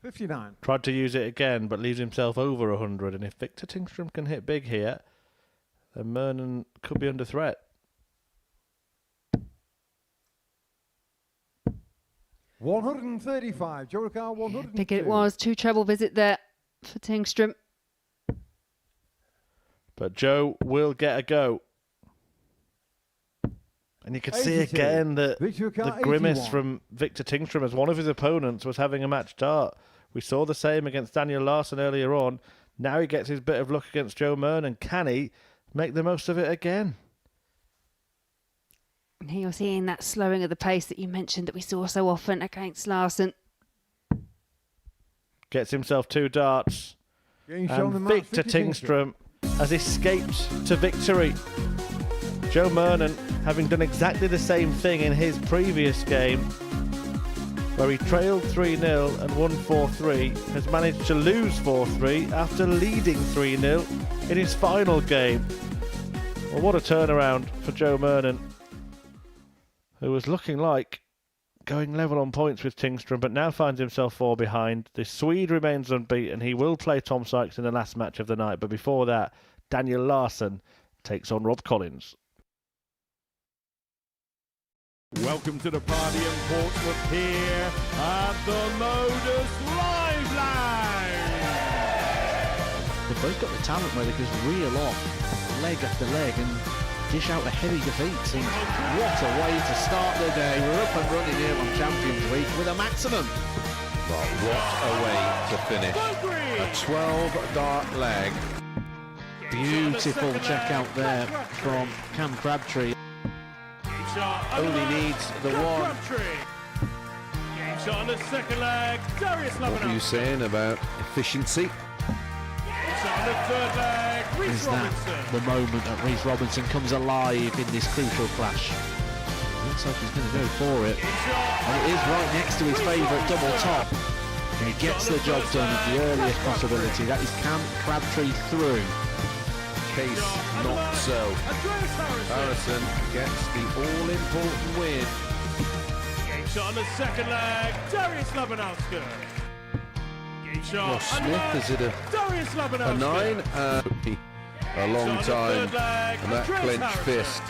$59. Tried to use it again, but leaves himself over 100. And if Victor Tingstrom can hit big here, then Mernon could be under threat. $135. Joe Ricard, 102. I think it was 2 treble visit there for Tingstrom. But Joe will get a go. And you could see 82. again that Victor the Ricard, grimace 81. from Victor Tingstrom as one of his opponents was having a match dart. We saw the same against Daniel Larsson earlier on. Now he gets his bit of luck against Joe Mernon. Can he make the most of it again? And here you're seeing that slowing of the pace that you mentioned that we saw so often against Larsson. Gets himself 2 darts. Getting shown the And match, Victor Tingstrom has escaped to victory. Joe Mernon, having done exactly the same thing in his previous game, where he trailed 3-0 and won 4-3, has managed to lose 4-3 after leading 3-0 in his final game. Well, what a turnaround for Joe Mernon, who was looking like going level on points with Tingstrom, but now finds himself 4 behind. The Swede remains unbeaten. He will play Tom Sykes in the last match of the night, but before that, Daniel Larsson takes on Rob Collins. Welcome to the party in Portsmouth here at the Modus Live Line. They've both got the talent where they can reel off leg after leg and dish out a heavy defeat. What a way to start the day. We're up and running here on Champions Week with a maximum. But what a way to finish. A 12-dart leg. Beautiful check out there from Cam Crabtree. Only needs the one. Game shot on the second leg. Darius What were you Labanov. saying about efficiency? Game shot on the third leg. Reece Is that Robinson. the moment that Reece Robinson comes alive in this crucial clash? Looks like he's going to go for it. And it is right next to his favourite double top. And he gets the job done at the earliest possibility. That is Cam Crabtree through. Case not so. Harrison gets the all-important win. Game shot on the second leg. Darius Labanowski. Game shot. Ross Smith, is it Darius a Labanowski. 9? A long time. And that clenched fist.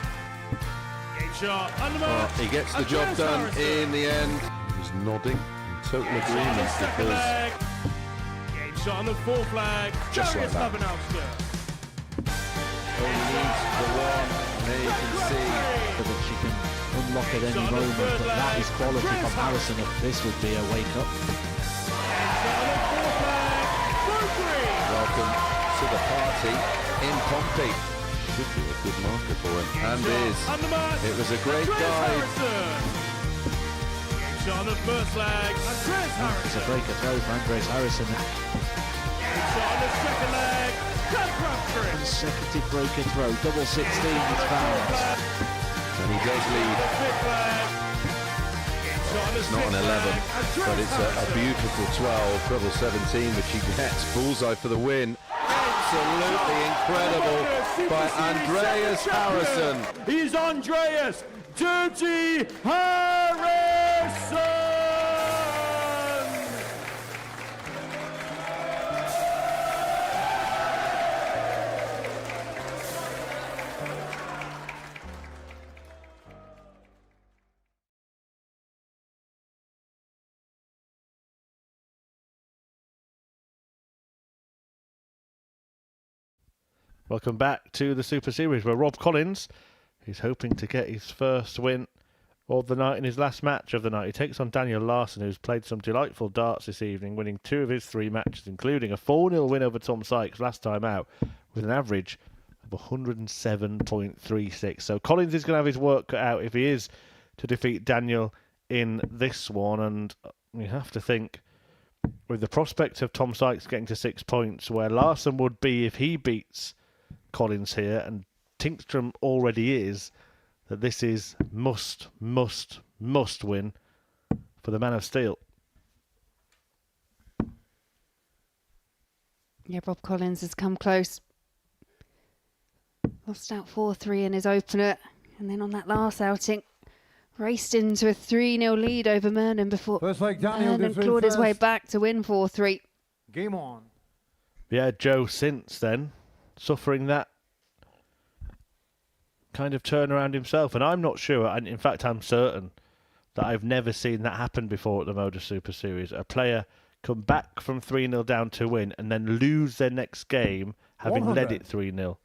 Game shot. Oh, he gets the job done in the end. He's nodding in total agreement because Game shot on the fourth leg. Just Darius like that. Labanowski. only needs the one. And there you can see That she can unlock at any moment, but that is quality from Harrison. If this would be a wake-up. welcome to the party in Pompey. Should be a good marker for him, and is. It was a great dive. Game shot on the first leg. Andreas Harrison. It's a breaker throw for Andres Harrison. Game shot on the second leg. Cam Crabtree. Consecutive breaker throw, double 16 is found. And he does lead. It's not an 11, but it's a beautiful 12, treble 17, which he gets. Bullseye for the win. Absolutely incredible by Andreas Harrison. He's Andreas Dirty Harrison. Welcome back to the Super Series, where Rob Collins is hoping to get his first win of the night in his last match of the night. He takes on Daniel Larsson, who's played some delightful darts this evening, winning 2 of his 3 matches, including a 4-0 win over Tom Sykes last time out, with an average of 107.36. So Collins is going to have his work cut out if he is to defeat Daniel in this one, and you have to think with the prospect of Tom Sykes getting to 6 points, where Larson would be if he beats Collins here, and Tinkstrom already is, that this is must win for the Man of Steel. Yeah, Rob Collins has come close. Lost out 4-3 in his opener, and then on that last outing, raced into a 3-0 lead over Mernon before Mernon clawed his way back to win 4-3. Game on. Yeah, Joe since then suffering that kind of turnaround himself, and I'm not sure, and in fact I'm certain that I've never seen that happen before at the Modus Super Series. A player come back from 3-0 down to win and then lose their next game having 100. led it 3-0.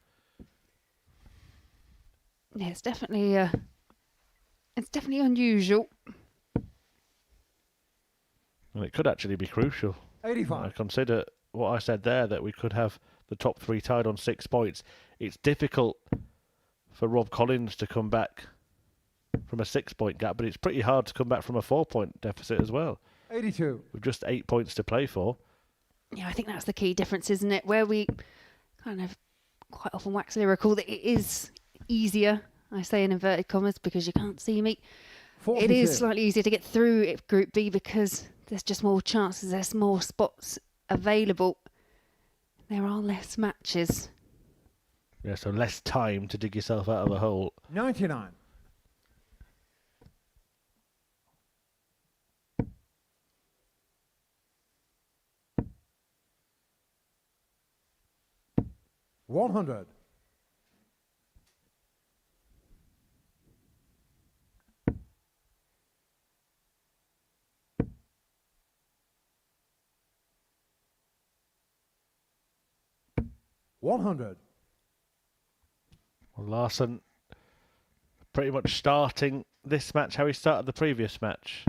Yeah, it's definitely unusual. And it could actually be crucial. 85. I consider what I said there, that we could have the top three tied on 6 points. It's difficult for Rob Collins to come back from a 6-point gap, but it's pretty hard to come back from a 4-point deficit as well. 82. With just 8 points to play for. Yeah, I think that's the key difference, isn't it? Where we kind of quite often wax lyrical that it is easier, I say in inverted commas because you can't see me. 42. It is slightly easier to get through Group B because there's just more chances, there's more spots available. There are less matches. Yeah, so less time to dig yourself out of a hole. 99. $100. $100. Well, Larson pretty much starting this match how he started the previous match.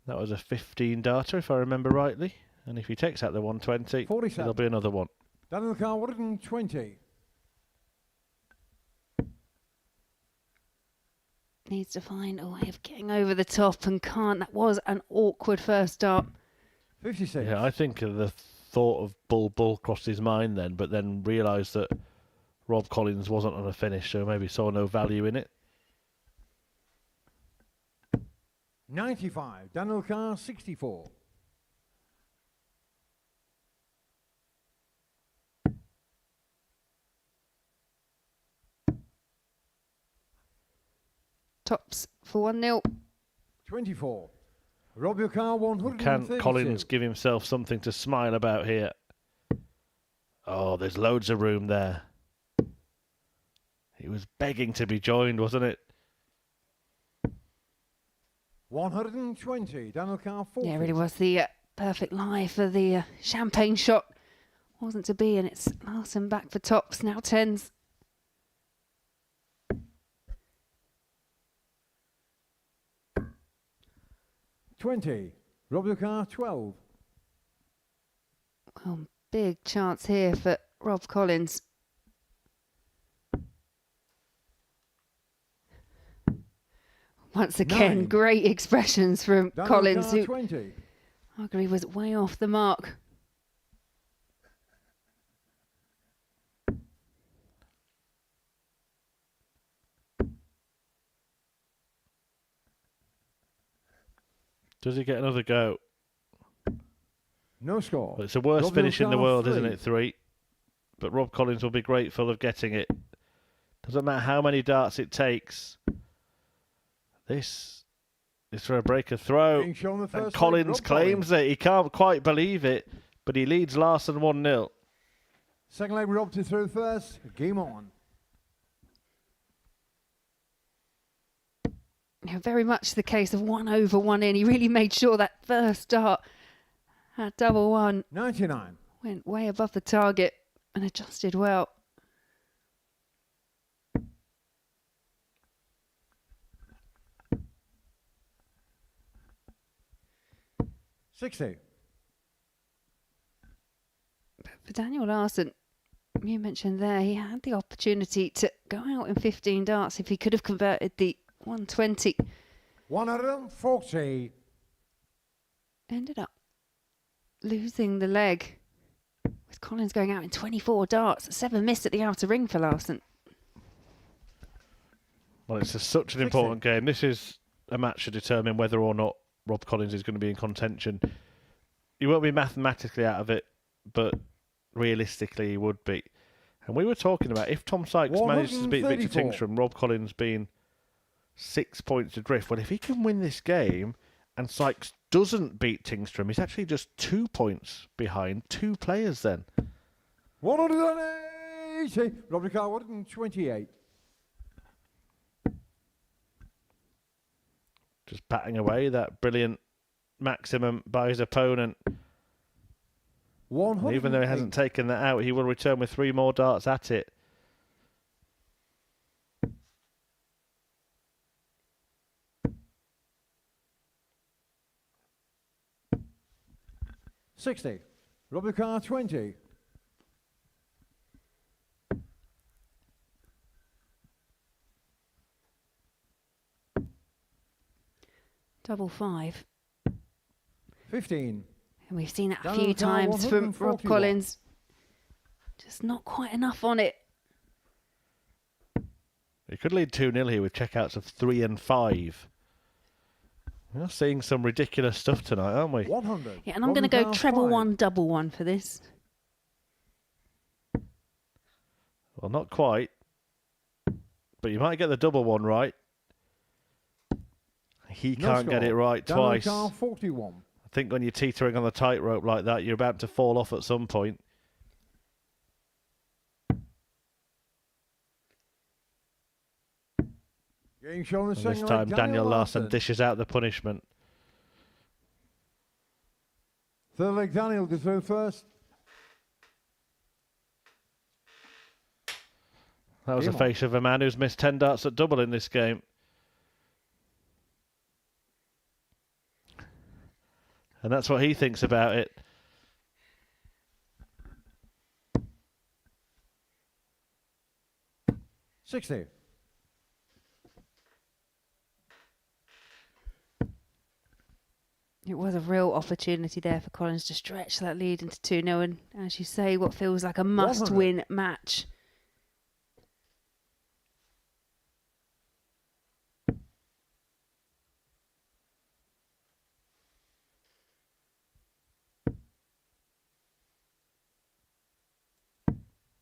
That was a 15 darter, if I remember rightly. And if he takes out the 120, 47. there'll be another one. Down in the car, 120. Needs to find a way of getting over the top and can't. That was an awkward first start. 56. Yeah, I think the thought of bull crossed his mind then, but then realised that Rob Collins wasn't on a finish, so maybe saw no value in it. 95. Daniel Carr, 64. Tops for 1-0. 24. Rob your car, 132. Can Collins give himself something to smile about here? Oh, there's loads of room there. He was begging to be joined, wasn't it? 120. Daniel Carr, 40. Yeah, it really was the perfect lie for the champagne shot. Wasn't to be, and it's Larson back for tops. Now 10s. $20. Rob your car, 12. Well, big chance here for Rob Collins. Once again, 9. great expressions from Daniel Collins, Carr, who 20. arguably was way off the mark. Does he get another go? No score. Well, it's the worst Rob finish in the Carr, world, 3. isn't it? 3. But Rob Collins will be grateful of getting it. Doesn't matter how many darts it takes. This is for a break of throw. Being shown the And first Collins leg, Rob claims it. He can't quite believe it, but he leads Larson 1-0. Second leg, Rob to throw first. Game on. Yeah, very much the case of 1 over 1 in. He really made sure that first start at double 1 99. went way above the target and adjusted well. $60. For Daniel Larson, you mentioned there, he had the opportunity to go out in 15 darts if he could have converted the 120. 140. Ended up losing the leg. With Collins going out in 24 darts, 7 missed at the outer ring for Larson. Well, it's such an important game. This is a match to determine whether or not Rob Collins is going to be in contention. He won't be mathematically out of it, but realistically he would be. And we were talking about if Tom Sykes manages to beat Victor Tingstrom, Rob Collins being 6 points adrift. Well, if he can win this game and Sykes doesn't beat Tingstrom, he's actually just 2 points behind 2 players then. 180. Rob Ricard, 128. Just batting away that brilliant maximum by his opponent. And even though he hasn't taken that out, he will return with 3 more darts at it. $60. Rob Ricard, 20. Double 5. 15. And we've seen that a few times from Rob Collins. Just not quite enough on it. He could lead 2-0 here with checkouts of 3 and 5. We're seeing some ridiculous stuff tonight, aren't we? 100. Yeah, and I'm going to go treble 1, double 1 for this. Well, not quite. But you might get the double 1 right. He can't get it right twice. 41. I think when you're teetering on the tightrope like that, you're about to fall off at some point. Game shown And this time, Daniel Larson dishes out the punishment. Third leg, Daniel goes through first. That was the face of a man who's missed 10 darts at double in this game. And that's what he thinks about it. $60. It was a real opportunity there for Collins to stretch that lead into 2-0 and, as you say, what feels like a must-win match.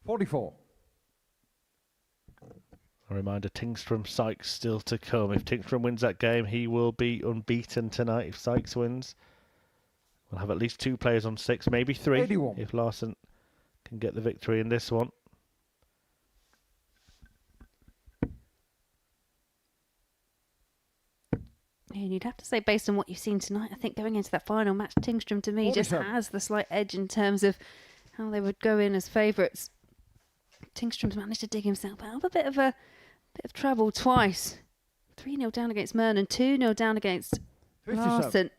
$44. A reminder, Tingstrom, Sykes still to come. If Tingstrom wins that game, he will be unbeaten tonight. If Sykes wins, we'll have at least 2 players on 6, maybe 3, 81. if Larson can get the victory in this one. And you'd have to say, based on what you've seen tonight, I think going into that final match, Tingstrom to me just has the slight edge in terms of how they would go in as favourites. Tingstrom's managed to dig himself out of a bit of trouble twice. 3-0 down against Mernon, 2-0 down against Larson.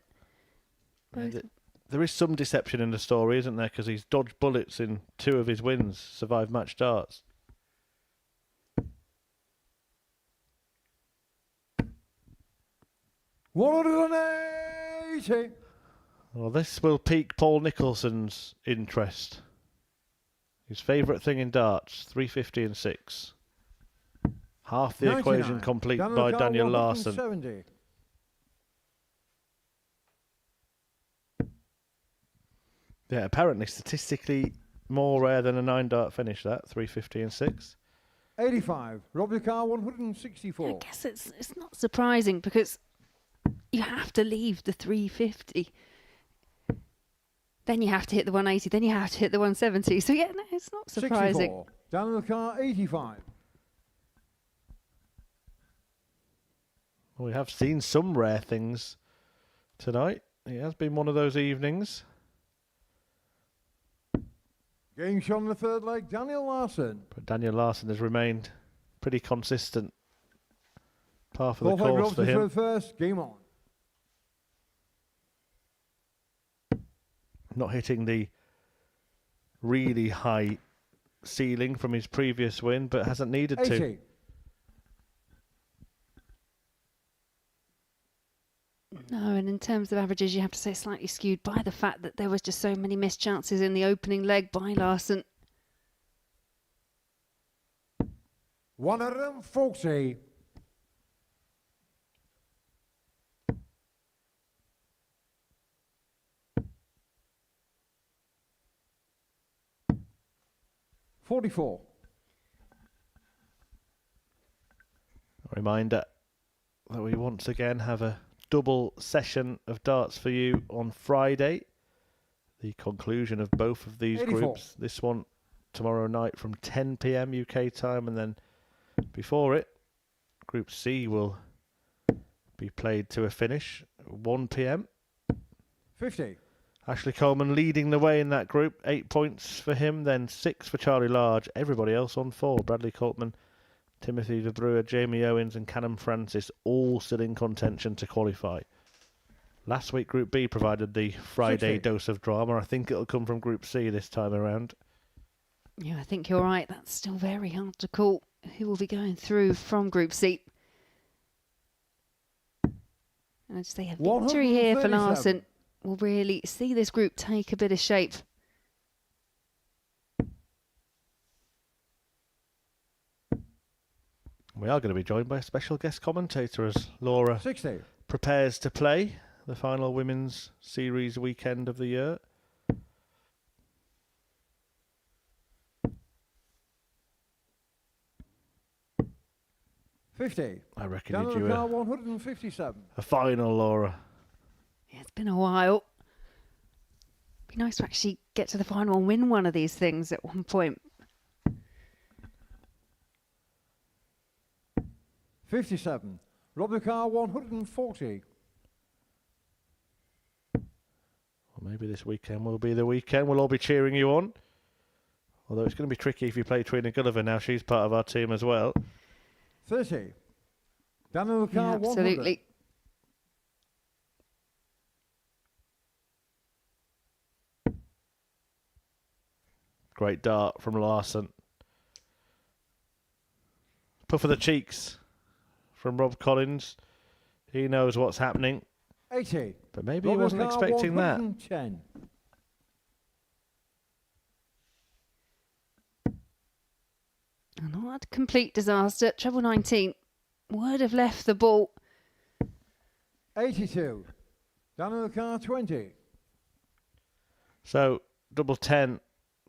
There is some deception in the story, isn't there? Because he's dodged bullets in 2 of his wins, survived match darts. $180. Well, this will pique Paul Nicholson's interest. His favourite thing in darts, 350 and 6. Half the equation complete by Daniel Larson. 70. Yeah, apparently statistically more rare than a 9-dart finish, that, 350 and 6. 85. Rob Ricard, 164. I guess it's not surprising because you have to leave the 350. Then you have to hit the 180. Then you have to hit the 170. So, yeah, no, it's not surprising. 64. Daniel Ricard, 85. Well, we have seen some rare things tonight. It has been one of those evenings. Game shot in the third leg, Daniel Larson. But Daniel Larson has remained pretty consistent. Par for the course for him. First, game on. Not hitting the really high ceiling from his previous win, but hasn't needed 80. to. No, and in terms of averages, you have to say slightly skewed by the fact that there was just so many missed chances in the opening leg by Larson. 140. $44. A reminder that we once again have a double session of darts for you on Friday. The conclusion of both of these 84. groups. This one tomorrow night from 10 p.m. UK time, and then before it, Group C will be played to a finish 1 p.m. 50. Ashley Coleman leading the way in that group. 8 points for him, then 6 for Charlie Large. Everybody else on 4. Bradley Coltman, Timothy De Brewer, Jamie Owens and Callum Francis all still in contention to qualify. Last week Group B provided the Friday 60. dose of drama. I think it'll come from Group C this time around. Yeah, I think you're right. That's still very hard to call who will be going through from Group C. And I'd say a victory here for 137. Larson will really see this group take a bit of shape. We are going to be joined by a special guest commentator as Laura 60. prepares to play the final women's series weekend of the year. $50. I reckon Down you'd to the do car, 157. a final, Laura. Yeah, it's been a while. Be nice to actually get to the final and win one of these things at one point. 57. Rob the car, 140. Well, maybe this weekend will be the weekend. We'll all be cheering you on. Although it's going to be tricky if you play Trina Gulliver now. She's part of our team as well. 30. Down to the car, Yeah, 100. absolutely. Great dart from Larson. Puff of the cheeks from Rob Collins. He knows what's happening. 80. But maybe Rob he wasn't the car, expecting that. 110. Not a complete disaster. Treble 19 would have left the ball. 82. Down to the car, 20. So, double 10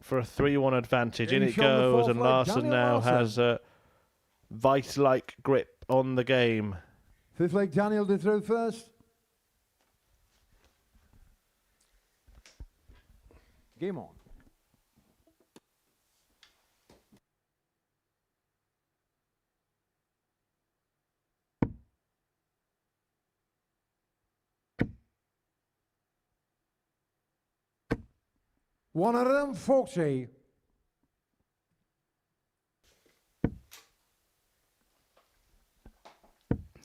for a 3-1 advantage. In it Finish on the goes, fourth and leg, Larson Daniel now Larson. has a vice-like grip on the game. Fifth leg, Daniel did through first. Game on. $140.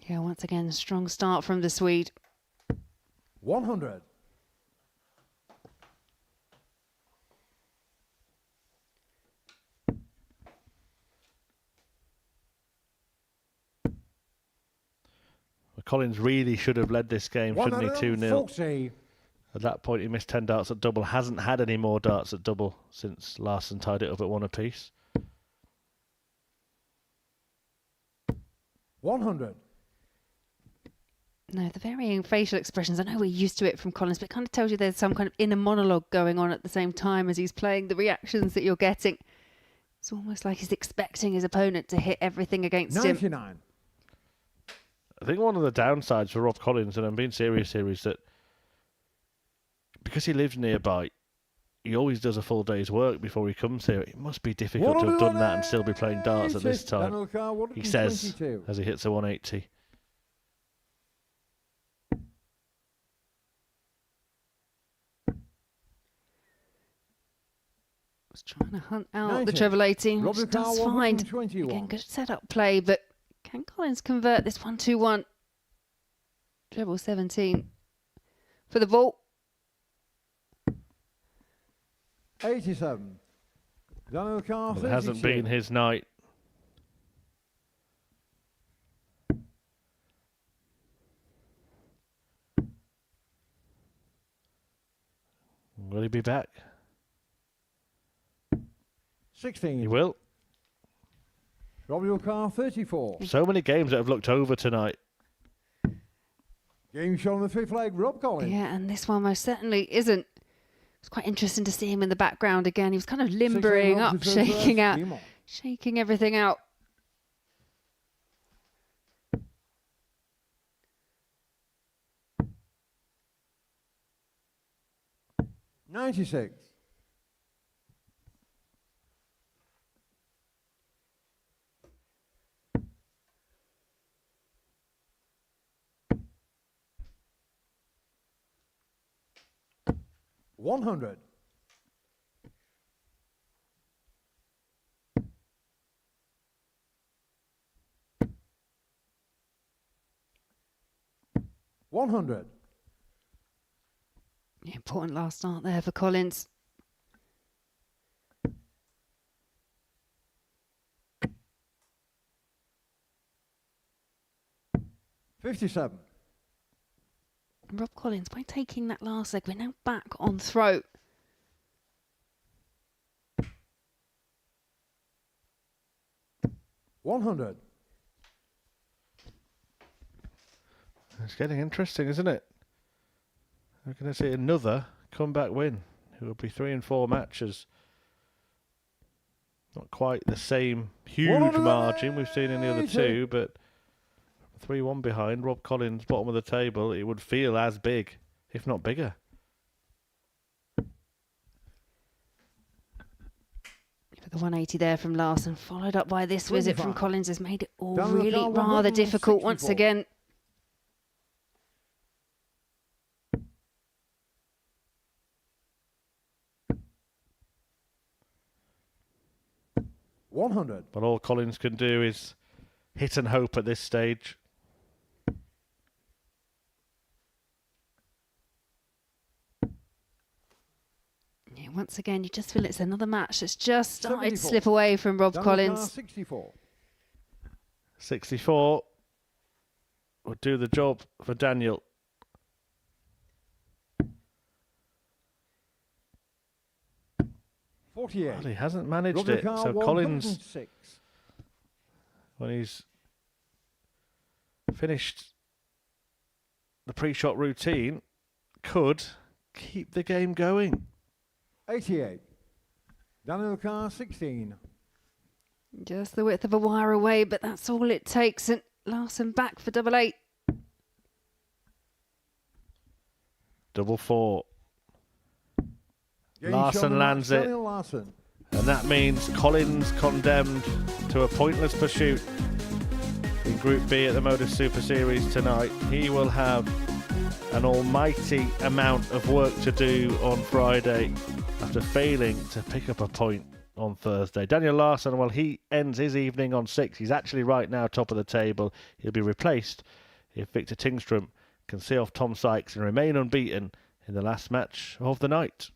Yeah, once again, strong start from the Swede. 100. Collins really should have led this game, shouldn't he? 2-0. 140. At that point, he missed 10 darts at double. Hasn't had any more darts at double since Larson tied it up at 1 apiece. 100. No, the varying facial expressions, I know we're used to it from Collins, but it kind of tells you there's some kind of inner monologue going on at the same time as he's playing, the reactions that you're getting. It's almost like he's expecting his opponent to hit everything against 99. him. I think one of the downsides for Rob Collins, and I'm being serious here, is that because he lives nearby, he always does a full day's work before he comes here. It must be difficult to have done that and still be playing darts at this time. He says, as he hits a 180. Was trying to hunt out 90. the treble 18, which Robert does Carr, find. 121. Again, good setup play, but can Collins convert this 1-2-1? Treble 17 for the ball. 87. Down to the car, Well, it hasn't 32. been his night. Will he be back? 16. He will. Rob your car 34. So many games that have looked over tonight. Game shown on the fifth leg, Rob Collins. Yeah, and this one most certainly isn't. It's quite interesting to see him in the background again. He was kind of limbering up, shaking everything out. $96. $100. $100. Important last start there for Collins. $57. Rob Collins, by taking that last leg, we're now back on throat. $100. It's getting interesting, isn't it? We're going to see another comeback win. It will be 3 and 4 matches. Not quite the same huge margin we've seen in the other two, but 3-1 behind. Rob Collins, bottom of the table. It would feel as big, if not bigger. The 180 there from Larson, followed up by this visit from Collins, has made it all Down the really car, rather difficult 164. once again. $100. But all Collins can do is hit and hope at this stage. Yeah, once again, you just feel it's another match that's just started to 74. slip away from Rob Down the car, Collins. 64. 64 would do the job for Daniel. $48. Well, he hasn't managed Rob your it. car, So Collins, 106. when he's finished the pre-shot routine, could keep the game going. 88. Daniel Carr, 16. Just the width of a wire away, but that's all it takes. And Larson back for double eight. Double 4. Game Larson shown on lands match, it. Daniel Larson. And that means Collins condemned to a pointless pursuit in Group B at the Modus Super Series tonight. He will have an almighty amount of work to do on Friday after failing to pick up a point on Thursday. Daniel Larson, well, he ends his evening on 6. He's actually right now top of the table. He'll be replaced if Victor Tingstrom can see off Tom Sykes and remain unbeaten in the last match of the night.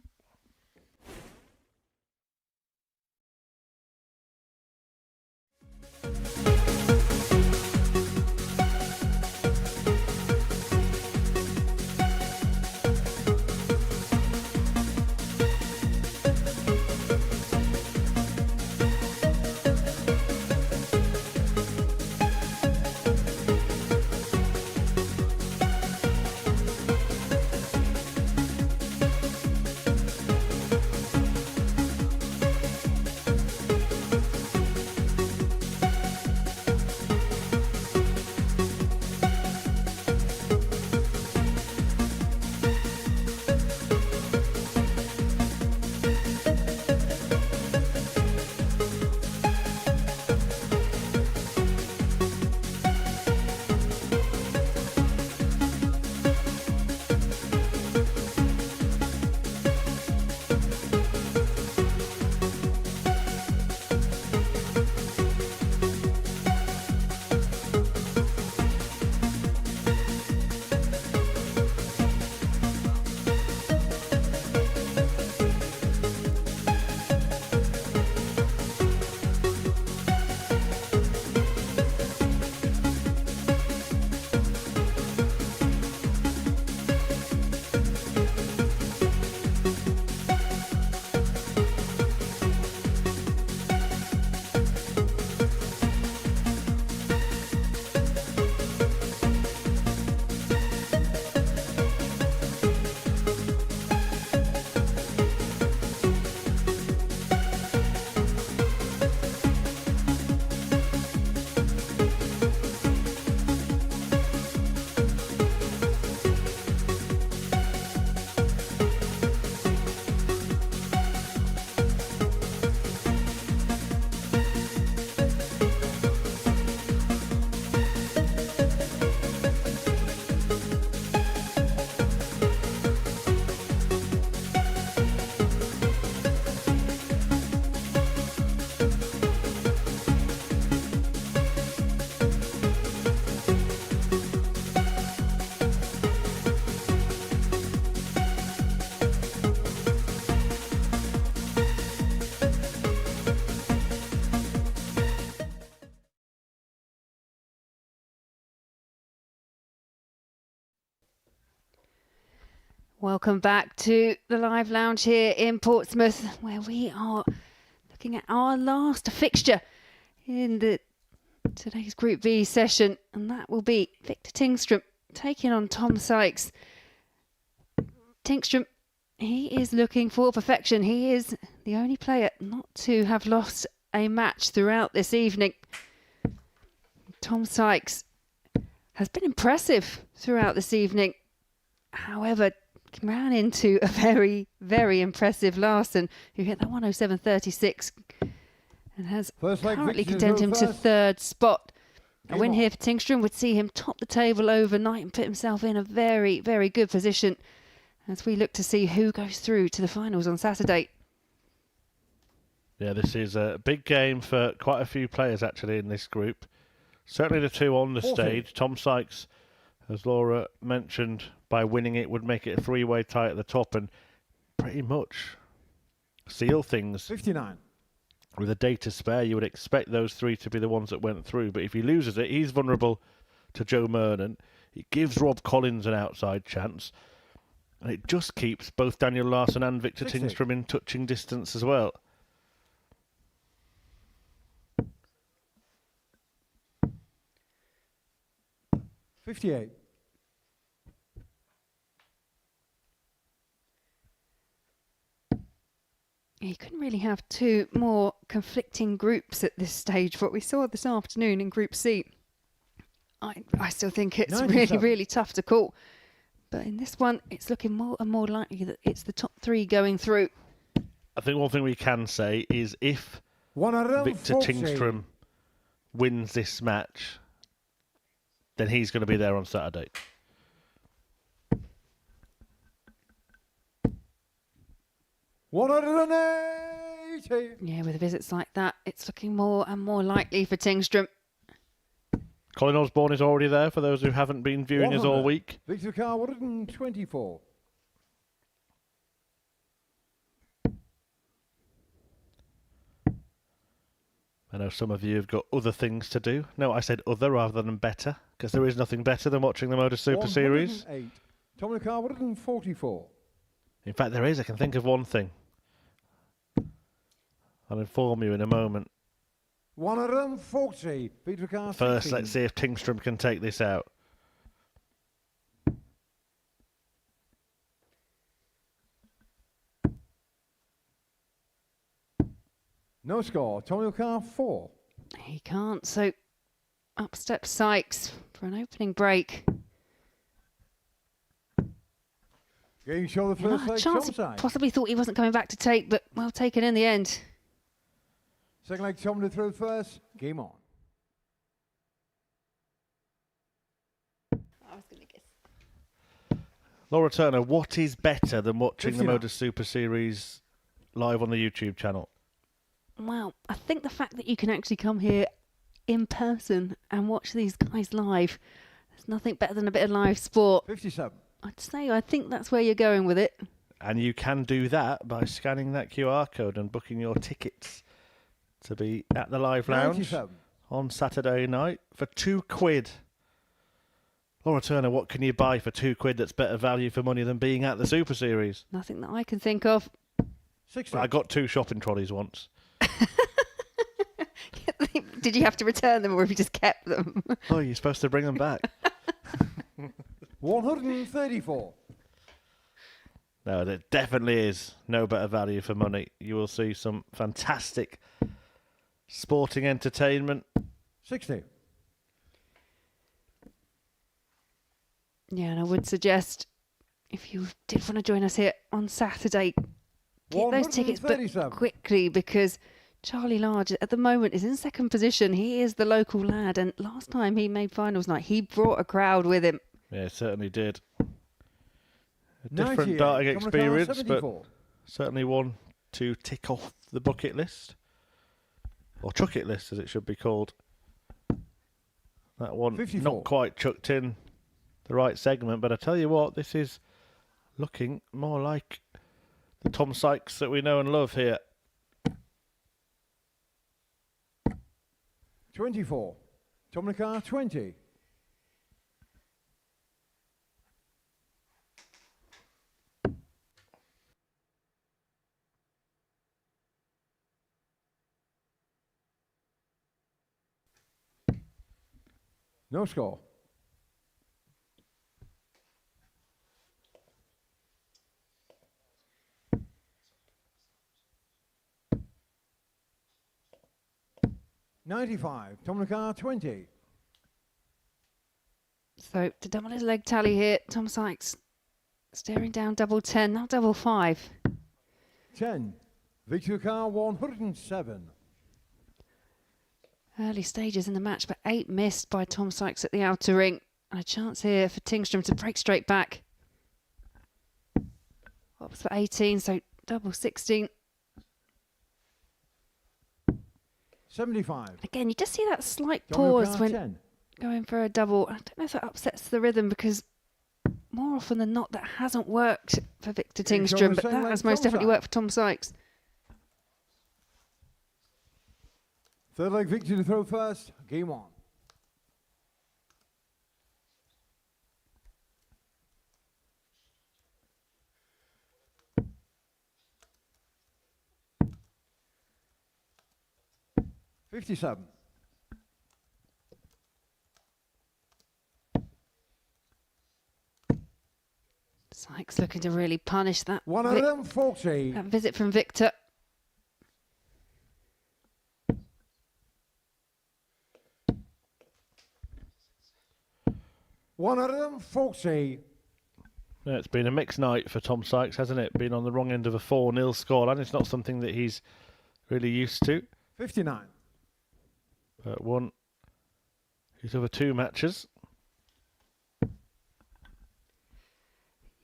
Welcome back to the live lounge here in Portsmouth, where we are looking at our last fixture in today's Group B session, and that will be Victor Tingstrom taking on Tom Sykes. Tingstrom, he is looking for perfection. He is the only player not to have lost a match throughout this evening. Tom Sykes has been impressive throughout this evening. However, ran into a very, very impressive Larson, who hit that 107.36 and has currently condemned him to third spot. A win here for Tingstrom would see him top the table overnight and put himself in a very, very good position as we look to see who goes through to the finals on Saturday. Yeah, this is a big game for quite a few players actually in this group. Certainly the two on the stage. Tom Sykes, as Laura mentioned, by winning it would make it a three-way tie at the top and pretty much seal things. 59. With a day to spare, you would expect those three to be the ones that went through. But if he loses it, he's vulnerable to Joe Mernon. It gives Rob Collins an outside chance. And it just keeps both Daniel Larson and Victor Tingstrom in touching distance as well. $58. You couldn't really have two more conflicting groups at this stage. What we saw this afternoon in Group C, I still think it's 97. really, really tough to call. But in this one, it's looking more and more likely that it's the top three going through. I think one thing we can say is if Victor Tingstrom wins this match, then he's going to be there on Saturday. $180. Yeah, with visits like that, it's looking more and more likely for Tingstrom. Colin Osborne is already there for those who haven't been viewing us all week. Victor Carr, 124. I know some of you have got other things to do. No, I said other rather than better, because there is nothing better than watching the Modus Super Series. Tom Carr, 144. In fact, there is. I can think of one thing. I'll inform you in a moment. 140. Victor Carr, First, 16. let's see if Tingstrom can take this out. No score. Tom Carr, 4. He can't, so up steps Sykes for an opening break. Game show the first leg, Chance Tom side. possibly thought he wasn't coming back to take, but well taken in the end. Second leg, Tom to throw first. Game on. I was going to guess. Laura Turner, what is better than watching 59. the Modus Super Series live on the YouTube channel? Well, I think the fact that you can actually come here in person and watch these guys live, there's nothing better than a bit of live sport. 57. I'd say I think that's where you're going with it. And you can do that by scanning that QR code and booking your tickets to be at the live lounge 97. on Saturday night for £2. Laura Turner, what can you buy for £2 that's better value for money than being at the Super Series? Nothing that I can think of. 60. I got 2 shopping trolleys once. Did you have to return them or have you just kept them? Oh, you're supposed to bring them back. 134. No, there definitely is no better value for money. You will see some fantastic sporting entertainment. 60. Yeah, and I would suggest if you did want to join us here on Saturday, get those tickets booked quickly because Charlie Large at the moment is in second position. He is the local lad, and last time he made finals night, he brought a crowd with him. Yeah, it certainly did. A different 98. darting Come on, Carl, experience, but 74. certainly one to tick off the bucket list. Or chuck it list, as it should be called. That one 54. not quite chucked in the right segment, but I tell you what, this is looking more like the Tom Sykes that we know and love here. 24. Tom Carr, 20. No score. $95. Tom McCarr 20. So to double his leg tally here, Tom Sykes staring down double 10, now double 5. 10. Victor Carr 107. Early stages in the match, but 8 missed by Tom Sykes at the outer ring. And a chance here for Tingstrom to break straight back. Ops for 18, so double 16. 75. Again, you just see that slight Tom pause McCarr when 10. going for a double. I don't know if that upsets the rhythm because more often than not that hasn't worked for Victor Tingstrom, but that has most definitely worked for Tom Sykes. Third leg Victor to throw first. Game on. $57. Sykes looking to really punish that. 140. That visit from Victor. $140. Yeah, it's been a mixed night for Tom Sykes, hasn't it? Been on the wrong end of a 4-0 scoreline. It's not something that he's really used to. 59. But won his other 2 matches.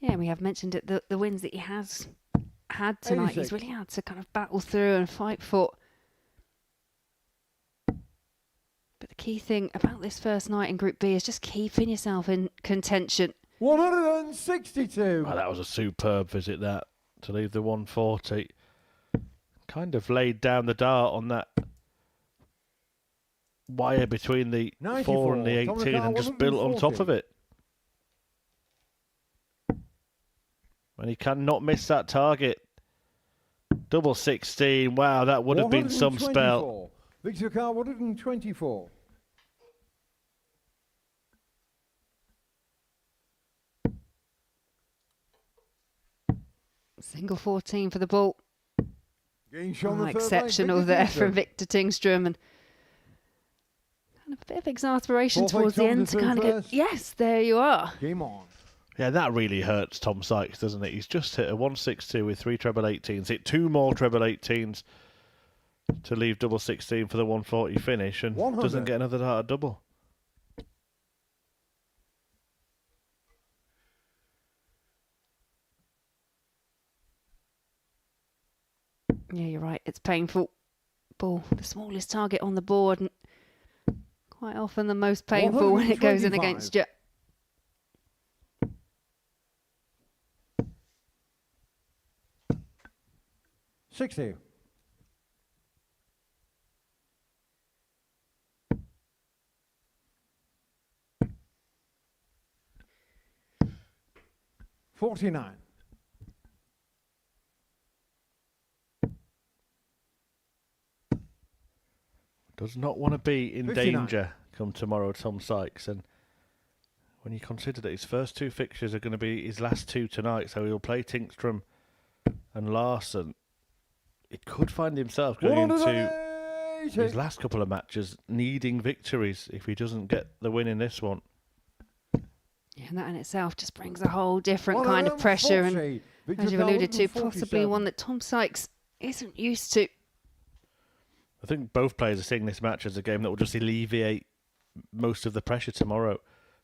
Yeah, we have mentioned it, the wins that he has had tonight. 86. He's really had to kind of battle through and fight for. But the key thing about this first night in Group B is just keeping yourself in contention. 162. Oh, that was a superb visit, that, to leave the 140. Kind of laid down the dart on that wire between the 4 and the 18 and just built on top of it. And he cannot miss that target. Double 16. Wow, that would have been some spell. Victor Carr 124. Single 14 for the ball. Oh, exceptional there from Victor Tingstrom, and kind of a bit of exasperation towards the end to kind of go, yes, there you are. Game on. Yeah, that really hurts Tom Sykes, doesn't it? He's just hit a 162 with 3 treble 18s, hit 2 more treble 18s to leave double 16 for the 140 finish, and 100. doesn't get another dart double. Yeah, you're right. It's painful. Ball, the smallest target on the board, and quite often the most painful when it goes in against you. $60. $49. Does not want to be in 59. danger come tomorrow, Tom Sykes. And when you consider that his first 2 fixtures are going to be his last 2 tonight, so he'll play Tingstrom and Larson, he could find himself going into his last couple of matches needing victories if he doesn't get the win in this one. Yeah, and that in itself just brings a whole different kind of pressure, and as you've alluded to, possibly one that Tom Sykes isn't used to. I think both players are seeing this match as a game that will just alleviate most of the pressure tomorrow.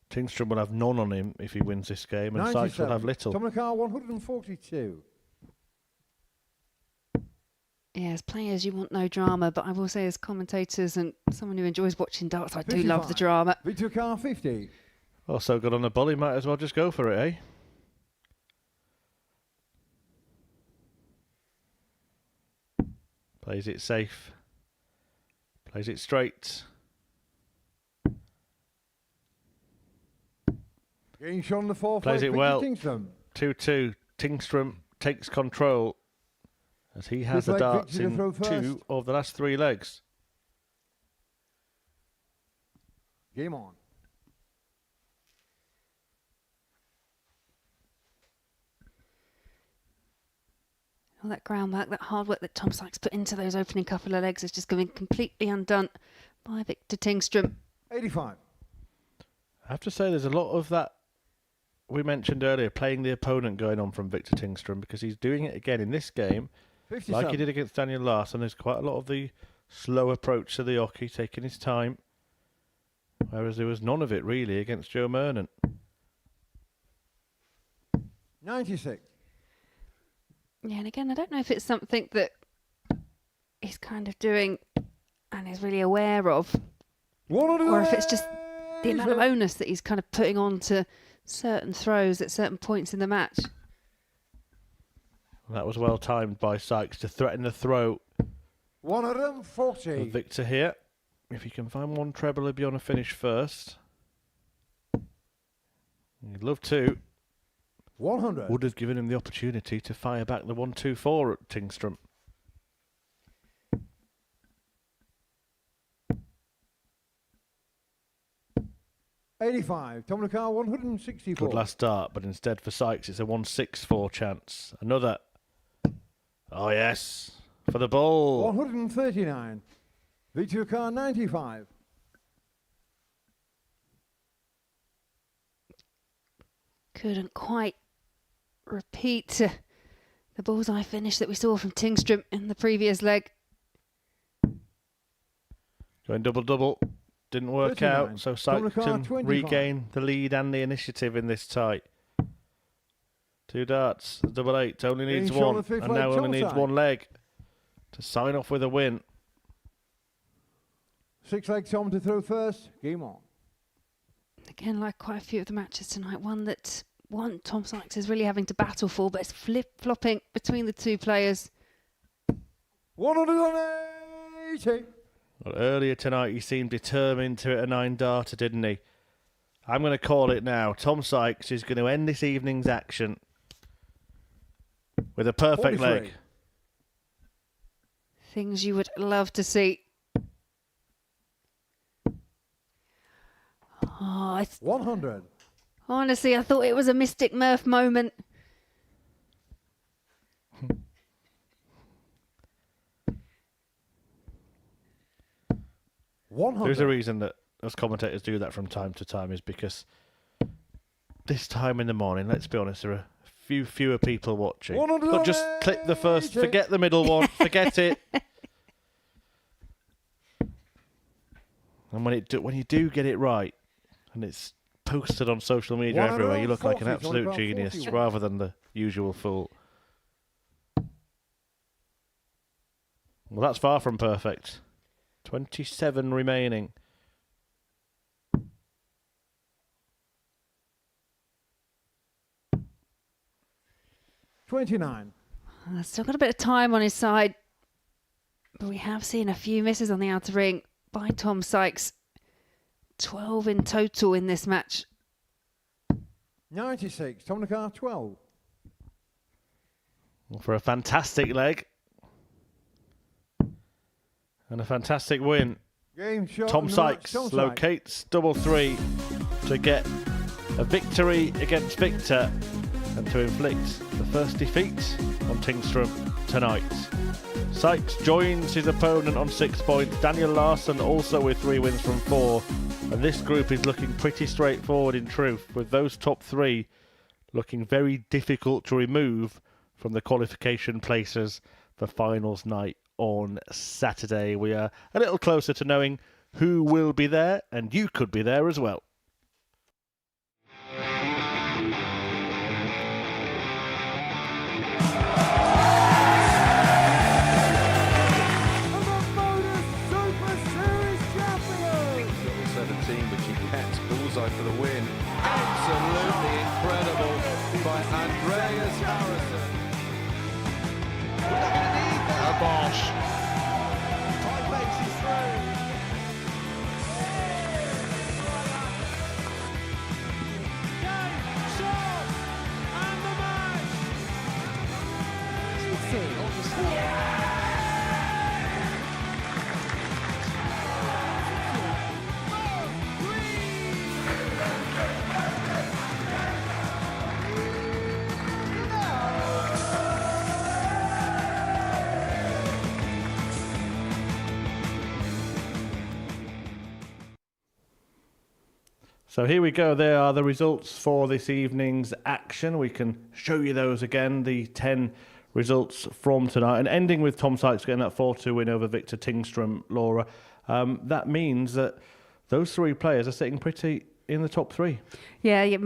Tingstrom will have none on him if he wins this game, and Sykes will have little. Tom McCarr 142. Yeah, as players, you want no drama, but I will say as commentators and someone who enjoys watching darts, I do love the drama. Victor Carr 50. Also good on the ball, he might as well just go for it, eh? Plays it safe. Plays it straight. Getting shot on the 4th. Plays it well. 2-2. Tingstrom takes control as he has the darts in 2 of the last 3 legs. Game on. All that groundwork, that hard work that Tom Sykes put into those opening couple of legs is just going completely undone by Victor Tingstrom. 85. I have to say there's a lot of that we mentioned earlier, playing the opponent going on from Victor Tingstrom, because he's doing it again in this game, 57. like he did against Daniel Larsson. There's quite a lot of the slow approach to the hockey, taking his time, whereas there was none of it really against Joe Murnan. 96. Yeah, and again, I don't know if it's something that he's kind of doing and is really aware of, or if it's just the amount of onus that he's kind of putting on to certain throws at certain points in the match. That was well timed by Sykes to threaten the throw. 140. Victor here. If he can find one treble, he'll be on a finish first. He'd love to. 100. Would have given him the opportunity to fire back the 1-2-4 at Tingstrom. $85. Tom Car 164. Good last start, but instead for Sykes, it's a 1-6-4 chance. Another. Oh, yes. For the ball. 139. Victor Car 95. Couldn't quite repeat the bullseye finish that we saw from Tingstrom in the previous leg. Going double-double. Didn't work 39. out, so Sykes can 25. regain the lead and the initiative in this tie. 2 darts, double 8, only needs Being short one, of fifth and leg, now only needs Tom one leg to sign off with a win. 6 leg Tom to throw first. Game on. Again, like quite a few of the matches tonight, one Tom Sykes is really having to battle for, but it's flip-flopping between the two players. 180. Well, earlier tonight, he seemed determined to hit a 9-darter, didn't he? I'm going to call it now. Tom Sykes is going to end this evening's action with a perfect 43. leg. Things you would love to see. Oh, 100. Honestly, I thought it was a Mystic Murph moment. There's a reason that us commentators do that from time to time, is because this time in the morning, let's be honest, there are fewer people watching. But just click the first, forget the middle one, forget it. And when you do get it right, and it's posted on social media everywhere, you look like an absolute genius rather than the usual fool. Well, that's far from perfect. 27 remaining. $29. Still got a bit of time on his side, but we have seen a few misses on the outer ring by Tom Sykes. 12 in total in this match. 96. Tom Car 12. For a fantastic leg. And a fantastic win. Game shot. Tom Sykes locates double 3 to get a victory against Victor and to inflict the first defeat on Tingstrom tonight. Sykes joins his opponent on 6 points. Daniel Larsson also with 3 wins from 4. And this group is looking pretty straightforward in truth, with those top 3 looking very difficult to remove from the qualification places for finals night on Saturday. We are a little closer to knowing who will be there, and you could be there as well. Bullseye for the win. Absolutely incredible by Andreas Harrison. Bosch. 5 bases through. Game, shot, and the match. So here we go. There are the results for this evening's action. We can show you those again, the 10 results from tonight. And ending with Tom Sykes getting that 4-2 win over Victor Tingstrom, Laura. That means that those three players are sitting pretty in the top three. Yeah, it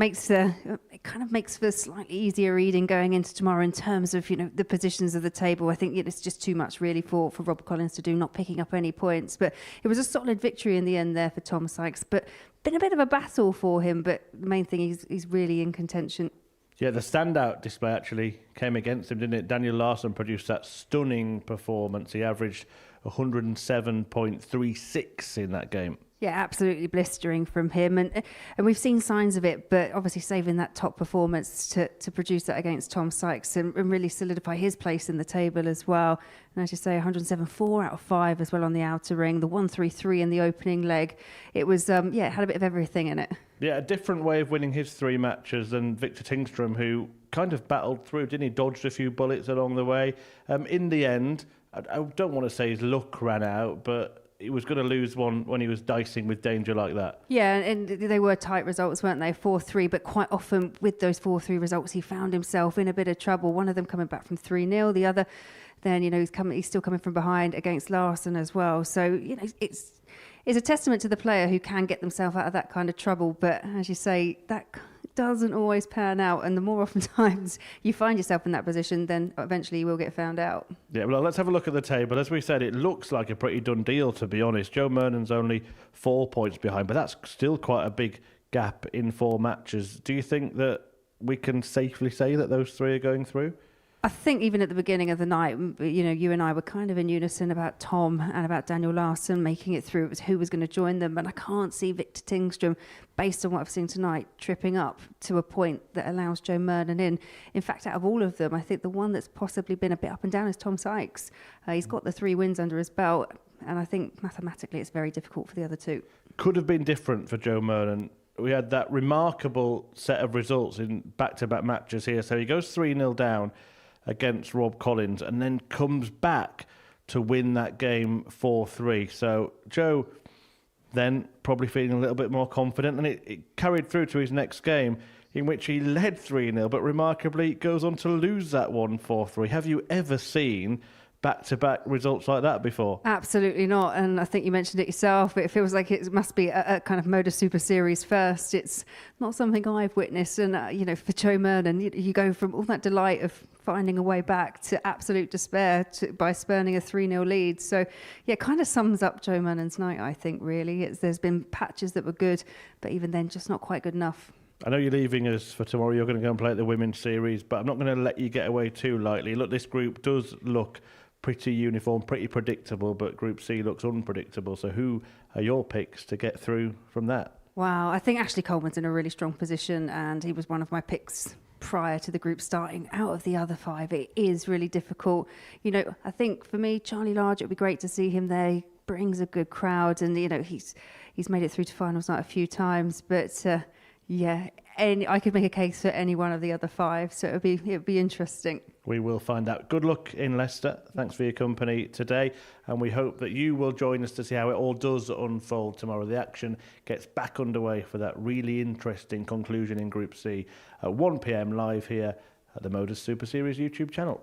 kind of makes for slightly easier reading going into tomorrow in terms of, the positions of the table. I think it's just too much really for Rob Collins to do, not picking up any points. But it was a solid victory in the end there for Tom Sykes. But been a bit of a battle for him. But the main thing is he's really in contention. Yeah, the standout display actually came against him, didn't it? Daniel Larsson produced that stunning performance. He averaged 107.36 in that game. Yeah, absolutely blistering from him. And we've seen signs of it, but obviously saving that top performance to produce that against Tom Sykes and really solidify his place in the table as well. And as you say, 107.4 out of 5 as well on the outer ring, the 133 in the opening leg. It was, it had a bit of everything in it. Yeah, a different way of winning his 3 matches than Victor Tingstrom, who kind of battled through, didn't he? Dodged a few bullets along the way. In the end, I don't want to say his luck ran out, but he was going to lose one when he was dicing with danger like that. Yeah, and they were tight results, weren't they? 4-3, but quite often with those 4-3 results, he found himself in a bit of trouble. One of them coming back from 3-0, the other, then, he's still coming from behind against Larsson as well. So, it's a testament to the player who can get themselves out of that kind of trouble. But as you say, that doesn't always pan out. And the more oftentimes you find yourself in that position, then eventually you will get found out. Yeah, well, let's have a look at the table. As we said, it looks like a pretty done deal, to be honest. Joe Mernon's only 4 points behind, but that's still quite a big gap in 4 matches. Do you think that we can safely say that those 3 are going through? I think even at the beginning of the night, you and I were kind of in unison about Tom and about Daniel Larsson making it through. It was who was going to join them. And I can't see Victor Tingstrom, based on what I've seen tonight, tripping up to a point that allows Joe Mernon in. In fact, out of all of them, I think the one that's possibly been a bit up and down is Tom Sykes. He's got the 3 wins under his belt. And I think mathematically it's very difficult for the other 2. Could have been different for Joe Mernon. We had that remarkable set of results in back-to-back matches here. So he goes 3-0 down against Rob Collins and then comes back to win that game 4-3. So Joe then probably feeling a little bit more confident, and it carried through to his next game in which he led 3-0, but remarkably goes on to lose that one 4-3. Have you ever seen back-to-back results like that before? Absolutely not. And I think you mentioned it yourself. It feels like it must be a kind of Modus Super Series first. It's not something I've witnessed. And, for Joe Mernon, you go from all that delight of finding a way back to absolute despair by spurning a 3-0 lead. So, yeah, it kind of sums up Joe Mernon's night, I think, really. There's been patches that were good, but even then, just not quite good enough. I know you're leaving us for tomorrow. You're going to go and play at the Women's Series, but I'm not going to let you get away too lightly. Look, this group does look pretty uniform, pretty predictable, but Group C looks unpredictable. So who are your picks to get through from that? Wow, I think Ashley Coleman's in a really strong position, and he was one of my picks prior to the group starting. Out of the other 5, it is really difficult. I think for me, Charlie Large, it would be great to see him there. He brings a good crowd, and he's made it through to finals night a few times. But I could make a case for any one of the other 5, so it would be interesting. We will find out. Good luck in Leicester. Thanks for your company today, and we hope that you will join us to see how it all does unfold tomorrow. The action gets back underway for that really interesting conclusion in Group C at 1 p.m. live here at the Modus Super Series YouTube channel.